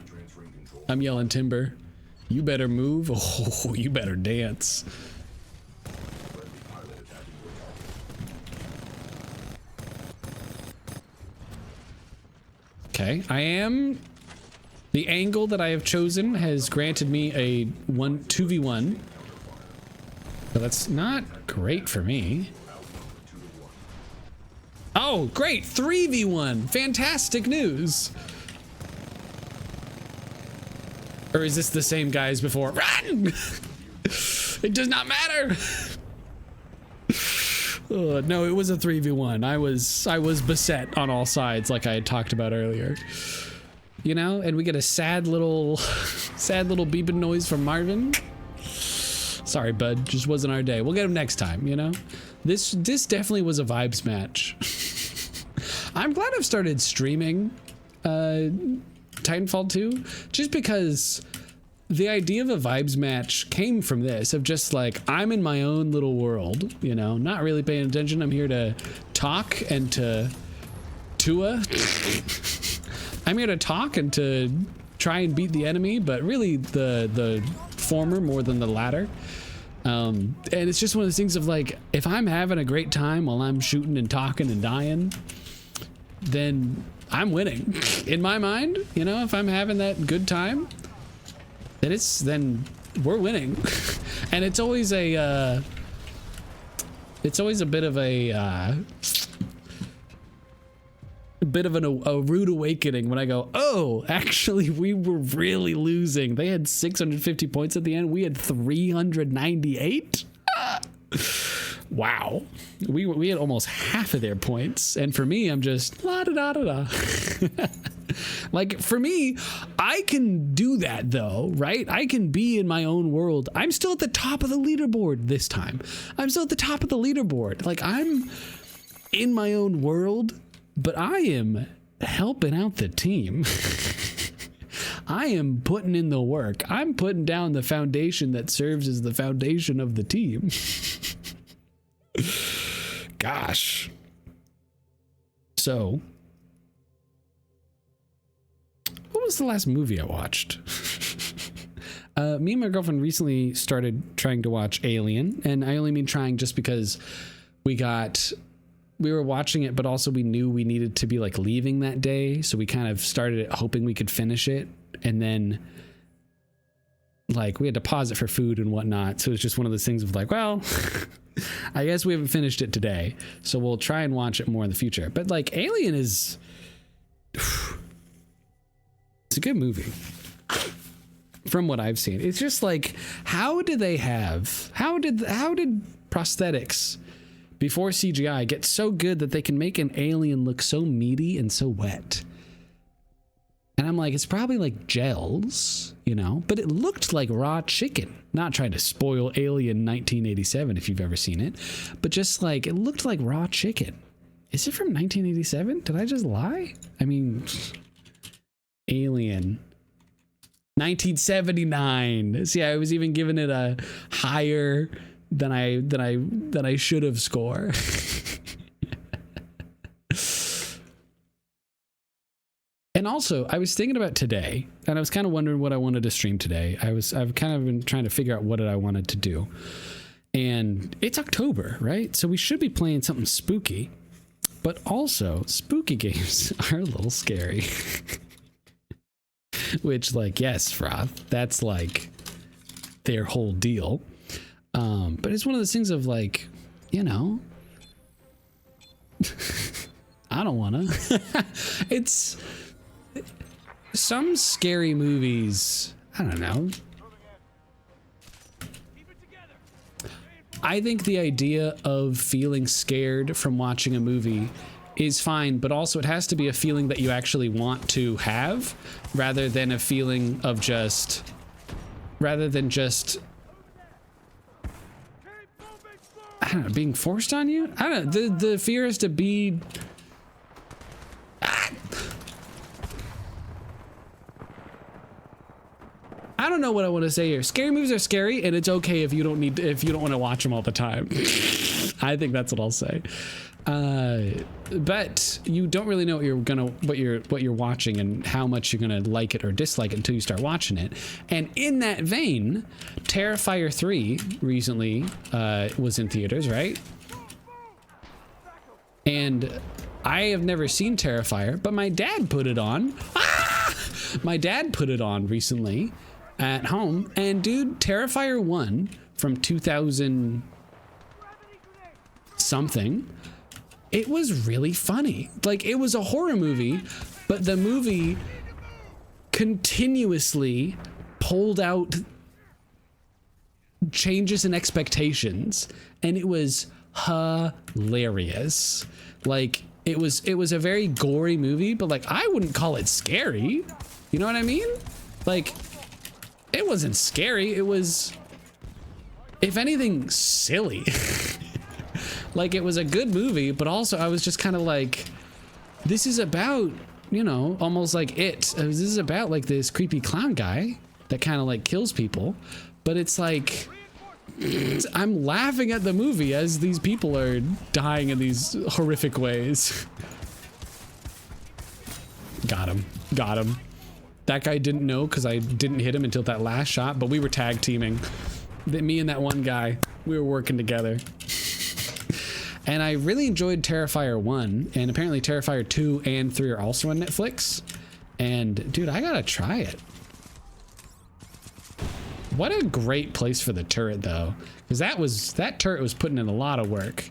I'm yelling timber. You better move. Oh, you better dance. Okay, the angle that I have chosen has granted me a 2v1, but that's not great for me. Oh, great, 3v1, fantastic news. Or is this the same guy as before? Run! It does not matter. No, it was a 3v1. I was beset on all sides, like I had talked about earlier. You know, and we get a sad little beeping noise from Marvin. Sorry, bud, just wasn't our day. We'll get him next time. You know, this definitely was a vibes match. I'm glad I've started streaming Titanfall 2, just because the idea of a vibes match came from this, of just like, I'm in my own little world, you know, not really paying attention. I'm here to talk and to I'm here to talk and to try and beat the enemy, but really the former more than the latter. And it's just one of those things of like, if I'm having a great time while I'm shooting and talking and dying, then I'm winning in my mind. You know, if I'm having that good time, then we're winning. And it's always a bit of a rude awakening when I go, oh, actually we were really losing. They had 650 points at the end. We had 398. Wow. We had almost half of their points. And for me, I'm just la da da da da. Like, for me, I can do that though, right? I can be in my own world. I'm still at the top of the leaderboard this time. I'm still at the top of the leaderboard. Like, I'm in my own world, but I am helping out the team. I am putting in the work. I'm putting down the foundation that serves as the foundation of the team. Gosh. So, what was the last movie I watched? Me and my girlfriend recently started trying to watch Alien, and I only mean trying just because we were watching it, but also we knew we needed to be like leaving that day, so we kind of started it hoping we could finish it, and then like we had to pause it for food and whatnot, so it's just one of those things of like, well, I guess we haven't finished it today, so we'll try and watch it more in the future. But like Alien is it's a good movie from what I've seen. It's just like, how did prosthetics before CGI get so good that they can make an alien look so meaty and so wet? And I'm like, it's probably like gels, you know, but it looked like raw chicken. Not trying to spoil Alien 1987 if you've ever seen it, but just like, it looked like raw chicken. Is it from 1987? Did I just lie? I mean, Alien 1979. See, I was even giving it a higher than I should have score. And also, I was thinking about today, and I was kind of wondering what I wanted to stream today. I've kind of been trying to figure out what I wanted to do. And it's October, right? So we should be playing something spooky. But also, spooky games are a little scary. Which, like, yes, Froth, that's like their whole deal. But it's one of those things of like, you know, I don't wanna. It's some scary movies, I don't know. I think the idea of feeling scared from watching a movie is fine, but also it has to be a feeling that you actually want to have, rather than a feeling of just, I don't know, being forced on you? I don't know, the fear is to be... I don't know what I want to say here. Scary movies are scary, and it's okay if you don't want to watch them all the time. I think that's what I'll say. But you don't really know what you're watching and how much you're gonna like it or dislike it until you start watching it. And in that vein, Terrifier 3 recently was in theaters, right? And I have never seen Terrifier, but my dad put it on. My dad put it on recently at home, and dude, Terrifier 1 from 2000 something, it was really funny. Like, it was a horror movie, but the movie continuously pulled out changes in expectations, and it was hilarious. Like, it was a very gory movie, but like, I wouldn't call it scary. You know what I mean? Like, it wasn't scary. It was, if anything, silly. Like, it was a good movie, but also I was just kind of like, this is about, you know, almost like It. This is about like this creepy clown guy that kind of like kills people, but it's like, I'm laughing at the movie as these people are dying in these horrific ways. Got him. That guy didn't know because I didn't hit him until that last shot, but we were tag teaming. Me and that one guy, we were working together. And I really enjoyed Terrifier 1, and apparently Terrifier 2 and 3 are also on Netflix. And dude, I gotta try it. What a great place for the turret though, because that turret was putting in a lot of work.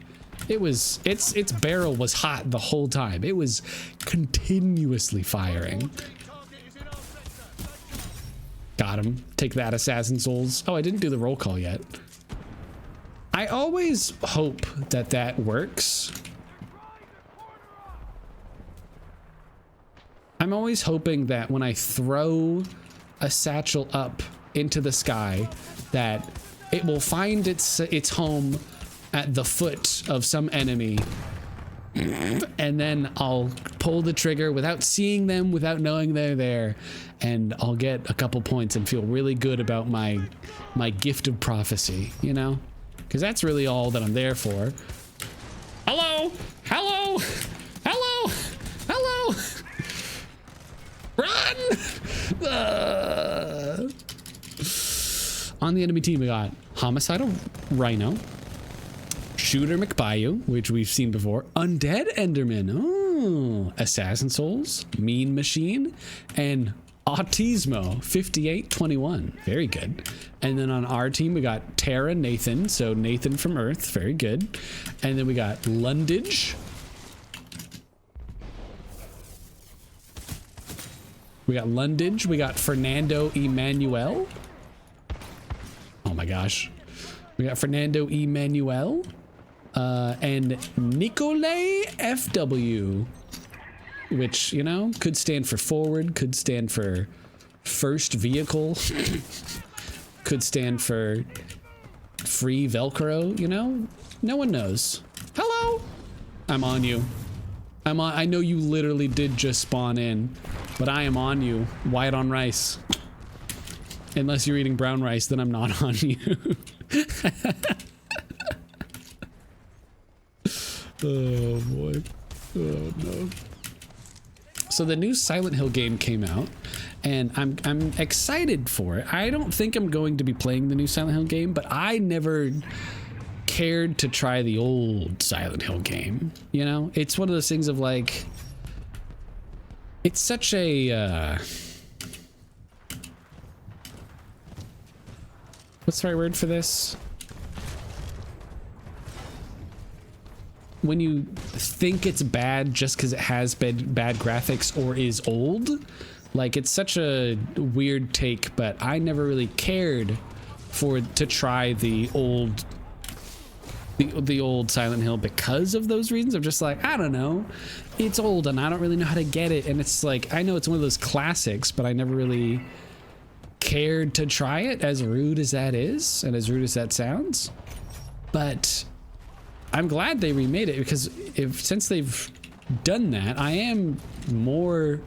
Its barrel was hot the whole time. It was continuously firing. Got him. Take that, Assassin Souls. Oh, I didn't do the roll call yet. I always hope that works. I'm always hoping that when I throw a satchel up into the sky, that it will find its home at the foot of some enemy, and then I'll pull the trigger without seeing them, without knowing they're there, and I'll get a couple points and feel really good about my gift of prophecy, you know? Because that's really all that I'm there for. Hello! Hello! Hello! Hello! Run! On the enemy team, we got Homicidal Rhino, Shooter McBayou, which we've seen before, Undead Enderman, oh, Assassin Souls, Mean Machine, and Autismo 5821. Very good. And then on our team, we got Terra Nathan, so Nathan from Earth, very good. And then we got Lundage. We got Lundage, we got Fernando Emmanuel. Oh my gosh. We got Fernando Emmanuel. And Nicolay FW, which, you know, could stand for forward, could stand for first vehicle, could stand for free Velcro, you know? No one knows. Hello! I'm on you. I know you literally did just spawn in, but I am on you. White on rice. Unless you're eating brown rice, then I'm not on you. Oh boy. Oh no. So the new Silent Hill game came out, and I'm excited for it. I don't think I'm going to be playing the new Silent Hill game, but I never cared to try the old Silent Hill game. You know, it's one of those things of like, it's such a what's the right word for this? When you think it's bad just because it has bad graphics or is old, like, it's such a weird take. But I never really cared to try the old Silent Hill because of those reasons. I'm just like, I don't know, it's old and I don't really know how to get it, and it's like, I know it's one of those classics, but I never really cared to try it, as rude as that is and as rude as that sounds. But I'm glad they remade it, because since they've done that, I am more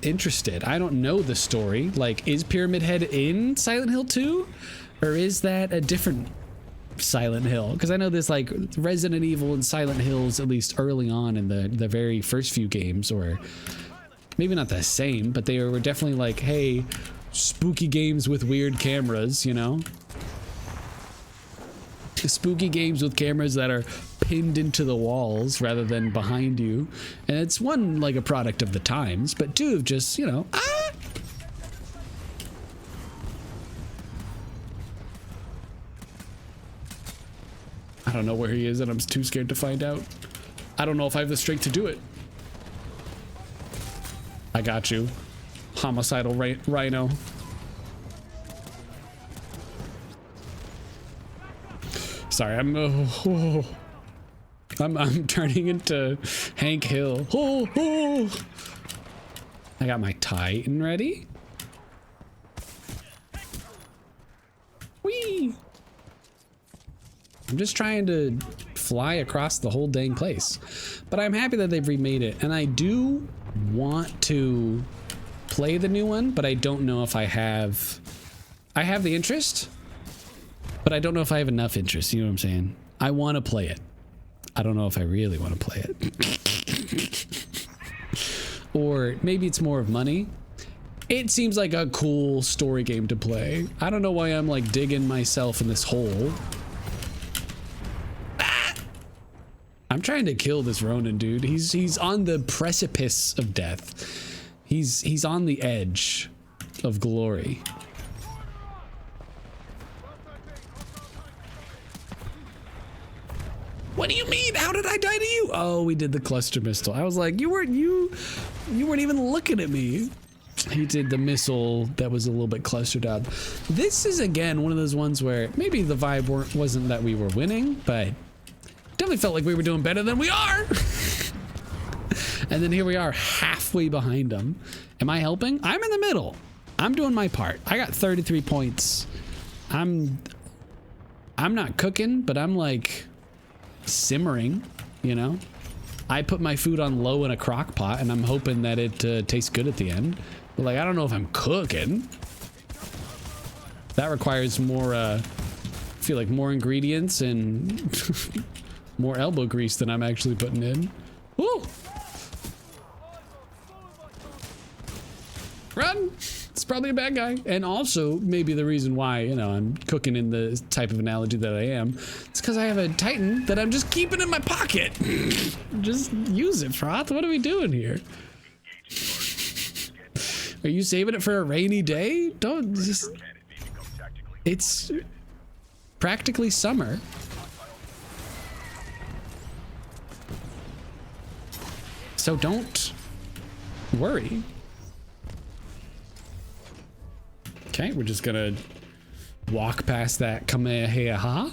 interested. I don't know the story. Like, is Pyramid Head in Silent Hill 2? Or is that a different Silent Hill? Because I know there's like Resident Evil and Silent Hills, at least early on in the very first few games, or maybe not the same, but they were definitely like, hey, spooky games with weird cameras, you know? Spooky games with cameras that are pinned into the walls rather than behind you. And it's one, like, a product of the times, but two of just, you know, I don't know where he is, and I'm too scared to find out. I don't know if I have the strength to do it. I got you, Homicidal Rhino. Sorry, I'm turning into Hank Hill. I got my Titan ready. Whee! I'm just trying to fly across the whole dang place. But I'm happy that they've remade it, and I do want to play the new one, but I don't know if I have the interest. But I don't know if I have enough interest, you know what I'm saying? I want to play it. I don't know if I really want to play it. Or maybe it's more of money. It seems like a cool story game to play. I don't know why I'm like digging myself in this hole. I'm trying to kill this Ronin dude. He's on the precipice of death. He's on the edge of glory. What do you mean? How did I die to you? Oh, we did the cluster missile. I was like, you weren't even looking at me. He did the missile that was a little bit clustered up. This is, again, one of those ones where maybe the vibe wasn't that we were winning, but definitely felt like we were doing better than we are. And then here we are, halfway behind them. Am I helping? I'm in the middle. I'm doing my part. I got 33 points. I'm not cooking, but I'm like simmering, you know? I put my food on low in a crock pot and I'm hoping that it tastes good at the end. But like, I don't know if I'm cooking. That requires more, I feel like more ingredients and more elbow grease than I'm actually putting in. Woo! Run! It's probably a bad guy. And also, maybe the reason why, you know, I'm cooking in the type of analogy that I am, it's because I have a Titan that I'm just keeping in my pocket. Just use it, Froth. What are we doing here? Are you saving it for a rainy day? Don't just... It's practically summer. So don't worry. Okay, we're just gonna walk past that Kamehameha.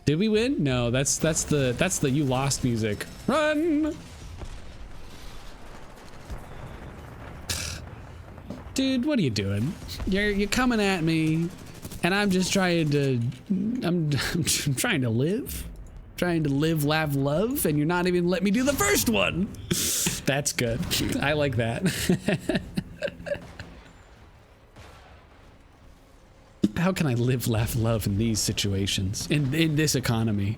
Did we win? No, that's the you lost music. Run! Dude, what are you doing? You're coming at me, and I'm just trying to I'm trying to live. Trying to live, laugh, love, and you're not even letting me do the first one. That's good. I like that. How can I live, laugh, love in these situations? In this economy?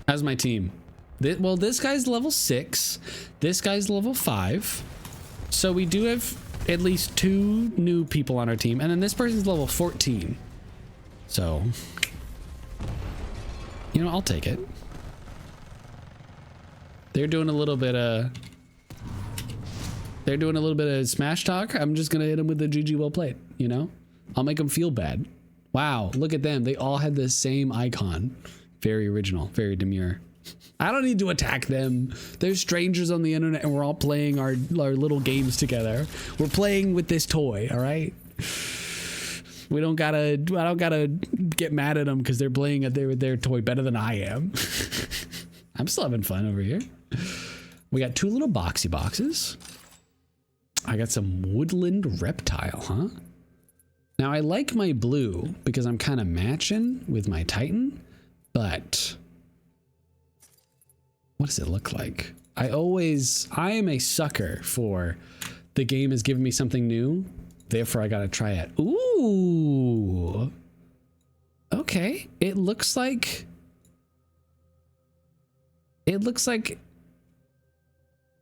How's my team? Well, this guy's level 6. This guy's level 5. So we do have at least 2 new people on our team. And then this person's level 14. So, you know, I'll take it. They're doing a little bit of... They're doing a little bit of smash talk. I'm just gonna hit them with the GG well played, you know? I'll make them feel bad. Wow, look at them. They all had the same icon. Very original, very demure. I don't need to attack them. They're strangers on the internet and we're all playing our little games together. We're playing with this toy, all right? I don't gotta get mad at them because they're playing their toy better than I am. I'm still having fun over here. We got 2 little boxy boxes. I got some woodland reptile, huh? Now I like my blue because I'm kind of matching with my Titan, but what does it look like? I am a sucker for the game has given me something new, therefore I gotta try it. Ooh. Okay, it looks like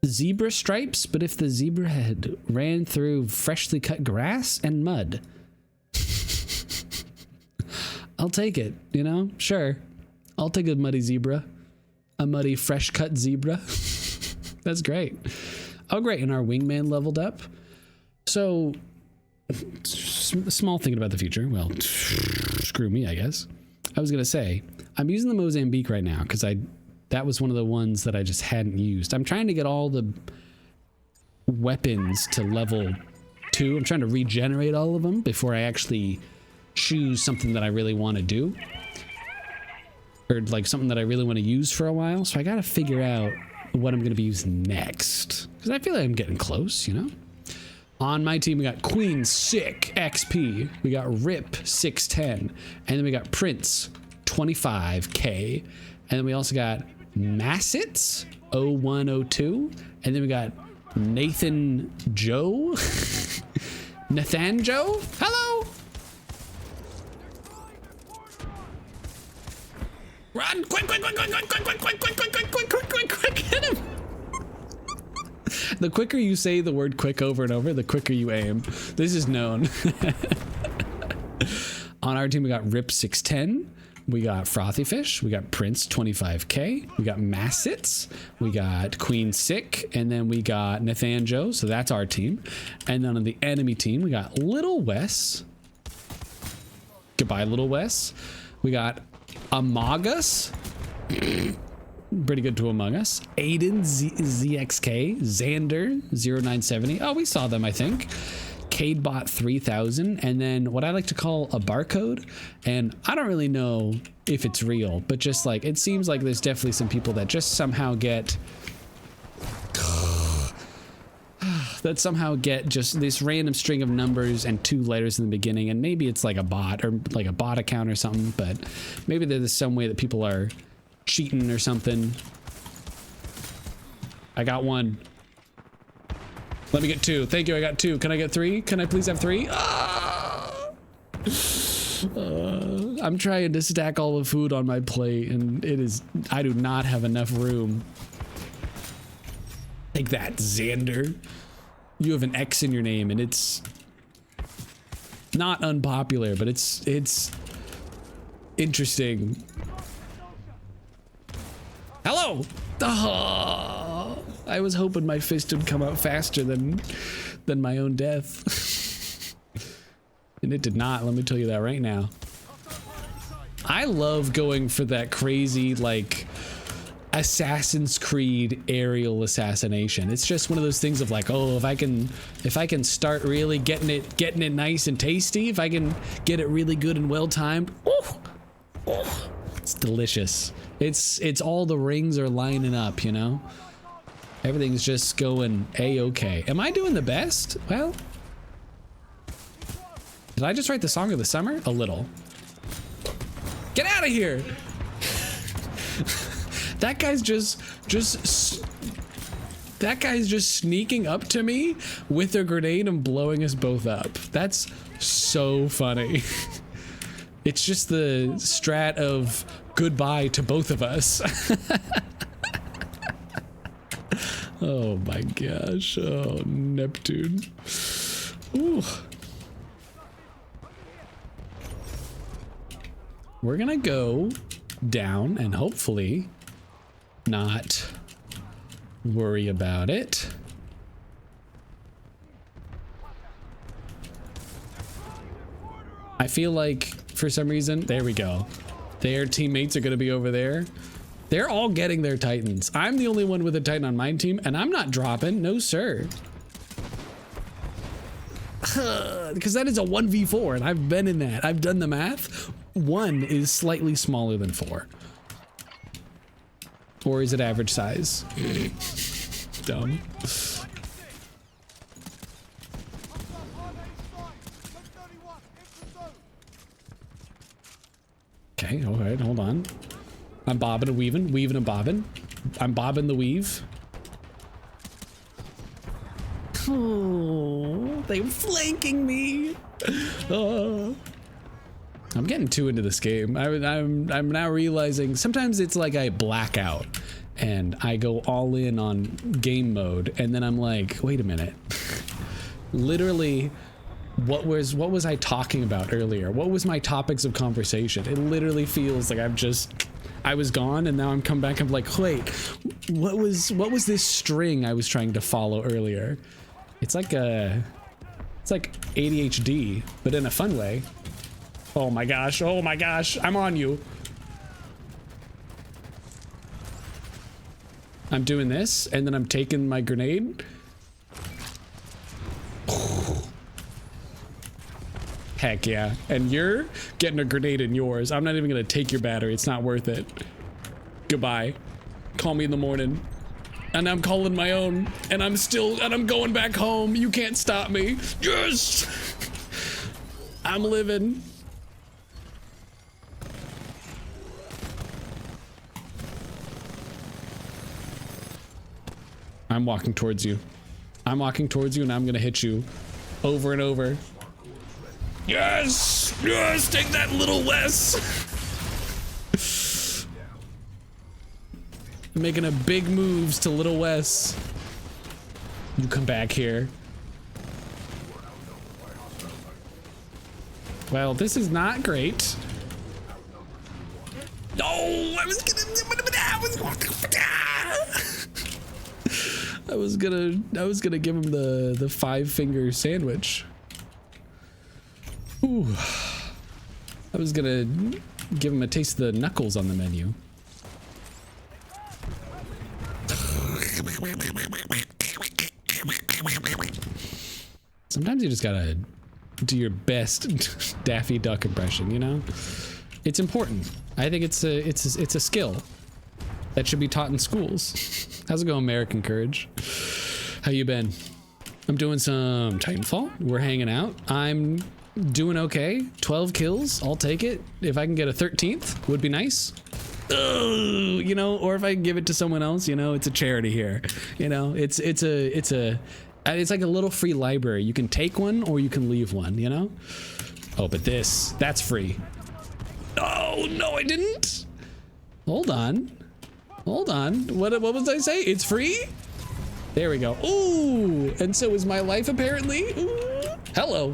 zebra stripes, but if the zebra had ran through freshly cut grass and mud. I'll take it, you know? Sure. I'll take a muddy zebra. A muddy fresh cut zebra. That's great. Oh great, and our wingman leveled up. So, small thinking about the future. Well, screw me, I guess. I was gonna say, I'm using the Mozambique right now because that was one of the ones that I just hadn't used. I'm trying to get all the weapons to level 2. I'm trying to regenerate all of them before I actually choose something that I really want to do. Or like something that I really want to use for a while. So I got to figure out what I'm going to be using next. Because I feel like I'm getting close, you know? On my team, we got Queen Sick XP. We got Rip 610. And then we got Prince 25k. And then we also got Massits 0102, and then we got Nathan Joe. Nathan Joe, hello. Run! Quick! Hit him! The quicker you say the word quick over and over, the quicker you aim. This is known. On our team, we got Rip 610. We got Frothy Fish, we got Prince 25k, we got Massits, we got Queen Sick, and then we got Nathan Joe, so that's our team. And then on the enemy team, we got Little Wes. Goodbye, Little Wes. We got Among Us. Pretty good to Among Us. Aiden ZXK, Xander 0970. Oh, we saw them, I think. CadeBot 3000, and then what I like to call a barcode, and I don't really know if it's real, but just like it seems like there's definitely some people that just somehow get just this random string of numbers and 2 letters in the beginning, and maybe it's like a bot or like a bot account or something, but maybe there's some way that people are cheating or something. I got one. Let me get 2. Thank you, I got 2. Can I get 3? Can I please have 3? Ah! I'm trying to stack all the food on my plate and I do not have enough room. Take that, Xander. You have an X in your name and it's not unpopular, but it's interesting. Hello! Oh, I was hoping my fist would come out faster than my own death. And it did not, let me tell you that right now. I love going for that crazy, like, Assassin's Creed aerial assassination. It's just one of those things of like, oh, if I can start really getting it nice and tasty, if I can get it really good and well timed, it's delicious. It's all the rings are lining up, you know? Everything's just going a-okay. Am I doing the best? Well, did I just write the song of the summer? A little. Get out of here! That guy's just sneaking up to me with a grenade and blowing us both up. That's so funny. It's just the strat of goodbye to both of us. Oh my gosh. Oh, Neptune. Ooh. We're gonna go down and hopefully not worry about it. I feel like for some reason, there we go. Their teammates are gonna be over there. They're all getting their Titans. I'm the only one with a Titan on my team and I'm not dropping, no sir. Because that is a 1v4 and I've been in that. I've done the math. 1 is slightly smaller than 4. Or is it average size? Dumb. Okay, all right, hold on. I'm bobbing and weaving and bobbing. I'm bobbing the weave. Oh, they're flanking me. I'm getting too into this game. I'm now realizing sometimes it's like I black out and I go all in on game mode and then I'm like, wait a minute. Literally, what was I talking about earlier? What was my topics of conversation? It literally feels like I was gone and now I'm come back. I'm like, wait, what was this string I was trying to follow earlier? It's like ADHD, but in a fun way. Oh my gosh, I'm on you. I'm doing this, and then I'm taking my grenade. Heck yeah, and you're getting a grenade in yours. I'm not even gonna take your battery, it's not worth it. Goodbye. Call me in the morning. And I'm calling my own, and I'm going back home. You can't stop me. Yes! I'm living. I'm walking towards you. I'm walking towards you and I'm gonna hit you over and over. Yes! Yes! Take that, little Wes! Making a big moves to little Wes. You come back here. Well, this is not great. No, I was gonna give him the 5-finger sandwich. Ooh. I was gonna give him a taste of the knuckles on the menu. Sometimes you just gotta do your best Daffy Duck impression, you know? It's important. I think it's a skill that should be taught in schools. How's it going, American Courage? How you been? I'm doing some Titanfall. We're hanging out. I'm doing okay. 12 kills. I'll take it. If I can get a 13th, would be nice. you know, or if I give it to someone else, you know, it's a charity here. You know, it's like a little free library. You can take one or you can leave one, you know? Oh, but that's free. Oh, no, I didn't. Hold on. Hold on. What was I say? It's free? There we go. Ooh, and so is my life apparently. Ooh. Hello.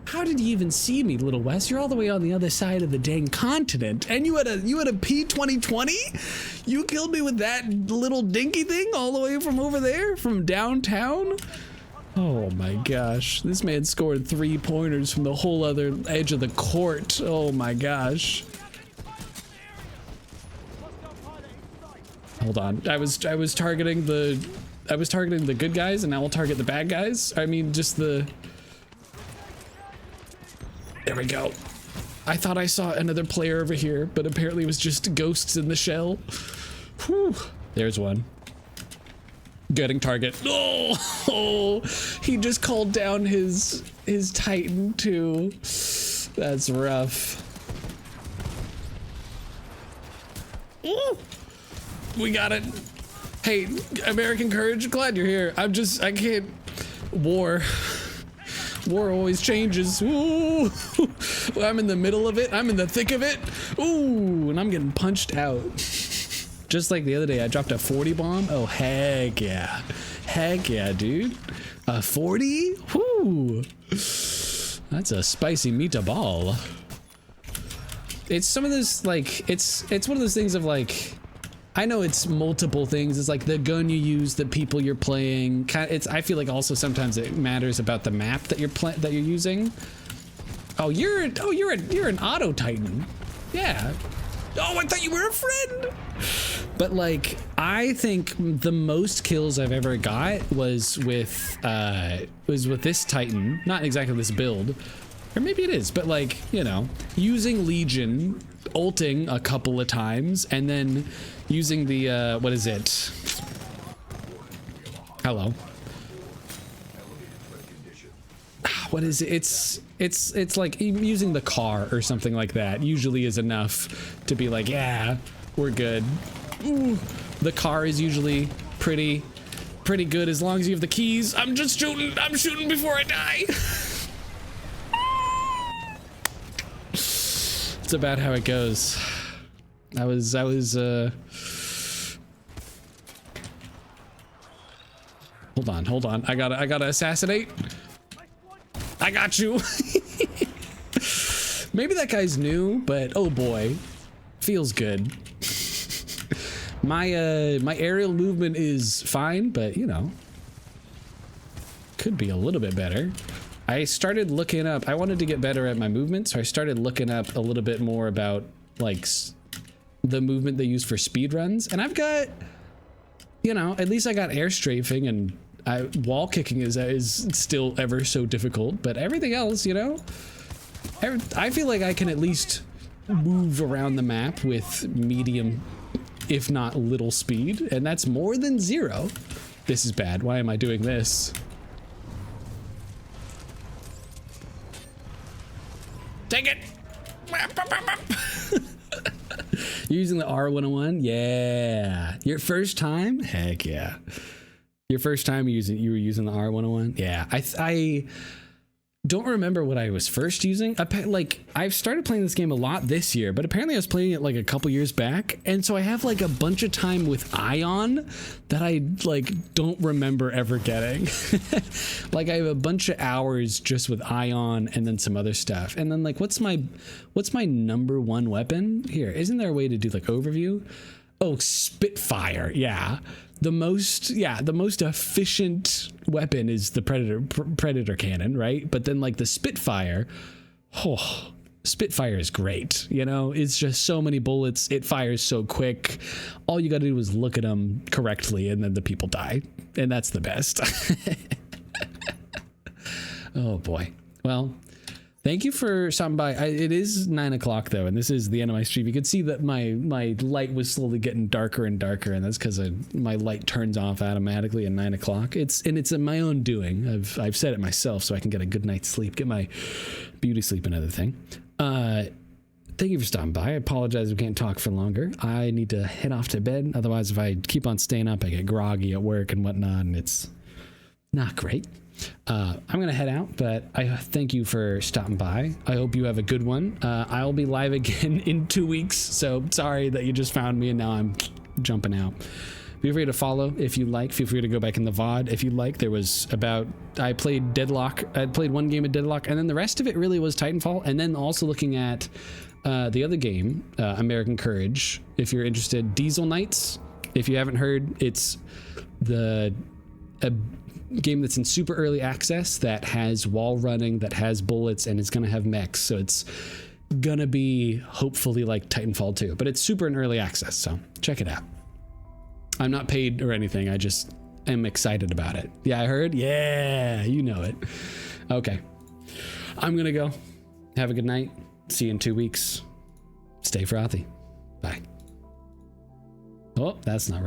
How did you even see me, Little Wes? You're all the way on the other side of the dang continent, and you had a P2020? You killed me with that little dinky thing all the way from over there, from downtown? Oh my gosh, this man scored 3-pointers from the whole other edge of the court. Oh my gosh. Hold on, I was targeting the good guys, and now I'll target the bad guys. I mean, just the. There we go. I thought I saw another player over here, but apparently it was just ghosts in the shell. Whew. There's one. Getting target. Oh, he just called down his Titan too. That's rough. Ooh. We got it. Hey, American Courage, glad you're here. I can't. War always changes. Ooh. I'm in the middle of it. I'm in the thick of it. Ooh, and I'm getting punched out. Just like the other day, I dropped a 40 bomb. Oh, heck yeah. Heck yeah, dude. A 40? Whoo. That's a spicy meatball. It's some of those, like, it's one of those things of like, I know it's multiple things. It's like the gun you use, the people you're playing. I feel like also sometimes it matters about the map that you're using. Oh, you're an Auto Titan. Yeah. Oh, I thought you were a friend. But like, I think the most kills I've ever got was with this Titan. Not exactly this build, or maybe it is, but like, you know, using Legion, ulting a couple of times, and then using the what is it? Hello. What is it? It's like like the car or something like that usually is enough to be like, yeah, we're good. Ooh, the car is usually pretty good as long as you have the keys. I'm shooting before I die. It's about how it goes. I was hold on. I gotta assassinate. I got you. Maybe that guy's new, but oh boy, feels good. My aerial movement is fine, but you know, could be a little bit better. I started looking up, I wanted to get better at my movement, so I started looking up a little bit more about like the movement they use for speed runs, and I've got, you know, at least I got air strafing, and wall kicking is still ever so difficult, but everything else, you know, I feel like I can at least move around the map with medium, if not little speed, and that's more than 0. This is bad. Why am I doing this? Take it. You're using the R101? Yeah. Your first time? Heck yeah. Your first time you were using the R101? Yeah. I don't remember what I was first using. I've started playing this game a lot this year, but apparently I was playing it like a couple years back, and so I have like a bunch of time with Ion that I like don't remember ever getting. Like I have a bunch of hours just with Ion and then some other stuff, and then like what's my number 1 weapon here? Isn't there a way to do like overview? Oh, Spitfire. Yeah. The most efficient weapon is the Predator cannon, right? But then like the Spitfire, Spitfire is great. You know, it's just so many bullets. It fires so quick. All you got to do is look at them correctly, and then the people die, and that's the best. Oh boy. Well, thank you for stopping by. It is 9 o'clock though, and this is the end of my stream. You can see that my light was slowly getting darker and darker, and that's because my light turns off automatically at 9 o'clock. It's my own doing. I've said it myself so I can get a good night's sleep, get my beauty sleep and everything. thank you for stopping by. I apologize we can't talk for longer. I need to head off to bed. Otherwise, if I keep on staying up, I get groggy at work and whatnot, and it's not great. I'm going to head out, but I thank you for stopping by. I hope you have a good one. I'll be live again in 2 weeks, so sorry that you just found me and now I'm jumping out. Feel free to follow if you like. Feel free to go back in the VOD if you like. There was I played Deadlock. I played one game of Deadlock, and then the rest of it really was Titanfall, and then also looking at the other game, American Courage. If you're interested, Diesel Knights. If you haven't heard, it's a game that's in super early access that has wall running, that has bullets, and it's going to have mechs. So it's going to be hopefully like Titanfall 2, but it's super in early access. So check it out. I'm not paid or anything. I just am excited about it. Yeah, I heard. Yeah, you know it. Okay. I'm going to go. Have a good night. See you in 2 weeks. Stay frothy. Bye. Oh, that's not right.